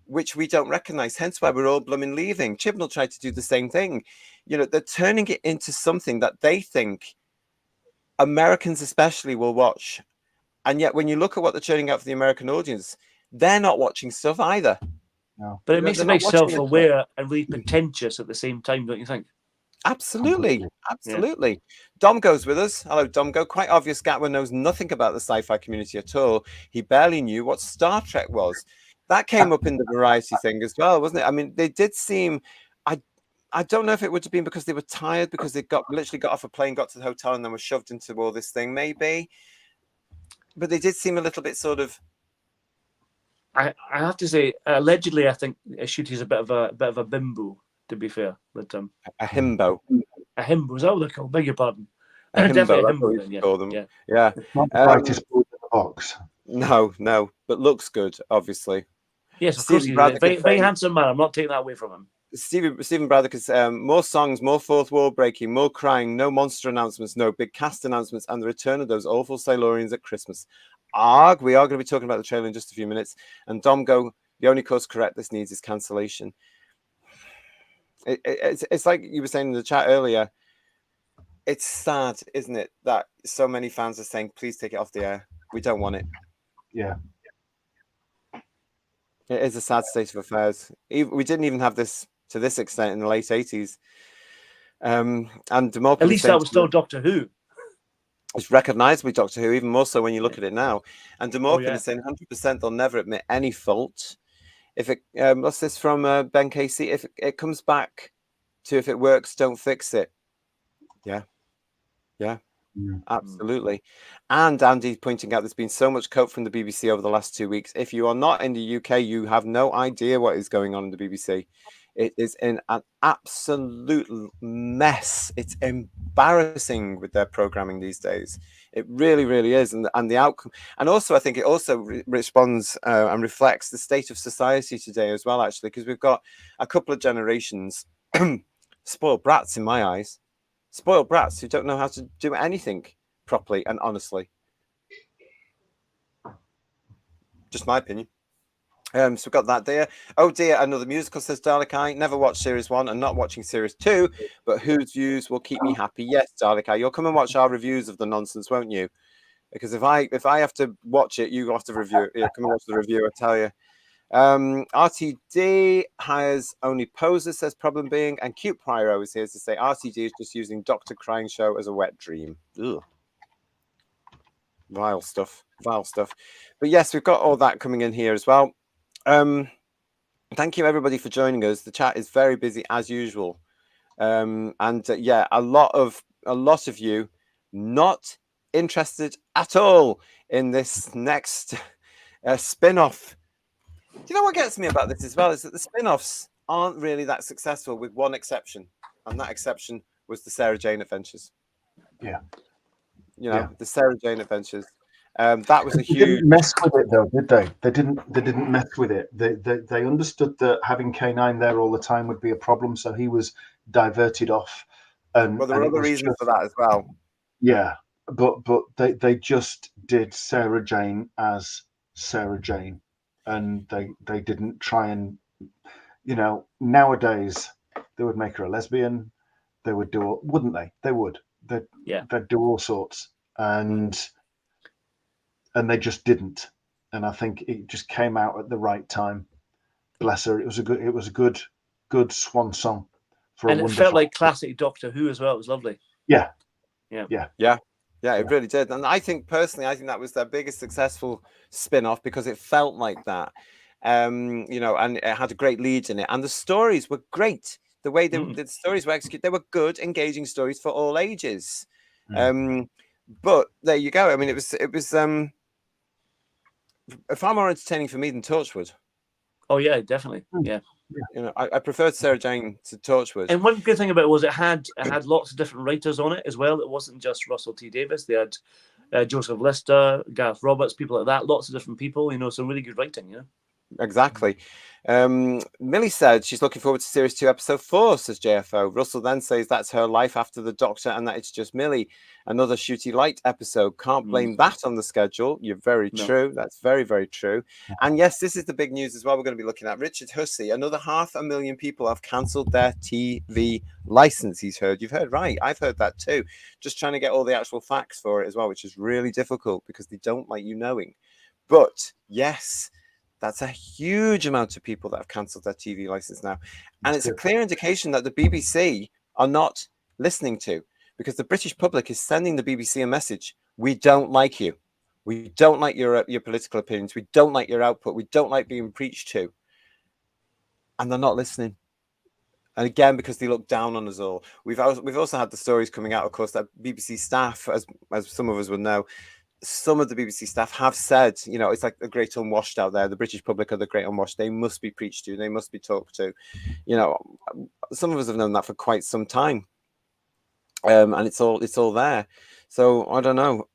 which we don't recognize, hence why we're all blooming leaving. Chibnall tried to do the same thing. They're turning it into something that they think Americans especially will watch. And yet when you look at what they're churning out for the American audience, they're not watching stuff either. No. But it makes it very self-aware and really pretentious at the same time, don't you think? Absolutely. Dom goes with us. Hello, Domgo. Quite obvious Gatwa knows nothing about the sci-fi community at all. He barely knew what Star Trek was. That came up in the variety thing as well, wasn't it? I mean, they did seem. I don't know if it would have been because they were tired, because they literally got off a plane, got to the hotel, and then were shoved into all this thing, maybe. But they did seem a little bit sort of. I have to say, allegedly, I think Ncuti is a bit of a bimbo. To be fair, but a himbo. A himbo, is that what they're called? Beg your pardon. A himbo, definitely a himbo himbo. Call them. Yeah. Not the brightest ball in the box. No, but looks good, obviously. Yes, of course he's a very handsome man. I'm not taking that away from him. Stephen Braddock is more songs, more fourth wall breaking, more crying, no monster announcements, no big cast announcements, and the return of those awful Silurians at Christmas. We are going to be talking about the trailer in just a few minutes. And Domgo, the only course correct this needs is cancellation. It's like you were saying in the chat earlier. It's sad, isn't it, that so many fans are saying, please take it off the air. We don't want it. Yeah. It is a sad state of affairs. We didn't even have this to this extent in the late 80s. And Demorpin At least that was still Doctor Who. It's recognisably Doctor Who, even more so when you look at it now. And Demorpin is saying 100% they'll never admit any fault. If it, what's this from Ben Casey? If it comes back to if it works, don't fix it. Yeah. Absolutely. And Andy pointing out there's been so much cope from the BBC over the last 2 weeks. If you are not in the UK, you have no idea what is going on in the BBC. It is in an absolute mess. It's embarrassing with their programming these days. It really, really is. And the outcome. And also, I think it also responds and reflects the state of society today as well, actually, because we've got a couple of generations spoiled brats in my eyes. Spoiled brats who don't know how to do anything properly and honestly. Just my opinion. So we've got that there. Oh dear, another musical, says Dalek. I never watched series 1 and not watching series 2, but whose views will keep me happy? Yes, Dalek, you'll come and watch our reviews of the nonsense, won't you? Because if I have to watch it, you have to review it. Yeah, come and watch the review, I tell you. RTD hires only posers, says Problem Being, and Cute Pyro is here to say RTD is just using Dr. Crying Show as a wet dream. Ugh. Vile stuff. But yes, we've got all that coming in here as well. Thank you everybody for joining us. The chat is very busy as usual. Yeah, a lot of you not interested at all in this next spin-off. Do you know what gets me about this as well is that the spin-offs aren't really that successful, with one exception, and that exception was the Sarah Jane Adventures. Yeah, the Sarah Jane Adventures. That was a huge. They didn't mess with it though, did they? They didn't mess with it. They understood that having K9 there all the time would be a problem, so he was diverted off. And well, there were other reasons for that as well. Yeah, but they just did Sarah Jane as Sarah Jane. And they didn't try and, nowadays they would make her a lesbian. They would do, wouldn't they? They would. They'd do all sorts, and they just didn't. And I think it just came out at the right time. Bless her. It was a good swan song for and it felt like classic Doctor Who as well. It was lovely. Yeah. It really did. And I think personally, that was their biggest successful spin-off because it felt like that. And it had a great lead in it. And the stories were great. The way the stories were executed, they were good, engaging stories for all ages. But there you go. I mean, it was far more entertaining for me than Torchwood. Oh yeah, definitely. Yeah. I preferred Sarah Jane to Torchwood. And one good thing about it was it had lots of different writers on it as well. It wasn't just Russell T Davies. They had Joseph Lister, Gareth Roberts, people like that. Lots of different people. Some really good writing. Exactly. Millie said she's looking forward to Series 2, Episode 4, says JFO. Russell then says that's her life after the Doctor and that it's just Millie. Another Shooty Light episode. Can't blame that on the schedule. You're very true. That's very, very true. And yes, this is the big news as well we're going to be looking at. Richard Hussey, another 500,000 people have cancelled their TV license, he's heard. You've heard right. I've heard that too. Just trying to get all the actual facts for it as well, which is really difficult because they don't like you knowing. But yes, that's a huge amount of people that have cancelled their TV license now. And it's a clear indication that the BBC are not listening to, because the British public is sending the BBC a message. We don't like you. We don't like your political opinions. We don't like your output. We don't like being preached to. And they're not listening. And again, because they look down on us all. We've also had the stories coming out, of course, that BBC staff, as some of us will know, some of the BBC staff have said, it's like the great unwashed out there. The British public are the great unwashed. They must be preached to. They must be talked to. Some of us have known that for quite some time, and it's all there. So I don't know.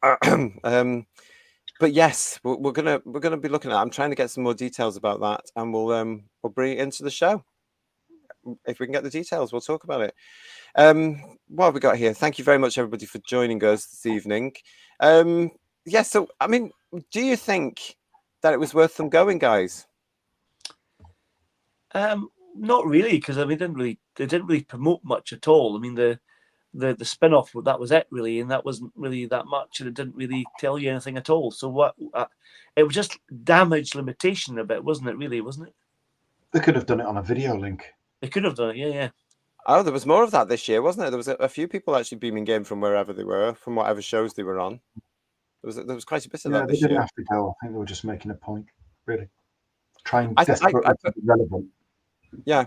But yes, we're gonna be looking at. I'm trying to get some more details about that, and we'll bring it into the show. If we can get the details, we'll talk about it. What have we got here? Thank you very much, everybody, for joining us this evening. Yeah, so I mean, do you think that it was worth them going, guys? Not really, because I mean, they didn't really promote much at all. I mean, the spin-off, that was it really, and that wasn't really that much, and it didn't really tell you anything at all. So what? It was just damage limitation a bit, wasn't it? Really, wasn't it? They could have done it on a video link. They could have done it, yeah. Oh, there was more of that this year, wasn't there? There was a few people actually beaming in from wherever they were, from whatever shows they were on. There was quite a bit of that this year. They didn't have to go. I think they were just making a point, really. Trying desperately to be relevant. Yeah.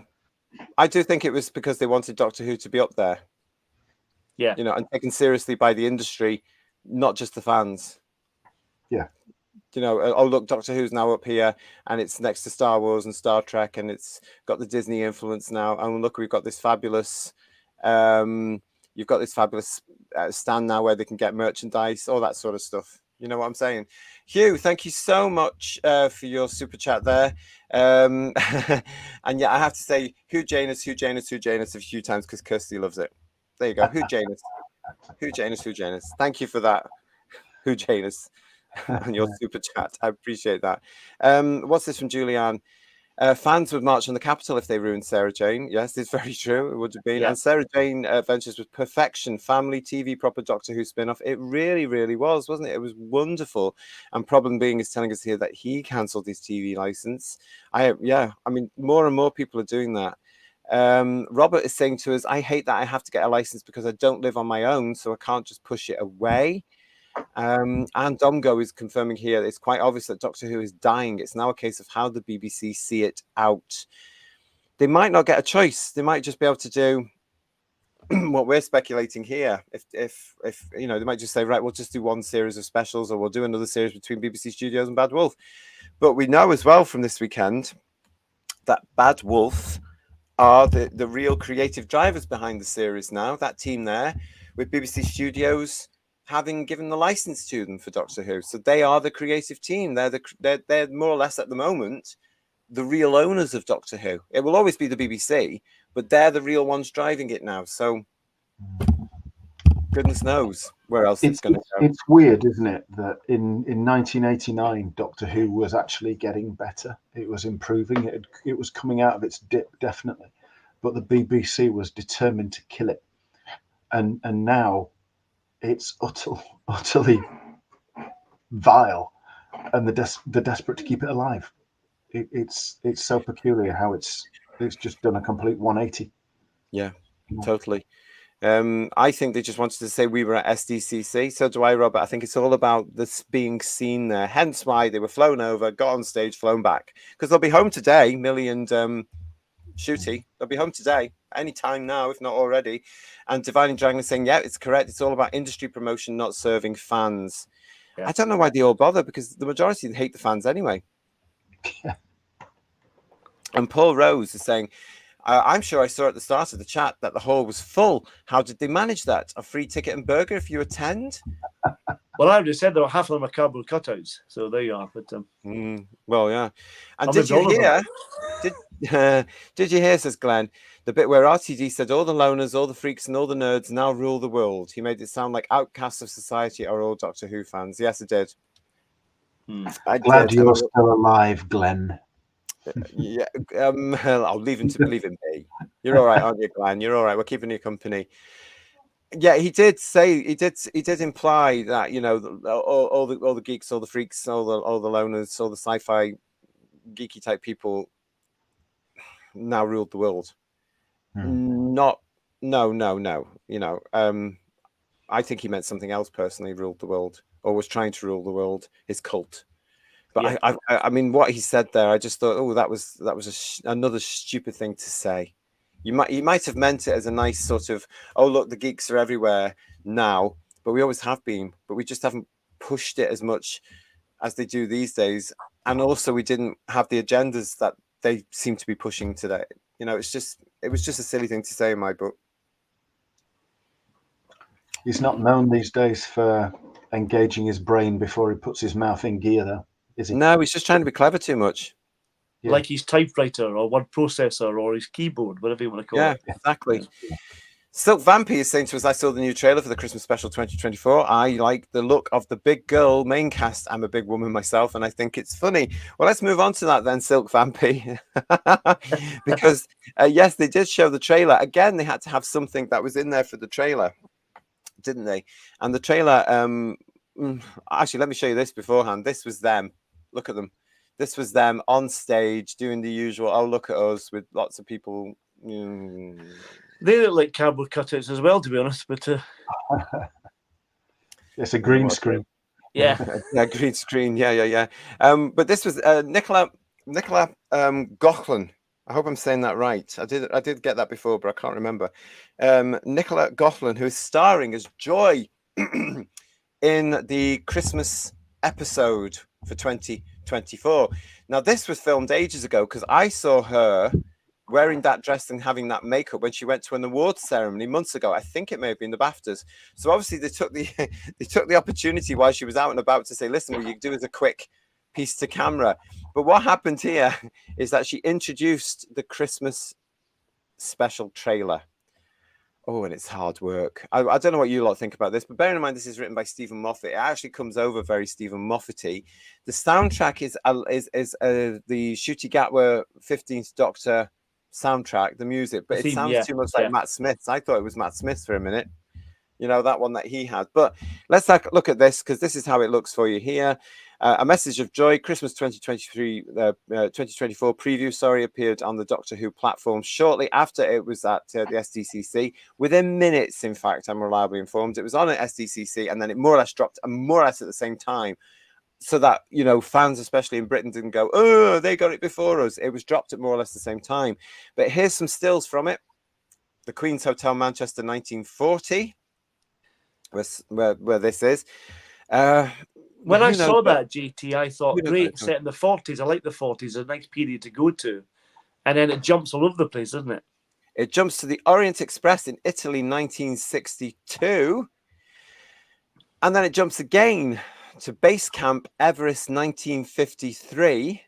I do think it was because they wanted Doctor Who to be up there. Yeah. You know, and taken seriously by the industry, not just the fans. Yeah. You know, oh, look, Doctor Who's now up here, and it's next to Star Wars and Star Trek, and it's got the Disney influence now. And look, we've got this fabulous, you've got this fabulous stand now where they can get merchandise, all that sort of stuff. You know what I'm saying? Hugh, thank you so much for your super chat there. And yeah, I have to say, Hugh Janus a few times because Kirsty loves it. There you go. Hugh Janus. Thank you for that, Hugh Janus, and your super chat. I appreciate that. What's this from Julianne? Fans would march on the Capitol if they ruined Sarah Jane. Yes, it's very true. It would have been. Yeah. And Sarah Jane Adventures was perfection. Family TV, proper Doctor Who spin-off. It really, really was, wasn't it? It was wonderful. And Problem Being is telling us here that he cancelled his TV license. I mean, more and more people are doing that. Robert is saying to us, I hate that I have to get a license because I don't live on my own, so I can't just push it away. And Domgo is confirming here it's quite obvious that Doctor Who is dying. It's now a case of how the BBC see it out. They might not get a choice. They might just be able to do what we're speculating here. If you know, they might just say, right, we'll just do one series of specials, or we'll do another series between BBC Studios and Bad Wolf. But we know as well from this weekend that Bad Wolf are the real creative drivers behind the series now. That team there with BBC Studios having given the license to them for Doctor Who. So they are the creative team. They're more or less at the moment the real owners of Doctor Who. It will always be the BBC, but they're the real ones driving it now. So goodness knows where else it's going to go. It's weird, isn't it, that in 1989, Doctor Who was actually getting better. It was improving. It was coming out of its dip, definitely. But the BBC was determined to kill it. And now it's utterly vile, and they're desperate to keep it alive. It's so peculiar how it's just done a complete 180. Yeah, totally. I think they just wanted to say we were at SDCC. So do I, Robert. I think it's all about this being seen there. Hence why they were flown over, got on stage, flown back. Because they'll be home today, Millie and Ncuti. They'll be home today, any time now, if not already. And Divine and Dragon is saying, yeah, it's correct. It's all about industry promotion, not serving fans. Yeah. I don't know why they all bother, because the majority hate the fans anyway. Yeah. And Paul Rose is saying, I'm sure I saw at the start of the chat that the hall was full. How did they manage that? A free ticket and burger if you attend? Well, I just said there were half of them are cardboard cutouts, so there you are. But well, yeah. And did you hear? Did you hear? Says Glenn, the bit where RTD said all the loners, all the freaks, and all the nerds now rule the world. He made it sound like outcasts of society are all Doctor Who fans. Yes, it did. Glad you're still alive, Glenn. Yeah, I'll leave him to believe in me. You're all right, aren't you, Glenn? You're all right. We're keeping you company. Yeah, he did say, he did imply that, you know, all the geeks, all the freaks, all the loners, all the sci-fi geeky type people now ruled the world. No. You know, I think he meant something else personally. Ruled the world, or was trying to rule the world. His cult. But yeah. I mean, what he said there, I just thought, oh, that was another stupid thing to say. You might have meant it as a nice sort of, oh, look, the geeks are everywhere now, but we always have been, but we just haven't pushed it as much as they do these days. And also we didn't have the agendas that they seem to be pushing today. You know, it was just a silly thing to say in my book. He's not known these days for engaging his brain before he puts his mouth in gear, though, is he? No, he's just trying to be clever too much. Yeah. Like his typewriter or word processor or his keyboard, whatever you want to call it. Yeah, exactly. Silk Vampy is saying to us, I saw the new trailer for the Christmas special 2024. I like the look of the big girl main cast. I'm a big woman myself, and I think it's funny. Well, let's move on to that then, Silk Vampy. Because, yes, they did show the trailer. Again, they had to have something that was in there for the trailer, didn't they? And the trailer, actually, let me show you this beforehand. This was them. Look at them. This was them on stage doing the usual, oh, look at us, with lots of people. They look like cardboard cutouts as well, to be honest. But it's a green screen. Yeah, yeah, green screen. Yeah. But this was Nicola Gochlin. I hope I'm saying that right. I did get that before, but I can't remember. Nicola Gochlin, who is starring as Joy in the Christmas episode for 2024. Now, this was filmed ages ago because I saw her wearing that dress and having that makeup when she went to an awards ceremony months ago. I think it may have been the BAFTAs. So obviously they took the opportunity while she was out and about to say, listen, will you do as a quick piece to camera? But what happened here is that she introduced the Christmas special trailer. Oh, and it's hard work. I don't know what you lot think about this, but bearing in mind this is written by Stephen Moffat, it actually comes over very Stephen Moffat-y. The soundtrack is the Ncuti Gatwa 15th Doctor soundtrack, the music, but it sounds too much like Matt Smith's. I thought it was Matt Smith's for a minute, you know, that one that he had. But let's look at this, because this is how it looks for you here. A Message of Joy, Christmas 2024 preview, appeared on the Doctor Who platform shortly after it was at the SDCC. Within minutes, in fact, I'm reliably informed. It was on at SDCC, and then it more or less dropped, and more or less at the same time, so that, you know, fans, especially in Britain, didn't go, oh, they got it before us. It was dropped at more or less the same time. But here's some stills from it. The Queen's Hotel, Manchester, 1940, where this is. When I saw that, JT, I thought, great, set in the 40s. I like the 40s, a nice period to go to. And then it jumps all over the place, doesn't it? It jumps to the Orient Express in Italy, 1962. And then it jumps again to Base Camp Everest, 1953.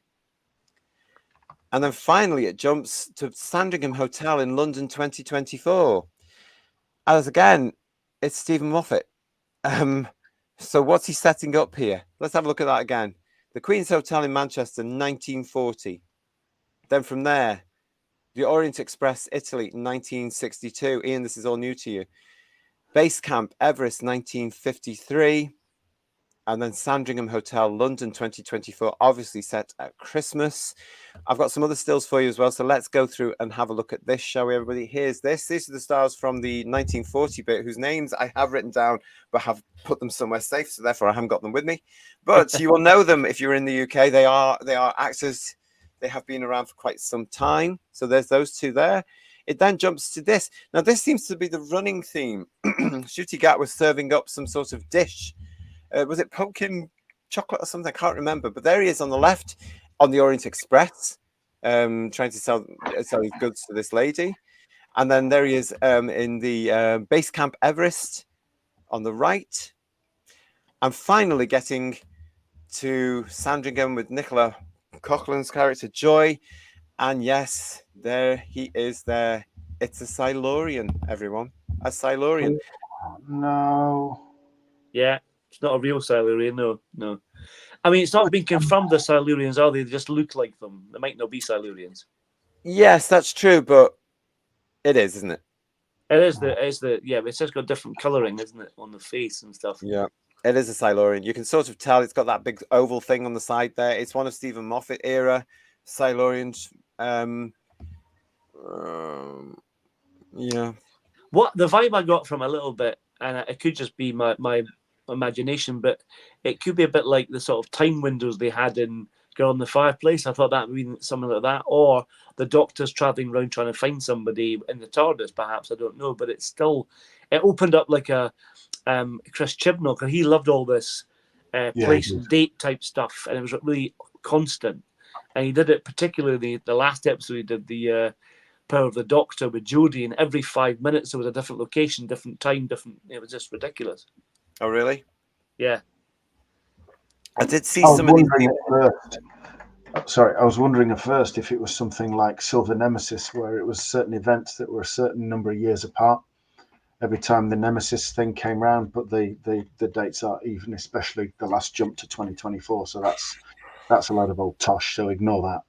And then finally it jumps to Sandringham Hotel in London, 2024. As again, it's Stephen Moffat. So what's he setting up here? Let's have a look at that again. The Queen's Hotel in Manchester, 1940. Then from there, the Orient Express, Italy, 1962. Ian, this is all new to you. Base Camp Everest, 1953. And then Sandringham Hotel, London, 2024, obviously set at Christmas. I've got some other stills for you as well, so let's go through and have a look at this, shall we, everybody? Here's this. These are the stars from the 1940 bit, whose names I have written down, but have put them somewhere safe, so therefore I haven't got them with me. But you will know them if you're in the UK. They are actors. They have been around for quite some time. So there's those two there. It then jumps to this. Now, this seems to be the running theme. Ncuti Gatwa was serving up some sort of dish. Was it pumpkin chocolate or something? I can't remember. But there he is on the left on the Orient Express, trying to sell his goods to this lady. And then there he is in the Base Camp Everest on the right. And finally getting to Sandringham with Nicola Coughlin's character, Joy. And yes, there he is there. It's a Silurian, everyone. A Silurian. No. Yeah. It's not a real Silurian, no. I mean, it's not been confirmed the Silurians, are they? They just look like them. They might not be Silurians. Yes, that's true, but it is, isn't it? It is yeah, but it's just got different colouring, isn't it, on the face and stuff. Yeah, it is a Silurian. You can sort of tell it's got that big oval thing on the side there. It's one of Stephen Moffat era Silurians. Yeah. What the vibe I got from a little bit, and it could just be my imagination, but it could be a bit like the sort of time windows they had in Girl in the Fireplace. I thought that would be something like that, or the Doctor's traveling around trying to find somebody in the TARDIS, perhaps. I don't know, but it opened up like a Chris Chibnall, because he loved all this place and date type stuff, and it was really constant. And he did it particularly the last episode. He did the Power of the Doctor with Jodie, and every 5 minutes there was a different location, different time, different. It was just ridiculous. Oh, really? Yeah. I did see some of these people. I was wondering at first if it was something like Silver Nemesis, where it was certain events that were a certain number of years apart. every time the Nemesis thing came round, but the dates are even, especially the last jump to 2024. So that's a load of old tosh. So ignore that.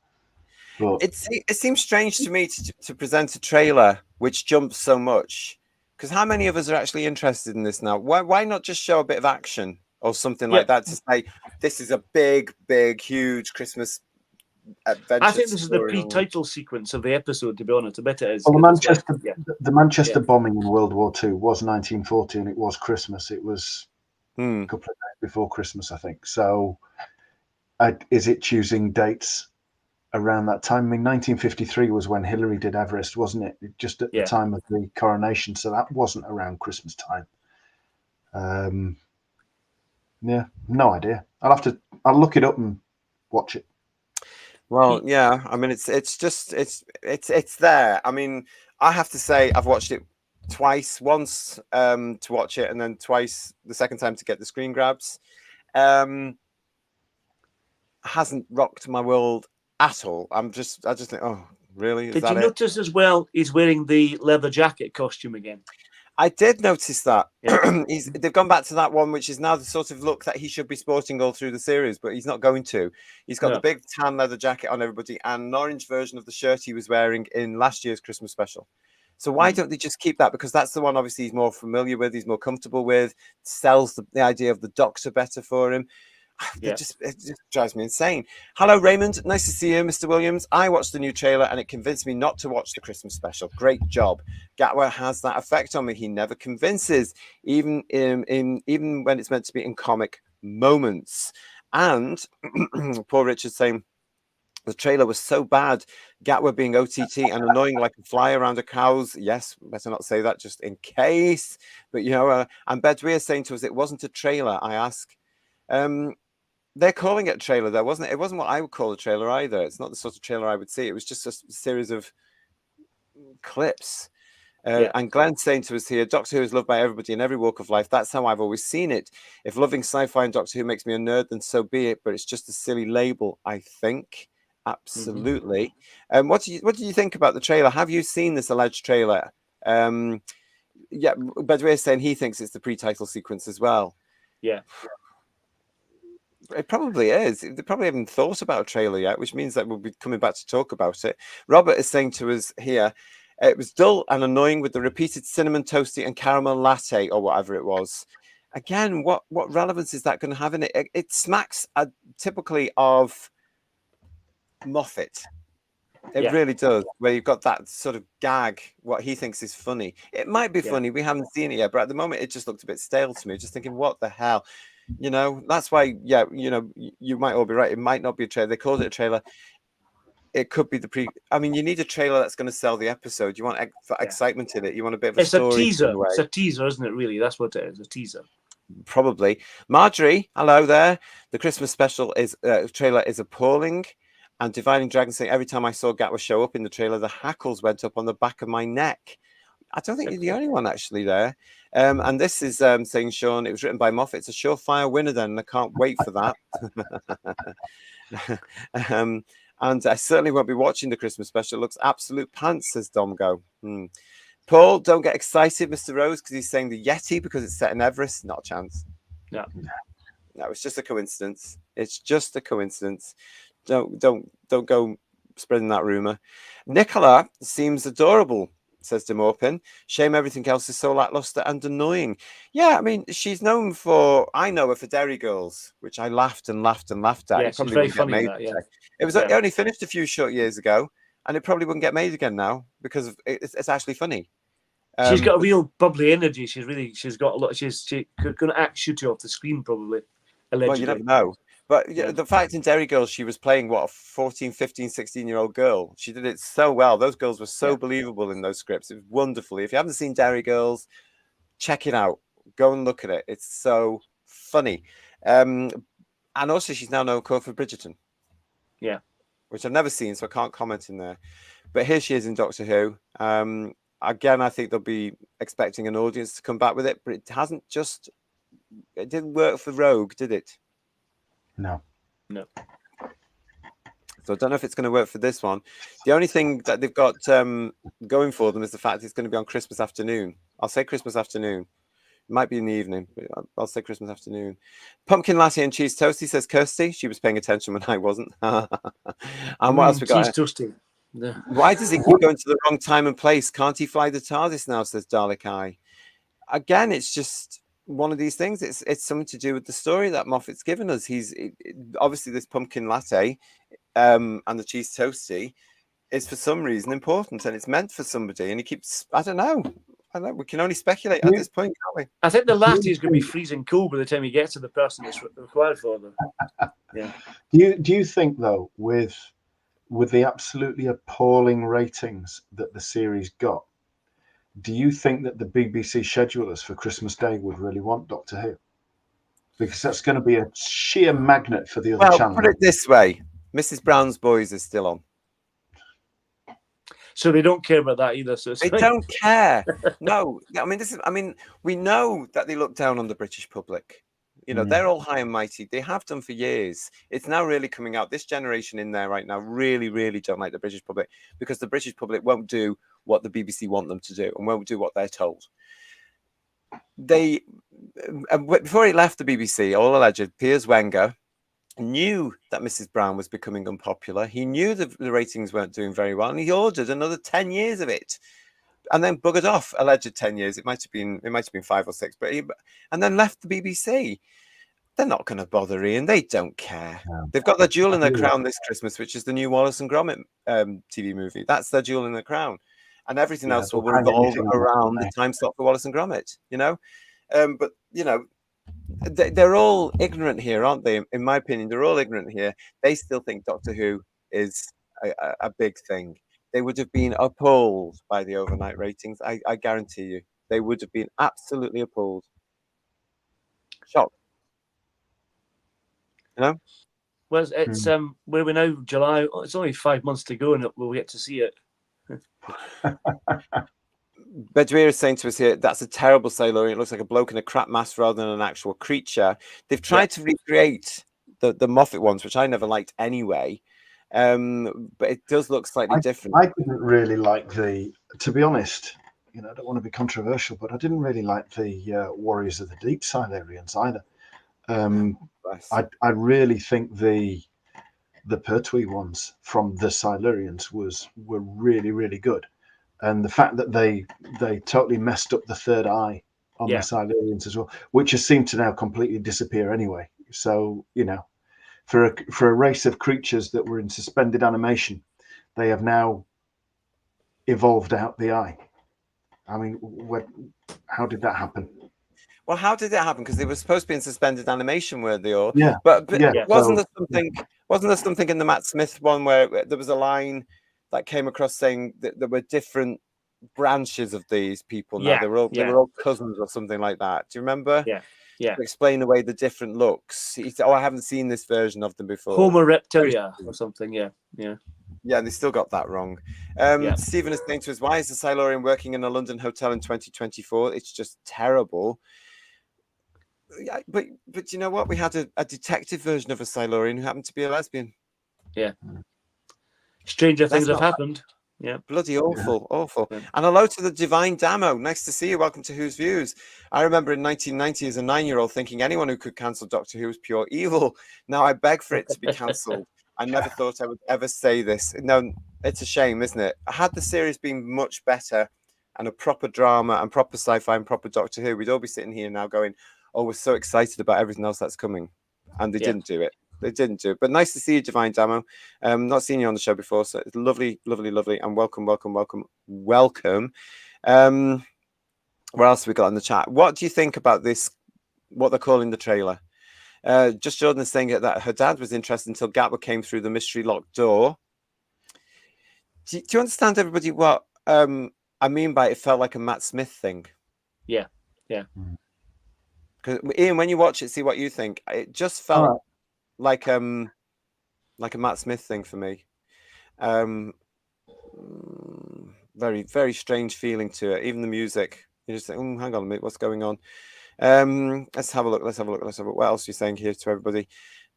But it seems strange to me to present a trailer which jumps so much, because how many of us are actually interested in this now? Why not just show a bit of action or something like that to say this is a big, huge Christmas adventure? I think this is the pre-title sequence of the episode, to be honest. I bet it is. Well, the Manchester bombing in World War II was 1940, and it was Christmas. It was a couple of days before Christmas, I think. So, is it choosing dates around that time? I mean, 1953 was when Hillary did Everest, wasn't it? Just at the time of the coronation. So that wasn't around Christmas time. Yeah, no idea. I'll look it up and watch it. Well, yeah. I mean, it's there. I mean, I have to say, I've watched it twice. Once to watch it, and then twice the second time to get the screen grabs. Hasn't rocked my world at all. I just think, oh, really? Did you notice as well? He's wearing the leather jacket costume again. I did notice that. Yeah. They've gone back to that one, which is now the sort of look that he should be sporting all through the series, but he's not going to. He's got the big tan leather jacket on everybody and an orange version of the shirt he was wearing in last year's Christmas special. So why don't they just keep that? Because that's the one obviously he's more familiar with, he's more comfortable with, sells the idea of the Doctor better for him. It just drives me insane. Hello, Raymond. Nice to see you, Mr. Williams. I watched the new trailer and it convinced me not to watch the Christmas special. Great job. Gatwa has that effect on me. He never convinces, even when it's meant to be in comic moments. And Paul Richards saying the trailer was so bad. Gatwa being OTT and annoying like a fly around a cow's. Yes, better not say that just in case. But and Bedouin saying to us, it wasn't a trailer. I ask. They're calling it a trailer, though, wasn't it? It wasn't what I would call a trailer either. It's not the sort of trailer I would see. It was just a series of clips. And Glenn's saying to us here, Doctor Who is loved by everybody in every walk of life. That's how I've always seen it. If loving sci-fi and Doctor Who makes me a nerd, then so be it. But it's just a silly label, I think. Absolutely. What do you think about the trailer? Have you seen this alleged trailer? Bedouin is saying he thinks it's the pre-title sequence as well. Yeah. It probably is. They probably haven't thought about a trailer yet, which means that we'll be coming back to talk about it. Robert is saying to us here, it was dull and annoying with the repeated cinnamon toasty and caramel latte or whatever it was. Again, what relevance is that going to have in it? It smacks typically of Moffat. It really does, where you've got that sort of gag, what he thinks is funny. It might be funny. We haven't seen it yet, but at the moment, it just looked a bit stale to me. Just thinking, what the hell? That's why, you might all be right. It might not be a trailer. They called it a trailer. It could be I mean, you need a trailer that's going to sell the episode. You want excitement in it. You want a bit of a story. It's a teaser. It's a teaser, isn't it, really? That's what it is, a teaser. Probably. Marjorie, hello there. The Christmas special trailer is appalling. And Dividing Dragon saying, every time I saw Gatwa show up in the trailer, the hackles went up on the back of my neck. I don't think you're the only one actually there. And this is saying, Sean, it was written by Moffat. It's a surefire winner then, and I can't wait for that. And I certainly won't be watching the Christmas special. It looks absolute pants, says Domgo. Paul, don't get excited, Mr. Rose, because he's saying the Yeti because it's set in Everest. Not a chance. No, it's just a coincidence. It's just a coincidence. Don't go spreading that rumor. Nicola seems adorable, says Demorpin. Shame everything else is so lackluster and annoying. Yeah, I mean, she's known for, I know her for Derry Girls, which I laughed and laughed and laughed at. Yeah, she's very funny. It only finished a few short years ago, and it probably wouldn't get made again now because it's actually funny. She's got a real bubbly energy. She's got a lot. She's going to act Ncuti off the screen probably. Allegedly. Well, you never know. But the fact in Derry Girls, she was playing, a 14, 15, 16-year-old girl. She did it so well. Those girls were so believable in those scripts. It was wonderful. If you haven't seen Derry Girls, check it out. Go and look at it. It's so funny. And also, she's now known for Bridgerton. Yeah. Which I've never seen, so I can't comment in there. But here she is in Doctor Who. Again, I think they'll be expecting an audience to come back with it. But it didn't work for Rogue, did it? No. So I don't know if it's going to work for this one. The only thing that they've got going for them is the fact it's going to be on Christmas afternoon. I'll say Christmas afternoon. It might be in the evening, but I'll say Christmas afternoon. Pumpkin latte and cheese toasty, says Kirsty. She was paying attention when I wasn't. And what else we got? Cheese toasty. Yeah. Why does he keep going to the wrong time and place? Can't he fly the TARDIS now, says Dalek Eye. Again, it's just one of these things. It's something to do with the story that Moffat's given us. Obviously this pumpkin latte and the cheese toasty is for some reason important, and it's meant for somebody, and he keeps, I don't know. We can only speculate at this point, can't we? I think the latte is going to be freezing cold by the time he gets to the person it's required for them. Yeah. Do you think, though, with the absolutely appalling ratings that the series got, do you think that the BBC schedulers for Christmas Day would really want Doctor Who? Because that's going to be a sheer magnet for the other channels. Put it this way: Mrs. Brown's Boys is still on. So they don't care about that either. So they don't care. No, I mean, we know that they look down on the British public. You know, they're all high and mighty. They have done for years. It's now really coming out. This generation in there right now really, really don't like the British public, because the British public won't do what the BBC want them to do and won't do what they're told. Before he left the BBC, all alleged, Piers Wenger knew that Mrs. Brown was becoming unpopular. He knew the ratings weren't doing very well, and he ordered another 10 years of it, and then buggered off. Alleged 10 years. It might have been 5 or 6, and then left the BBC. They're not going to bother Ian. They don't care. No. They've got their jewel in their crown this Christmas, which is the new Wallace and Gromit TV movie. That's their jewel in their crown, and everything else will revolve around the time slot for Wallace and Gromit. You know, but you know. They're all ignorant here, aren't they? In my opinion, they're all ignorant here. They still think Doctor Who is a big thing. They would have been appalled by the overnight ratings. I guarantee you. They would have been absolutely appalled. Shocked. You know? Well, it's where we now, July. It's only 5 months to go, and we'll get to see it. Bedouir is saying to us here, that's a terrible Silurian. It looks like a bloke in a crap mask rather than an actual creature. They've tried to recreate the Moffat ones, which I never liked anyway. But it does look slightly different. I didn't really like to be honest, you know, I don't want to be controversial, but I didn't really like the Warriors of the Deep Silurians either. I really think the Pertwee ones from the Silurians were really, really good. And the fact that they totally messed up the third eye on the Silurians as well, which has seemed to now completely disappear anyway. So, you know, for a race of creatures that were in suspended animation, they have now evolved out the eye. I mean, how did that happen? Well, how did it happen? Because they were supposed to be in suspended animation, were they all? Yeah. But wasn't there something in the Matt Smith one where there was a line that came across saying that there were different branches of these people now? They were all cousins or something like that. Do you remember? Yeah. To explain away the different looks. He said, I haven't seen this version of them before. Homo reptilia or something, yeah. Yeah, they still got that wrong. Stephen is saying to us, why is the Silurian working in a London hotel in 2024? It's just terrible. Yeah, but you know what? We had a detective version of a Silurian who happened to be a lesbian. Yeah. Stranger things have happened. Yeah. Bloody awful. Yeah. And hello to the Divine Damo. Nice to see you. Welcome to Who's Views. I remember in 1990 as a 9-year-old thinking anyone who could cancel Doctor Who was pure evil. Now I beg for it to be cancelled. I never thought I would ever say this. No, it's a shame, isn't it? Had the series been much better and a proper drama and proper sci-fi and proper Doctor Who, we'd all be sitting here now going, oh, we're so excited about everything else that's coming. And they didn't do it. They didn't do it. But nice to see you, Divine Damo. Not seen you on the show before, so it's lovely. And welcome. What else have we got in the chat? What do you think about this, what they're calling the trailer? Just Jordan is saying that her dad was interested until Gatwa came through the mystery locked door. Do you understand, everybody, what I mean by it felt like a Matt Smith thing? Yeah. Because Ian, when you watch it, see what you think. It just felt like a Matt Smith thing for me. Very, very strange feeling to it. Even the music, you just think, hang on a minute, what's going on? Let's have a look. What else are you saying here to everybody?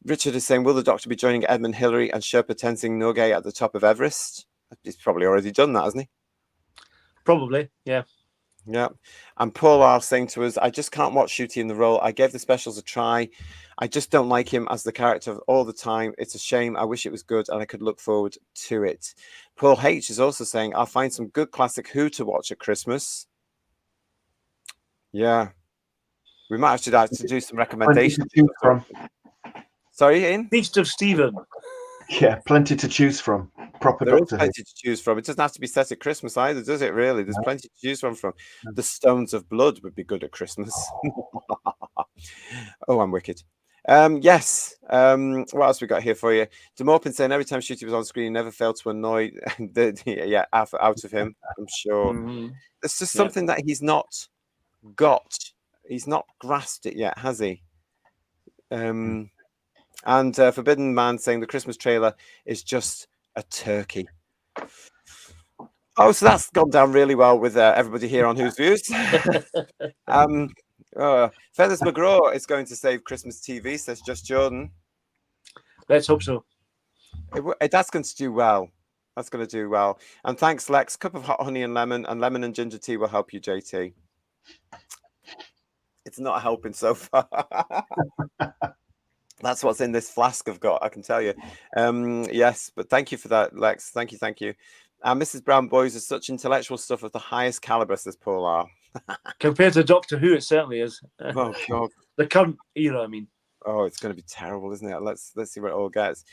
Richard is saying, will the Doctor be joining Edmund Hillary and Sherpa Tenzing Norgay at the top of Everest? He's probably already done that, hasn't he? Probably, yeah. Yeah. And Paul R saying to us, I just can't watch Ncuti in the role. I gave the specials a try. I just don't like him as the character all the time. It's a shame. I wish it was good and I could look forward to it. Paul H is also saying, I'll find some good classic Who to watch at Christmas. Yeah. We might have to do some recommendations. From. Sorry, Ian? Feast of Stephen. Yeah, plenty to choose from. Proper There is Doctor Who. plenty to choose from. It doesn't have to be set at Christmas either, does it, really? There's plenty to choose from. The Stones of Blood would be good at Christmas. Oh, I'm wicked. Yes. What else we got here for you? Demorpin saying every time Ncuti was on screen, he never failed to annoy out of him, I'm sure. It's just something that he's not got. He's not grasped it yet, has he? And Forbidden Man saying the Christmas trailer is just a turkey. Oh, so that's gone down really well with everybody here on Who's Views. Feathers McGraw is going to save Christmas TV, says Just Jordan. Let's hope so. That's going to do well. That's going to do well. And thanks, Lex. Cup of hot honey and lemon and ginger tea will help you, JT. It's not helping so far. That's what's in this flask I've got, I can tell you. Yes, but thank you for that, Lex. Thank you. And Mrs. Brown Boys is such intellectual stuff of the highest caliber, says Paul R. Compared to Doctor Who, it certainly is. Oh, God. The current era, I mean. Oh, it's going to be terrible, isn't it? Let's see where it all gets.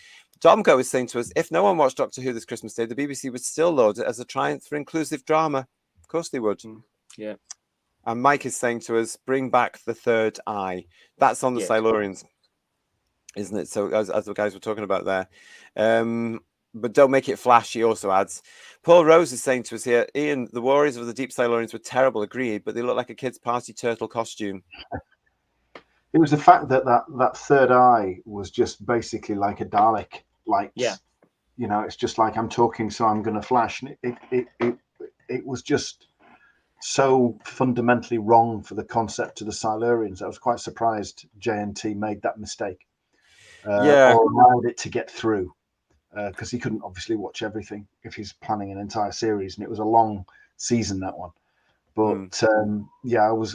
Domgo is saying to us, if no one watched Doctor Who this Christmas Day, the BBC would still load it as a triumph for inclusive drama. Of course they would. Yeah. And Mike is saying to us, bring back the third eye. That's on the Silurians, isn't it? So as the guys were talking about there. But don't make it Flash, he also adds. Paul Rose is saying to us here, Ian, the Warriors of the Deep Silurians were terrible, agreed, but they look like a kid's party turtle costume. It was the fact that third eye was just basically like a Dalek. You know, it's just like I'm talking, so I'm going to flash. And it was just so fundamentally wrong for the concept of the Silurians. I was quite surprised JNT made that mistake. Or allowed it to get through. Because he couldn't obviously watch everything if he's planning an entire series, and it was a long season, that one. But I was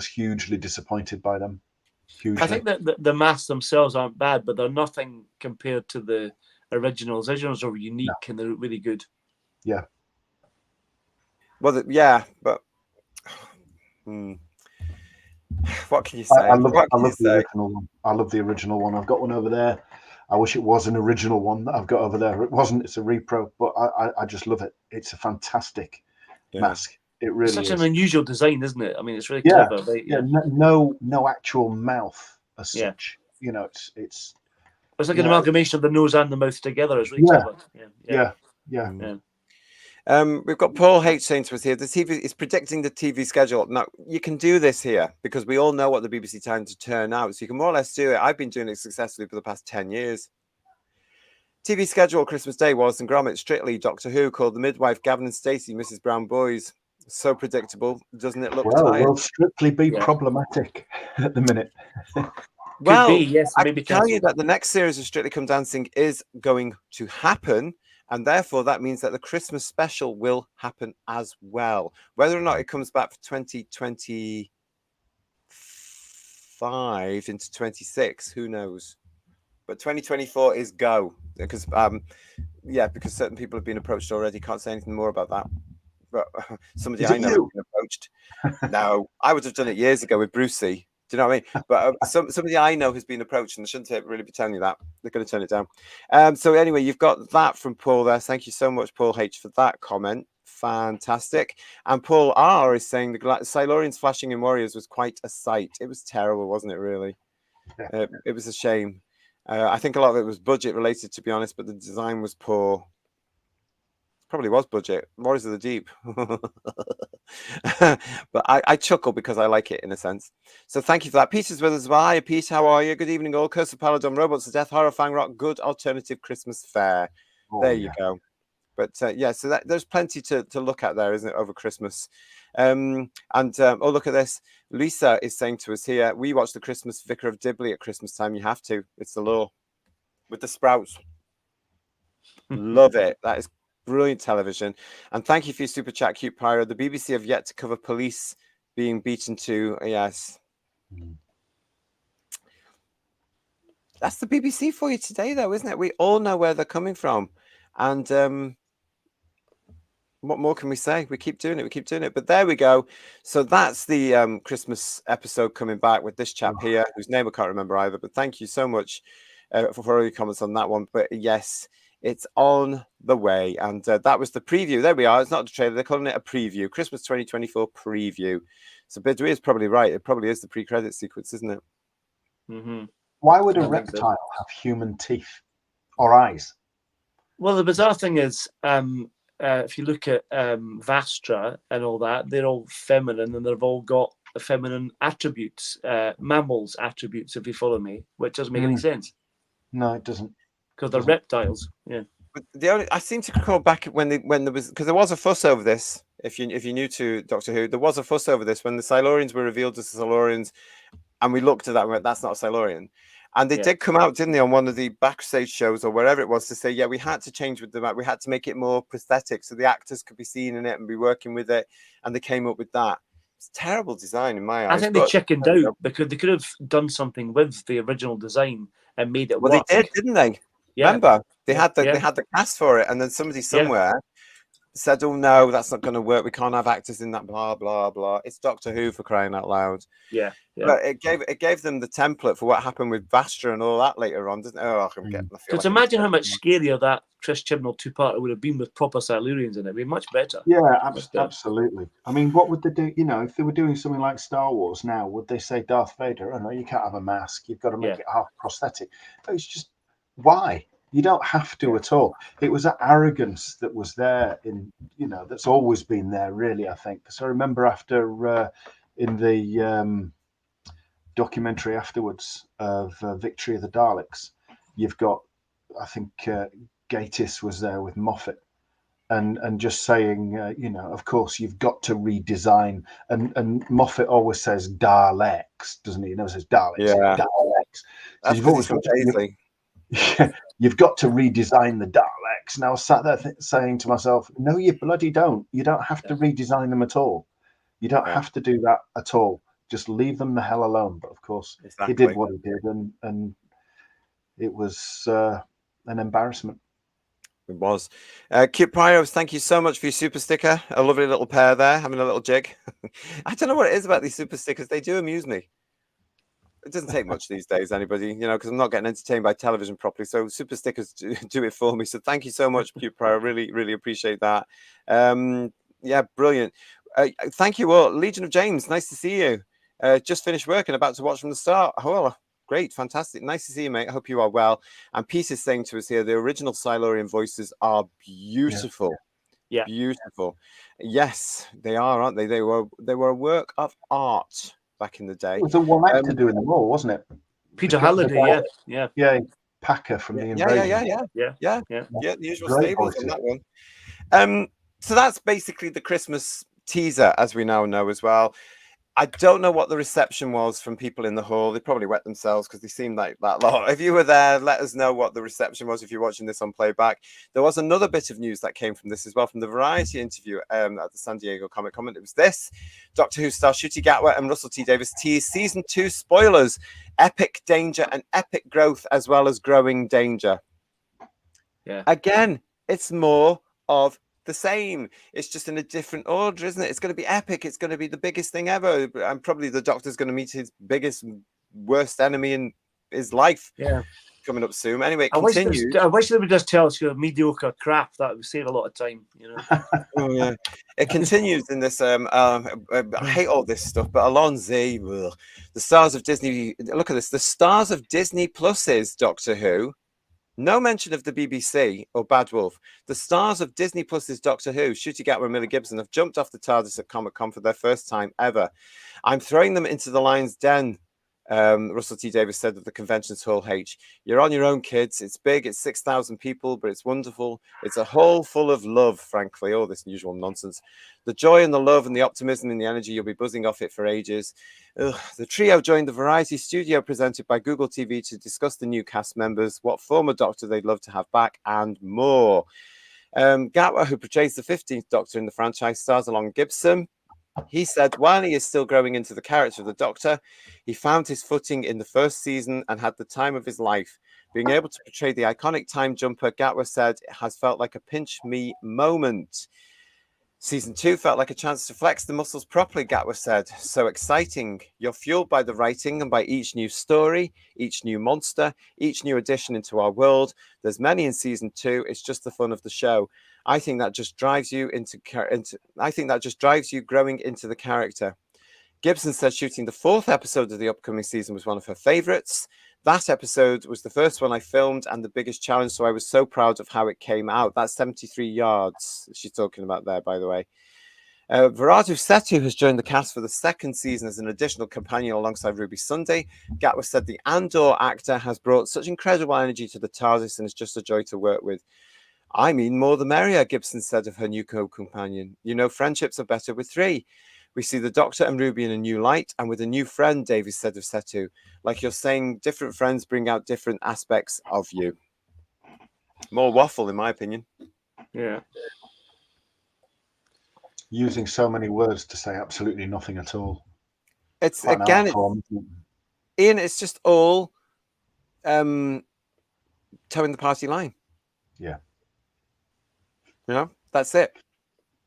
hugely disappointed by them. Hugely. I think that the masks themselves aren't bad, but they're nothing compared to the originals. Originals are unique and they're really good. Yeah. Well, but what can you say? I love the original one. I love the original one. I've got one over there. I wish it was an original one that I've got over there. It wasn't. It's a repro, but I just love it. It's a fantastic mask. It really is. Such an unusual design, isn't it? I mean, it's really clever. Right? No actual mouth as such. You know, it's like an amalgamation of the nose and the mouth together. It's really clever. Yeah. We've got Paul H saying to us here, the TV is predicting the TV schedule. Now, you can do this here because we all know what the BBC time to turn out. So you can more or less do it. I've been doing it successfully for the past 10 years. TV schedule Christmas Day was and Gromit, Strictly, Doctor Who, Called the Midwife, Gavin and Stacey, Mrs. Brown Boys. So predictable. Doesn't it look tired? Will Strictly be problematic at the minute? Well, yes, I can tell you that the next series of Strictly Come Dancing is going to happen. And therefore, that means that the Christmas special will happen as well. Whether or not it comes back for 2025 into 26, who knows? But 2024 is go. Because, because certain people have been approached already. Can't say anything more about that. But somebody I know has been approached. No, I would have done it years ago with Brucey. Do you know what I mean? But somebody I know has been approached, and I shouldn't really be telling you that. They're going to turn it down. So anyway, you've got that from Paul there. Thank you so much, Paul H, for that comment. Fantastic. And Paul R is saying the Silurians flashing in Warriors was quite a sight. It was terrible, wasn't it, really? It was a shame. I think a lot of it was budget related, to be honest, but the design was poor. Probably was budget. Warriors of the Deep. But I chuckle because I like it in a sense. So thank you for that. Peter's with us. Hi, Pete. How are you? Good evening, all. Curse of Paladon, Robots of Death, Horror, Fang Rock. Good alternative Christmas fare. There you go. But so there's plenty to look at there, isn't it, over Christmas? Oh, look at this. Lisa is saying to us here, we watch the Christmas Vicar of Dibley at Christmas time. You have to. It's the law. With the sprouts. Love it. That is brilliant television. And thank you for your super chat, Cute Pyro. The BBC have yet to cover police being beaten to. Yes. That's the BBC for you today, though, isn't it? We all know where they're coming from. And what more can we say? We keep doing it. But there we go. So that's the Christmas episode coming back with this chap here, whose name I can't remember either. But thank you so much for all your comments on that one. But yes, it's on the way. And that was the preview. There we are. It's not a trailer. They're calling it a preview. Christmas 2024 preview. So Bidri is probably right. It probably is the pre-credit sequence, isn't it? Mm-hmm. Why would a reptile have human teeth or eyes? Well, the bizarre thing is, if you look at Vastra and all that, they're all feminine and they've all got feminine attributes, mammals attributes, if you follow me, which doesn't make any sense. No, it doesn't. Because they're reptiles. Yeah. But I seem to recall back when there was, because there was a fuss over this. If you're new to Doctor Who, there was a fuss over this when the Silurians were revealed as the Silurians, and we looked at that and went, that's not a Silurian. And they did come out, didn't they, on one of the backstage shows or wherever it was, to say, yeah, we had to change with them. We had to make it more prosthetic so the actors could be seen in it and be working with it. And they came up with that. It's terrible design in my eyes. I think they chickened out because they could have done something with the original design and made it work. Well, they did, didn't they? Yeah. Remember, they had the cast for it, and then somebody somewhere said, "Oh no, that's not going to work. We can't have actors in that." Blah blah blah. It's Doctor Who, for crying out loud. Yeah. But it gave them the template for what happened with Vastra and all that later on, doesn't it? Oh, I'm getting. Because imagine how much scarier that Chris Chibnall two-parter would have been with proper Silurians in it. It'd be much better. Yeah, absolutely. I mean, what would they do? You know, if they were doing something like Star Wars now, would they say Darth Vader? Oh no, you can't have a mask. You've got to make it half prosthetic. But it's just why. You don't have to at all. It was that arrogance that was there that's always been there, really, I think. Because I remember after in the documentary afterwards of Victory of the Daleks, you've got, I think Gatiss was there with Moffat and just saying, of course, you've got to redesign. And Moffat always says Daleks, doesn't he? He never says Daleks. Yeah. Daleks. So That's always from Paisley. You've got to redesign the Daleks. And I was sat there saying to myself, no, you bloody don't. You don't have to redesign them at all. You don't have to do that at all. Just leave them the hell alone. But of course, he did what he did, and it was an embarrassment. It was. Cute Pyros, thank you so much for your super sticker. A lovely little pair there, having a little jig. I don't know what it is about these super stickers. They do amuse me. It doesn't take much these days, anybody, because I'm not getting entertained by television properly. So super stickers do it for me. So thank you so much, Cute Pyro. Really, really appreciate that. Yeah, brilliant. Thank you all. Legion of James, nice to see you. Just finished work and about to watch from the start. Oh, great, fantastic. Nice to see you, mate. I hope you are well. And Pete is saying to us here, the original Silurian voices are beautiful. Yeah. Beautiful. Yes, they are, aren't they? They were a work of art back in the day. It was the one actor doing them all, wasn't it? Peter Halliday, yeah. Packer from the Invasion. Yeah. The usual stables on that one. So that's basically the Christmas teaser, as we now know as well. I don't know what the reception was from people in the hall. They probably wet themselves because they seemed like that lot. If you were there, let us know what the reception was if you're watching this on playback. There was another bit of news that came from this as well, from the Variety interview at the San Diego Comic-Con. It was this. Doctor Who star Ncuti Gatwa and Russell T Davies teased season 2 spoilers, epic danger and epic growth, as well as growing danger. Yeah. Again, it's more of the same. It's just in a different order, isn't it? It's going to be epic. It's going to be the biggest thing ever. And probably the Doctor's going to meet his biggest, worst enemy in his life. Yeah. Coming up soon. Anyway, it continues. I wish they would just tell us your mediocre crap. That would save a lot of time, Oh, yeah. It continues in this. I hate all this stuff, but Alonzi, the stars of Disney. Look at this. The stars of Disney Plus's Doctor Who. No mention of the BBC or Bad Wolf. The stars of Disney Plus's Doctor Who, Ncuti Gatwa and Millie Gibson, have jumped off the TARDIS at Comic-Con for their first time ever. I'm throwing them into the lion's den, Russell T Davies said of the Conventions Hall H. You're on your own, kids. It's big. It's 6,000 people, but it's wonderful. It's a hall full of love, frankly. All this usual nonsense. The joy and the love and the optimism and the energy, you'll be buzzing off it for ages. The trio joined the Variety studio presented by Google TV to discuss the new cast members, what former Doctor they'd love to have back, and more. Gatwa, who portrays the 15th Doctor in the franchise, stars along Gibson. He said, while he is still growing into the character of the Doctor, he found his footing in the first season and had the time of his life. Being able to portray the iconic time jumper, Gatwa said, it has felt like a pinch me moment. Season 2 felt like a chance to flex the muscles properly, Gatwa said. So exciting. You're fueled by the writing and by each new story, each new monster, each new addition into our world. There's many in season 2. It's just the fun of the show. I think that just drives you growing into the character. Gibson said shooting the 4th episode of the upcoming season was one of her favorites. That episode was the first one I filmed and the biggest challenge, so I was so proud of how it came out. That's 73 yards she's talking about there, by the way. Viradu Setu has joined the cast for the 2nd season as an additional companion alongside Ruby Sunday. Gatwa said the Andor actor has brought such incredible energy to the TARDIS and is just a joy to work with. I mean, more the merrier, Gibson said of her new co-companion. You know, friendships are better with 3. We see the Doctor and Ruby in a new light and with a new friend, Davies said of Setu. Like you're saying, different friends bring out different aspects of you. More waffle, in my opinion. Yeah. Using so many words to say absolutely nothing at all. It's again, Ian, it's just all towing the party line. Yeah. You know, that's it.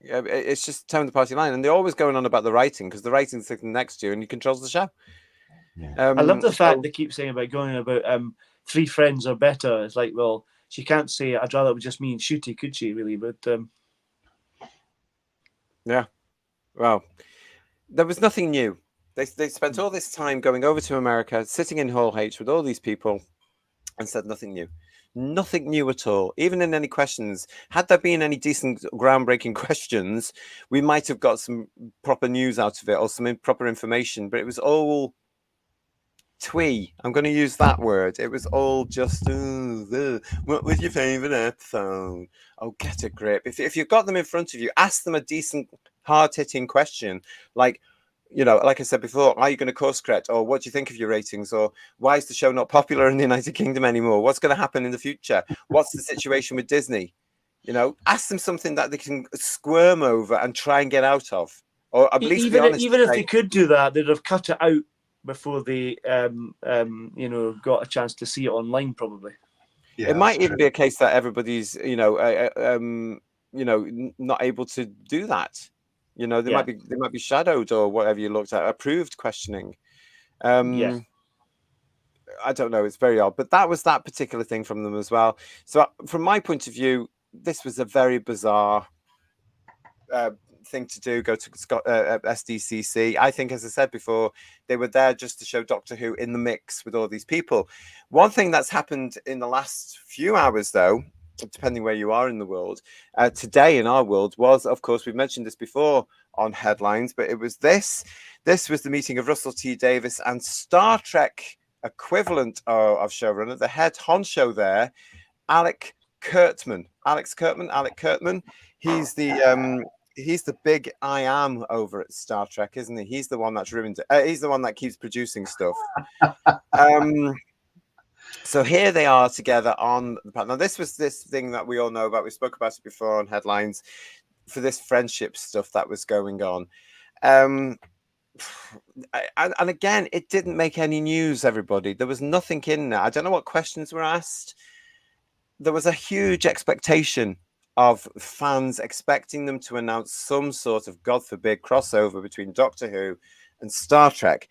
It's just towing the party line. And they're always going on about the writing because the writing's sitting next to you and he controls the show. Yeah. I love the fact they keep saying about going about 3 friends are better. It's like, well, she can't say I'd rather it was just me and Ncuti, could she, really? But yeah. Well, there was nothing new. They spent all this time going over to America, sitting in Hall H with all these people and said nothing new. Nothing new at all. Even in any questions, had there been any decent groundbreaking questions, we might have got some proper news out of it or some proper information, but it was all twee. I'm going to use that word. It was all just, what was your favourite episode? Oh, get a grip. If you've got them in front of you, ask them a decent, hard-hitting question like, you know, like I said before, are you going to course correct? Or what do you think of your ratings? Or why is the show not popular in the United Kingdom anymore? What's going to happen in the future? What's the situation with Disney? You know, ask them something that they can squirm over and try and get out of. Or at least even if they could do that, they'd have cut it out before they, got a chance to see it online, probably. Yeah, it might even be a case that everybody's, not able to do that. You know, they might be shadowed or whatever you looked at, approved questioning. I don't know. It's very odd, but that was that particular thing from them as well. So from my point of view, this was a very bizarre thing to do. Go to SDCC. I think, as I said before, they were there just to show Doctor Who in the mix with all these people. One thing that's happened in the last few hours, though, depending where you are in the world, today in our world was, of course, we've mentioned this before on headlines, but it was this was the meeting of Russell T Davies and Star Trek equivalent of showrunner, the head honcho there, Alec Kurtman. He's the big I am over at Star Trek, isn't he? He's the one that's ruined it. He's the one that keeps producing stuff. So here they are together on the panel. Now, this was this thing that we all know about. We spoke about it before on headlines for this friendship stuff that was going on. And again, it didn't make any news, everybody. There was nothing in there. I don't know what questions were asked. There was a huge expectation of fans expecting them to announce some sort of, God forbid, crossover between Doctor Who and Star Trek.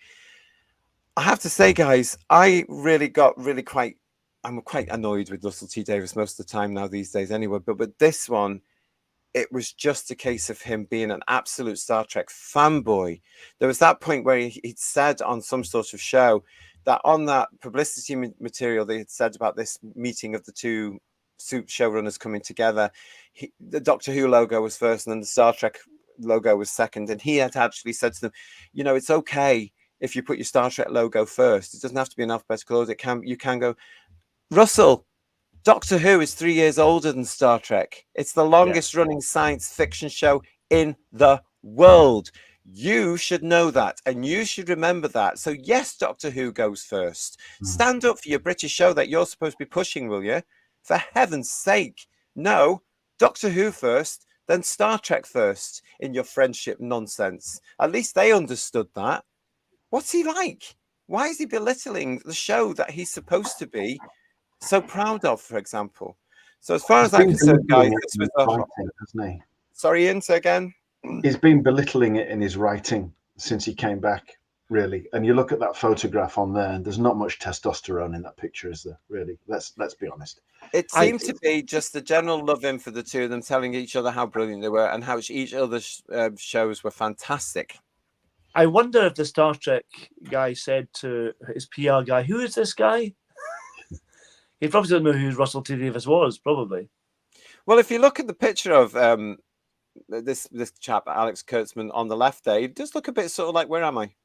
I have to say, guys, I'm quite annoyed with Russell T Davies most of the time now these days anyway. But with this one, it was just a case of him being an absolute Star Trek fanboy. There was that point where he'd said on some sort of show that on that publicity material they had said about this meeting of the two showrunners coming together, the Doctor Who logo was first and then the Star Trek logo was second. And he had actually said to them, you know, it's okay if you put your Star Trek logo first. It doesn't have to be in alphabetical order. You can go, Russell, Doctor Who is 3 years older than Star Trek. It's the longest running science fiction show in the world. You should know that, and you should remember that. So yes, Doctor Who goes first. Stand up for your British show that you're supposed to be pushing, will you? For heaven's sake. No, Doctor Who first, then Star Trek first in your friendship nonsense. At least they understood that. What's he like? Why is he belittling the show that he's supposed to be so proud of, for example? So as far as I'm concerned, guys, this was writing, hasn't he? Sorry, Ian, say again. He's been belittling it in his writing since he came back, really. And you look at that photograph on there, and there's not much testosterone in that picture, is there? Really, let's be honest. It seemed to be just the general love-in for the two of them, telling each other how brilliant they were and how each other's shows were fantastic. I wonder if the Star Trek guy said to his PR guy, "Who is this guy?" He probably doesn't know who Russell T Davies was, probably. Well, if you look at the picture of this chap, Alex Kurtzman, on the left there, he does look a bit sort of like, where am I?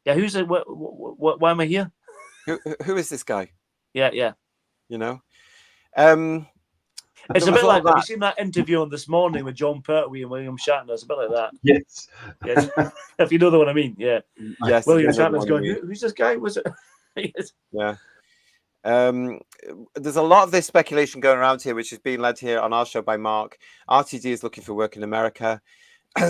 Yeah, who's it? Why am I here? Who is this guy? Yeah. You know? It's a bit like, have you seen that interview on This Morning with John Pertwee and William Shatner? It's a bit like that. Yes. Yes. If you know the one I mean, yeah. Yes. William Shatner's going, who's this guy? Was it? Yes. Yeah. There's a lot of this speculation going around here, which is being led here on our show by Mark. RTD is looking for work in America.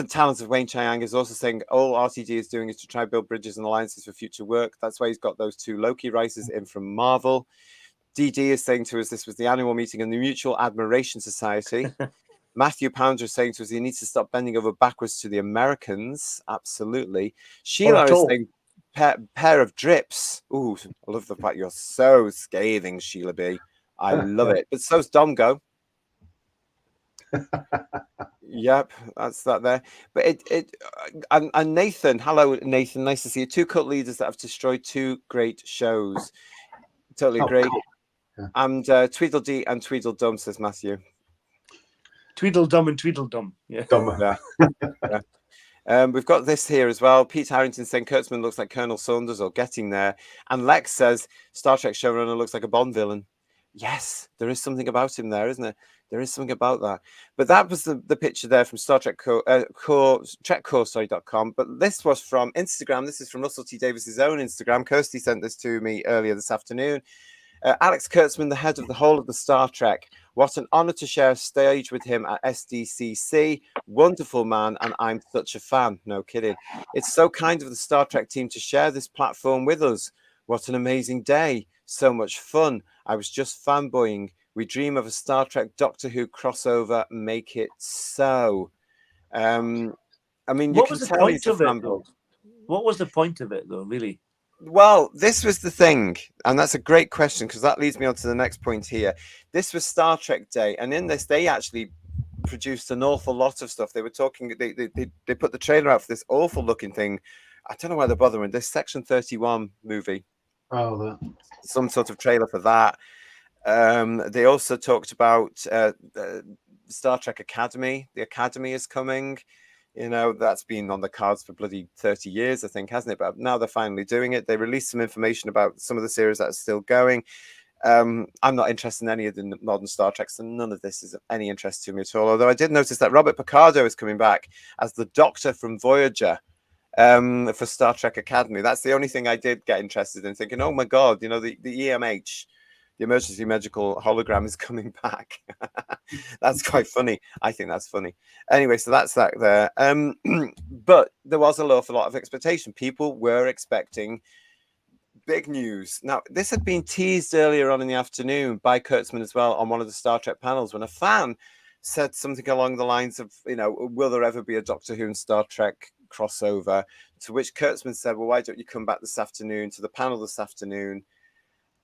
Talents of Wayne Chiang is also saying all RTD is doing is to try build bridges and alliances for future work. That's why he's got those 2 Loki writers in from Marvel. DD is saying to us this was the annual meeting of the Mutual Admiration Society. Matthew Pounder is saying to us he needs to stop bending over backwards to the Americans. Absolutely. Sheila is saying pair of drips. Ooh, I love the fact you're so scathing, Sheila B. I love it. But so's Domgo. Yep, that's that there. But and Nathan, hello Nathan, nice to see you. 2 cult leaders that have destroyed 2 great shows. Totally agree. Cool. Yeah. And Tweedledee and Tweedledum, says Matthew. Tweedledum and Tweedledum. Yeah. Yeah. We've got this here as well. Pete Harrington saying Kurtzman looks like Colonel Saunders or getting there. And Lex says Star Trek showrunner looks like a Bond villain. Yes, there is something about him there, isn't there? There is something about that. But that was the picture there from Star Trek TrekCore.com. But this was from Instagram. This is from Russell T Davis's own Instagram. Kirsty sent this to me earlier this afternoon. Alex Kurtzman, the head of the whole of the Star Trek. What an honor to share a stage with him at SDCC. Wonderful man, and I'm such a fan. No kidding. It's so kind of the Star Trek team to share this platform with us. What an amazing day. So much fun. I was just fanboying. We dream of a Star Trek Doctor Who crossover. Make it so. I mean, what was the point of it, though? What was the point of it, though, really? Well, this was the thing, and that's a great question because that leads me on to the next point here. This was Star Trek Day, and in this, they actually produced an awful lot of stuff. They were talking, they put the trailer out for this awful looking thing. I don't know why they're bothering. This Section 31 movie. Oh, some sort of trailer for that. They also talked about Star Trek Academy. The Academy is coming. You know, that's been on the cards for bloody 30 years, I think, hasn't it? But now they're finally doing it. They released some information about some of the series that are still going. I'm not interested in any of the modern Star Trek, so none of this is of any interest to me at all. Although I did notice that Robert Picardo is coming back as the Doctor from Voyager for Star Trek Academy. That's the only thing I did get interested in, thinking, oh my God, you know, the EMH, the Emergency Medical Hologram, is coming back. That's quite funny. I think that's funny. Anyway, so that's that there. But there was an awful lot of expectation. People were expecting big news. Now, this had been teased earlier on in the afternoon by Kurtzman as well on one of the Star Trek panels when a fan said something along the lines of, you know, will there ever be a Doctor Who and Star Trek crossover? To which Kurtzman said, well, why don't you come back this afternoon to the panel this afternoon?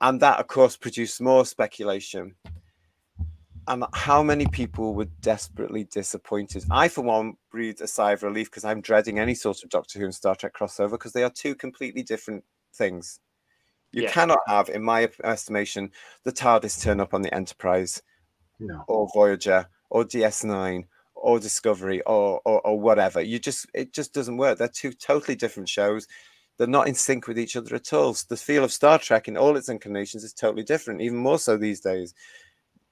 And that, of course, produced more speculation. And how many people were desperately disappointed? I, for one, breathed a sigh of relief because I'm dreading any sort of Doctor Who and Star Trek crossover because they are 2 completely different things. You cannot have, in my estimation, the TARDIS turn up on the Enterprise, or Voyager, or DS9, or Discovery, or whatever. It just doesn't work. They're 2 totally different shows. They're not in sync with each other at all. So the feel of Star Trek in all its incarnations is totally different, even more so these days.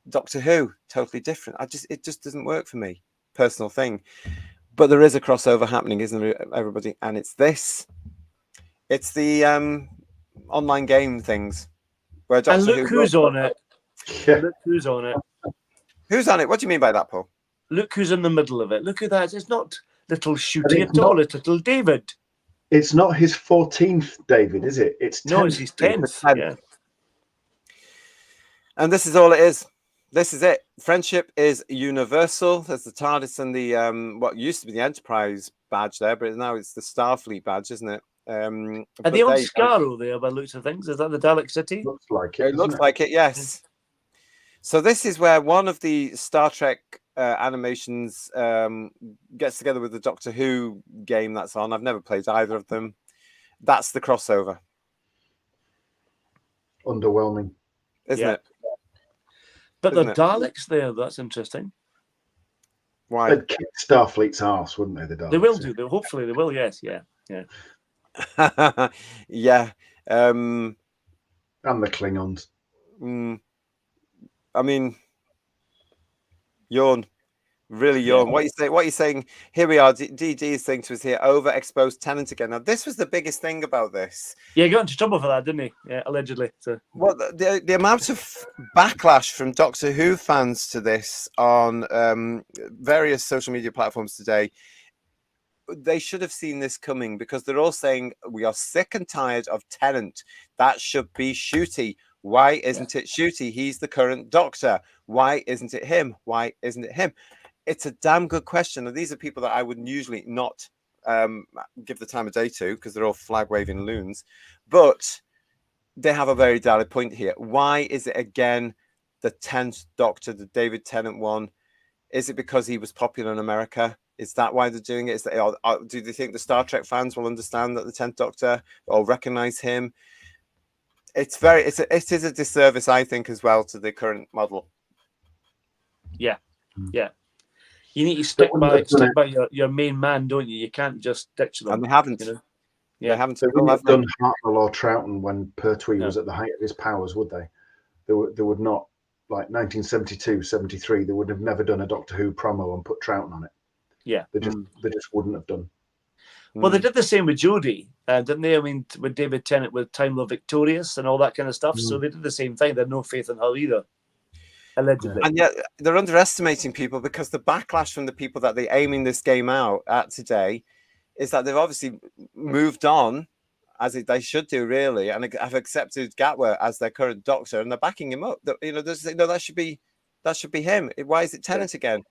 Doctor Who, totally different. It just doesn't work for me. Personal thing. But there is a crossover happening, isn't there, everybody? And it's this. It's the online game things. Where Doctor and look who's on it. Yeah. Look who's on it. Who's on it? What do you mean by that, Paul? look who's in the middle of it. Look at that. It's not little Ncuti it's at all. not- It's little David. It's not his 14th David, is it? It's 10th. No, it's his 10th. Yeah. And this is all it is. This is it. Friendship is universal. There's the TARDIS and the what used to be the Enterprise badge there, but now it's the Starfleet badge, isn't it? Are they on Skaro there by the looks of things? Is that the Dalek City? Looks like it. It looks like it, yes. So this is where one of the Star Trek animations gets together with the Doctor Who game that's on. I've never played either of them. That's the crossover. Underwhelming. Isn't it? But Isn't the it? Daleks there, that's interesting. Why? They'd kick Starfleet's arse, wouldn't they? The Daleks? They will do. Hopefully they will, yes. Yeah. Yeah. And the Klingons. I mean, yawn. Really yawn. What are you saying? Here we are. DD is saying to us here, overexposed Tennant again. Now, this was the biggest thing about this. Yeah, he got into trouble for that, didn't he? Yeah, allegedly. So. Well, the amount of backlash from Doctor Who fans to this on various social media platforms today, they should have seen this coming, because they're all saying we are sick and tired of Tennant. That should be Ncuti. Why isn't it Ncuti? He's the current Doctor. Why isn't it him? Why isn't it him? It's a damn good question. And these are people that I would usually not give the time of day to, because they're all flag-waving loons. But they have a very valid point here. Why is it again the 10th Doctor, the David Tennant one? Is it because he was popular in America? Is that why they're doing it? Is that, do they think the Star Trek fans will understand that the 10th Doctor or recognize him? It is a disservice, I think, as well, to the current model. Yeah. You need to stick by your main man, don't you? You can't just ditch them. And they haven't. You know? Yeah, they haven't. They wouldn't have done Hartnell or Troughton when Pertwee was at the height of his powers, would they? They would not, like 1972, 73, they would have never done a Doctor Who promo and put Troughton on it. Yeah. They just wouldn't have done. Well, they did the same with Jodie, didn't they? I mean, with David Tennant, with Time Love Victorious and all that kind of stuff. So they did the same thing. They had no faith in her either, allegedly. And yet they're underestimating people, because the backlash from the people that they're aiming this game out at today is that they've obviously moved on, as they should do, really, and have accepted Gatwa as their current Doctor, and they're backing him up. That should be him. Why is it Tennant again?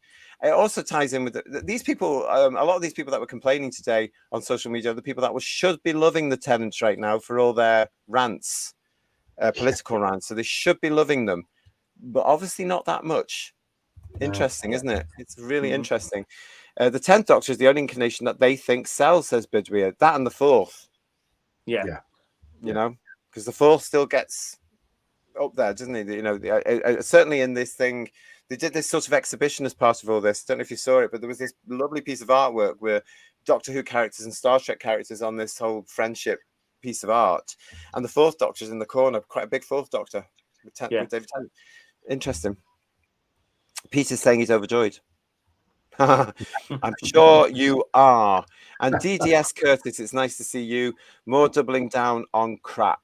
It also ties in with these people. A lot of these people that were complaining today on social media are the people that should be loving the Tennants right now for all their rants, political rants. So they should be loving them, but obviously not that much. Interesting, isn't it? It's really interesting. The 10th Doctor is the only incarnation that they think sells, says Bidweir. That and the 4th. Yeah. You know, because the 4th still gets up there, doesn't he? You know, certainly in this thing. They did this sort of exhibition as part of all this. Don't know if you saw it, but there was this lovely piece of artwork where Doctor Who characters and Star Trek characters on this whole friendship piece of art. And the 4th Doctor's in the corner, quite a big 4th Doctor with David Tennant. Interesting. Peter's saying he's overjoyed. I'm sure you are. And DDS Curtis, it's nice to see you. More doubling down on crap.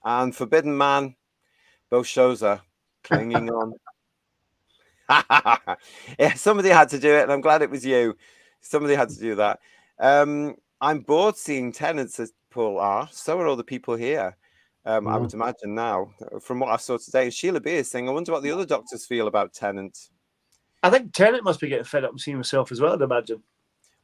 And Forbidden Man, both shows are clinging on. Yeah, somebody had to do it, and I'm glad it was you. Somebody had to do that. I'm bored seeing Tennant, says Paul R. So are all the people here. I would imagine now, from what I saw today. Sheila B is saying, I wonder what the other doctors feel about Tennant. I think Tennant must be getting fed up with seeing himself as well, I'd imagine.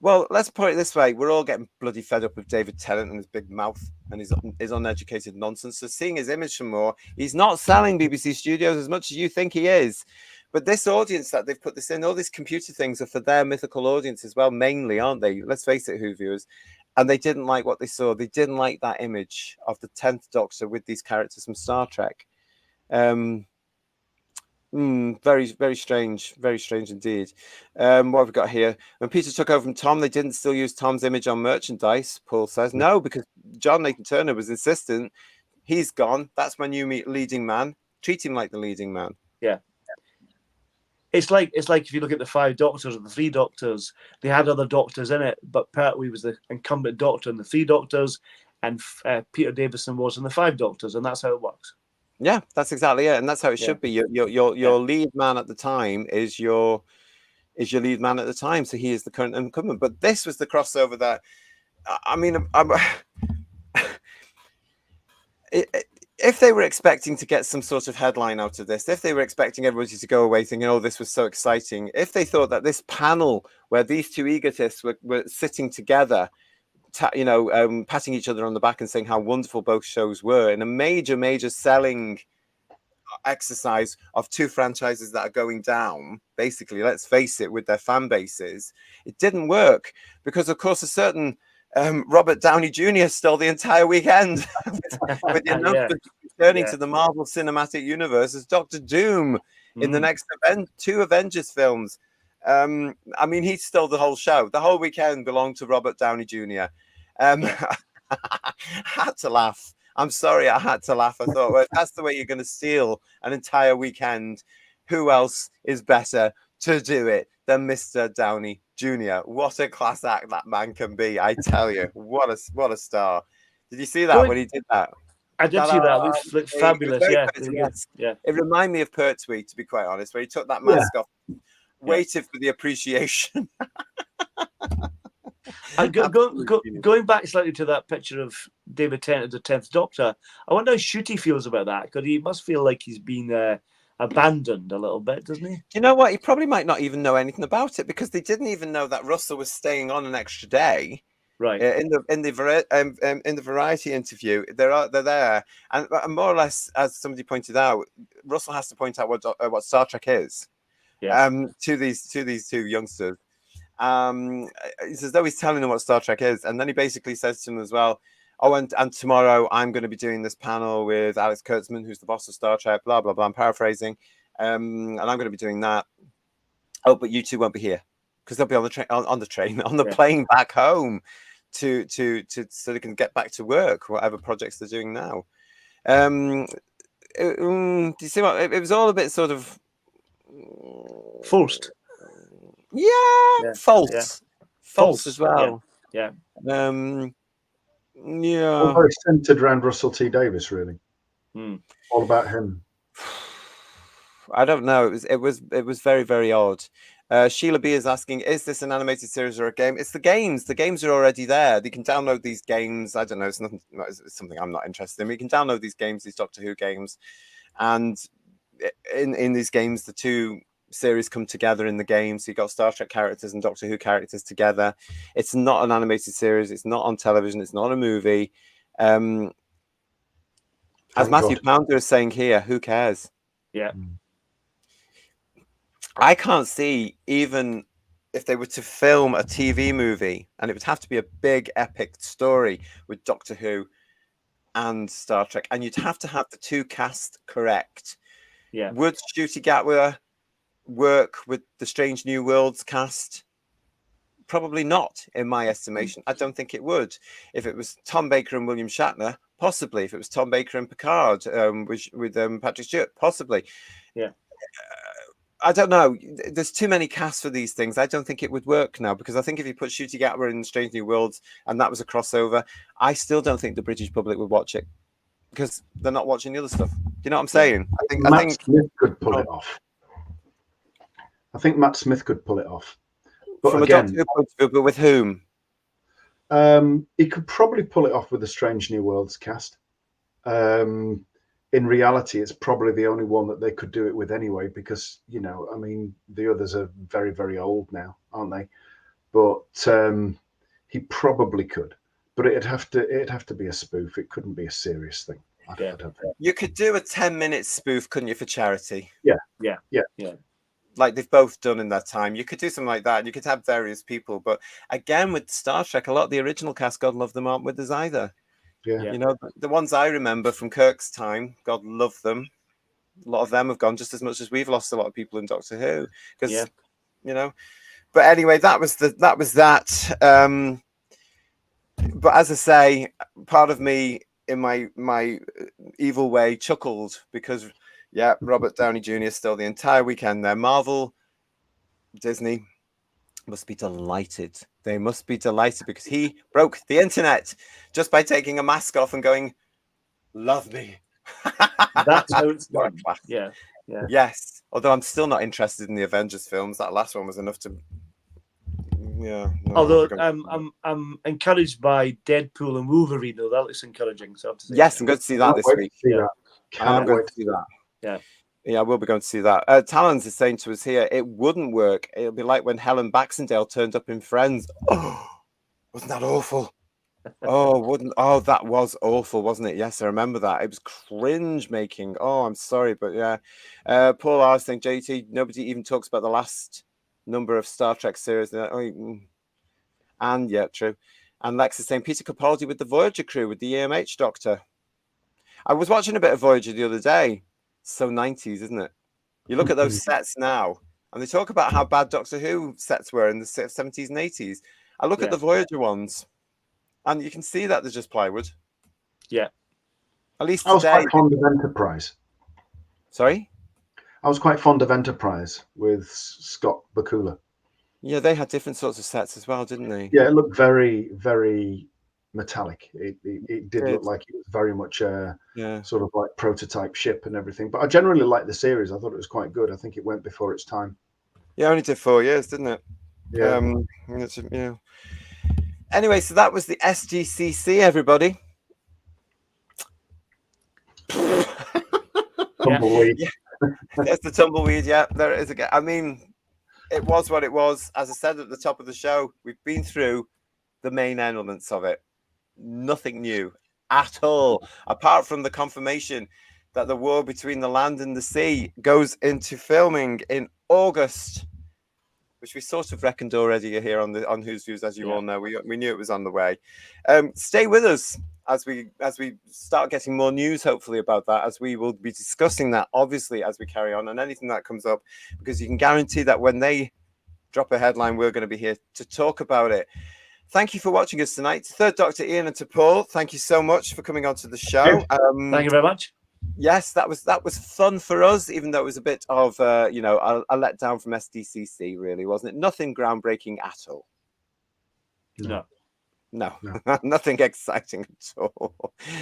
Well, let's put it this way. We're all getting bloody fed up with David Tennant and his big mouth and his uneducated nonsense. So seeing his image some more, he's not selling BBC Studios as much as you think he is. But this audience that they've put this in, all these computer things are for their mythical audience as well, mainly, aren't they? Let's face it, Who viewers. And they didn't like what they saw. They didn't like that image of the 10th Doctor with these characters from Star Trek. Very, very strange indeed. What have we got here? When Peter took over from Tom, they didn't still use Tom's image on merchandise, Paul says. No, because John Nathan Turner was insistent. He's gone. That's my new leading man. Treat him like the leading man. Yeah. It's like if you look at the 5 Doctors or the 3 Doctors, they had other Doctors in it, but Pertwee was the incumbent Doctor in the 3 Doctors, and Peter Davison was in the 5 Doctors, and that's how it works. Yeah, that's exactly it, and that's how it should be. Your lead man at the time is your lead man at the time, so he is the current incumbent. But this was the crossover that, I mean, if they were expecting to get some sort of headline out of this, if they were expecting everybody to go away thinking, oh, this was so exciting, if they thought that this panel where these two egotists were sitting together, patting each other on the back and saying how wonderful both shows were in a major selling exercise of two franchises that are going down, basically, let's face it, with their fan bases, it didn't work because, of course, a certain Robert Downey Jr. stole the entire weekend with the announcement returning to the Marvel Cinematic Universe as Doctor Doom in the next two Avengers films. I mean, he stole the whole show. The whole weekend belonged to Robert Downey Jr. I had to laugh. I'm sorry, I had to laugh. I thought, well, if that's the way you're going to steal an entire weekend, who else is better to do it than Mr. Downey Jr.? What a class act that man can be, I tell you. What a star. Did you see that when he did that? I did see that. It looked fabulous. Yeah. It reminded me of Pertwee, to be quite honest, where he took that mask off, waited for the appreciation. And going back slightly to that picture of David Tennant as the 10th Doctor, I wonder how Ncuti feels about that, because he must feel like he's been abandoned a little bit, doesn't he? You know what? He probably might not even know anything about it, because they didn't even know that Russell was staying on an extra day. Right. In the Variety interview, they're there, and more or less, as somebody pointed out, Russell has to point out what Star Trek is. Yeah. To these two youngsters. It's as though he's telling them what Star Trek is, and then he basically says to them as well, oh, and tomorrow I'm going to be doing this panel with Alex Kurtzman, who's the boss of Star Trek, blah blah blah. I'm paraphrasing, and I'm going to be doing that. Oh, but you two won't be here because they'll be on the plane back home to so they can get back to work, whatever projects they're doing now. Do you see what it was all a bit sort of forced? False as well. All very centered around Russell T Davies, really. All about him. I don't know. It was very, very odd. Sheila B is asking, is this an animated series or a game? It's the games. The games are already there. You can download these games. I don't know. It's something I'm not interested in. We can download these games, these Doctor Who games, and in these games, the two series come together in the game. So you've got Star Trek characters and Doctor Who characters together. It's not an animated series. It's not on television. It's not a movie. As Matthew Pounder is saying here, who cares? Yeah. I can't see, even if they were to film a TV movie, and it would have to be a big epic story with Doctor Who and Star Trek, and you'd have to have the two cast correct. Yeah. Would Ncuti Gatwa work with the Strange New Worlds cast? Probably not, in my estimation. I don't think it would. If it was Tom Baker and William Shatner, possibly. If it was Tom Baker and Picard with Patrick Stewart, possibly. Yeah. I don't know. There's too many casts for these things. I don't think it would work now, because I think if you put Ncuti Gatwa in Strange New Worlds and that was a crossover, I still don't think the British public would watch it, because they're not watching the other stuff. Do you know what I'm saying? I think Smith could pull it off. I think Matt Smith could pull it off. But from again, a Doctor Who point of view, but with whom? He could probably pull it off with the Strange New Worlds cast. In reality, it's probably the only one that they could do it with anyway, because, you know, I mean, the others are very, very old now, aren't they? But he probably could. But it'd have to be a spoof. It couldn't be a serious thing. I don't think. You could do a 10-minute spoof, couldn't you, for charity? Yeah. Like they've both done in that time. You could do something like that. You could have various people. But again, with Star Trek, a lot of the original cast, God love them, aren't with us either. Yeah. You know, the ones I remember from Kirk's time, God love them. A lot of them have gone just as much as we've lost a lot of people in Doctor Who. Because, you know. But anyway, that was that. But as I say, part of me in my evil way chuckled because, Robert Downey Jr. stole the entire weekend there. Marvel, Disney must be delighted. They must be delighted because he broke the internet just by taking a mask off and going, love me, That's how it's What a done. class. Yeah. Yes. Although I'm still not interested in the Avengers films. That last one was enough to. Yeah. No, Although I'm encouraged by Deadpool and Wolverine, though that looks encouraging. So I have to say, yes, I'm going to see that this week. Yeah. I'm going to see that. Yeah. Yeah, I will be going to see that. Talons is saying to us here, it wouldn't work. It'll be like when Helen Baxendale turned up in Friends. Oh, wasn't that awful? That was awful, wasn't it? Yes, I remember that. It was cringe making. Oh, I'm sorry, but yeah. Paul R. saying, JT, nobody even talks about the last number of Star Trek series. And yeah, true. And Lex is saying Peter Capaldi with the Voyager crew with the EMH Doctor. I was watching a bit of Voyager the other day. So 90s, isn't it? You look at those sets now, and they talk about how bad Doctor Who sets were in the 70s and 80s. I look at the Voyager ones, and you can see that they're just plywood. Yeah. At least I was today. quite fond of Enterprise. Sorry? I was quite fond of Enterprise with Scott Bakula. Yeah, they had different sorts of sets as well, didn't they? Yeah, it looked very, very metallic. It did look like it was very much a sort of like prototype ship and everything. But I generally liked the series. I thought it was quite good. I think it went before its time. Yeah, only did 4 years, didn't it? Yeah. Anyway, so that was the SDCC, everybody. Tumbleweed. It's the tumbleweed. Yeah, there it is again. I mean, it was what it was. As I said at the top of the show, we've been through the main elements of it. Nothing new at all, apart from the confirmation that the war between the land and the sea goes into filming in August, which we sort of reckoned already here on Who's Views, as you all know. We knew it was on the way. Stay with us as we start getting more news, hopefully, about that, as we will be discussing that, obviously, as we carry on, and anything that comes up, because you can guarantee that when they drop a headline, we're going to be here to talk about it. Thank you for watching us tonight. To Third Doctor Ian and to Paul, thank you so much for coming onto the show. Thank you very much. Yes, that was fun for us, even though it was a bit of a letdown from SDCC, really, wasn't it? Nothing groundbreaking at all. No. Nothing exciting at all.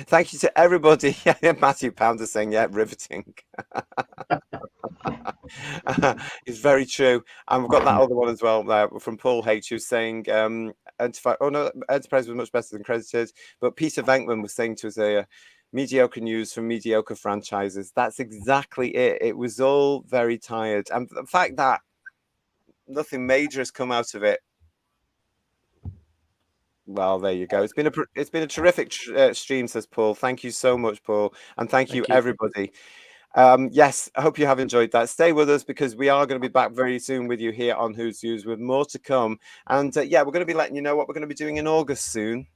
Thank you to everybody. Matthew Pounder saying, yeah, riveting. It's very true. And we've got that other one as well from Paul H, who's saying Enterprise was much better than credited. But Peter Venkman was saying to us mediocre news from mediocre franchises. That's exactly it. It was all very tired. And the fact that nothing major has come out of it, well, there you go. It's been a terrific stream, says Paul. Thank you so much, Paul, and thank you everybody. Yes, I hope you have enjoyed that. Stay with us, because we are going to be back very soon with you here on Who's Views with more to come. And we're going to be letting you know what we're going to be doing in August soon.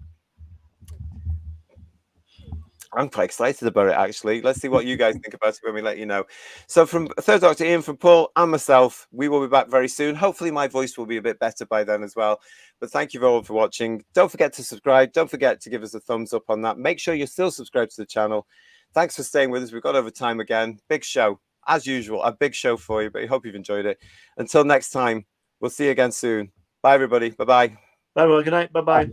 I'm quite excited about it, actually. Let's see what you guys think about it when we let you know. So from Third Doctor Ian, from Paul and myself, we will be back very soon. Hopefully my voice will be a bit better by then as well. But thank you all for watching. Don't forget to subscribe. Don't forget to give us a thumbs up on that. Make sure you're still subscribed to the channel. Thanks for staying with us. We've got over time again. Big show. As usual, a big show for you, but I hope you've enjoyed it. Until next time, we'll see you again soon. Bye, everybody. Bye-bye. Bye, everyone. Good night. Bye-bye.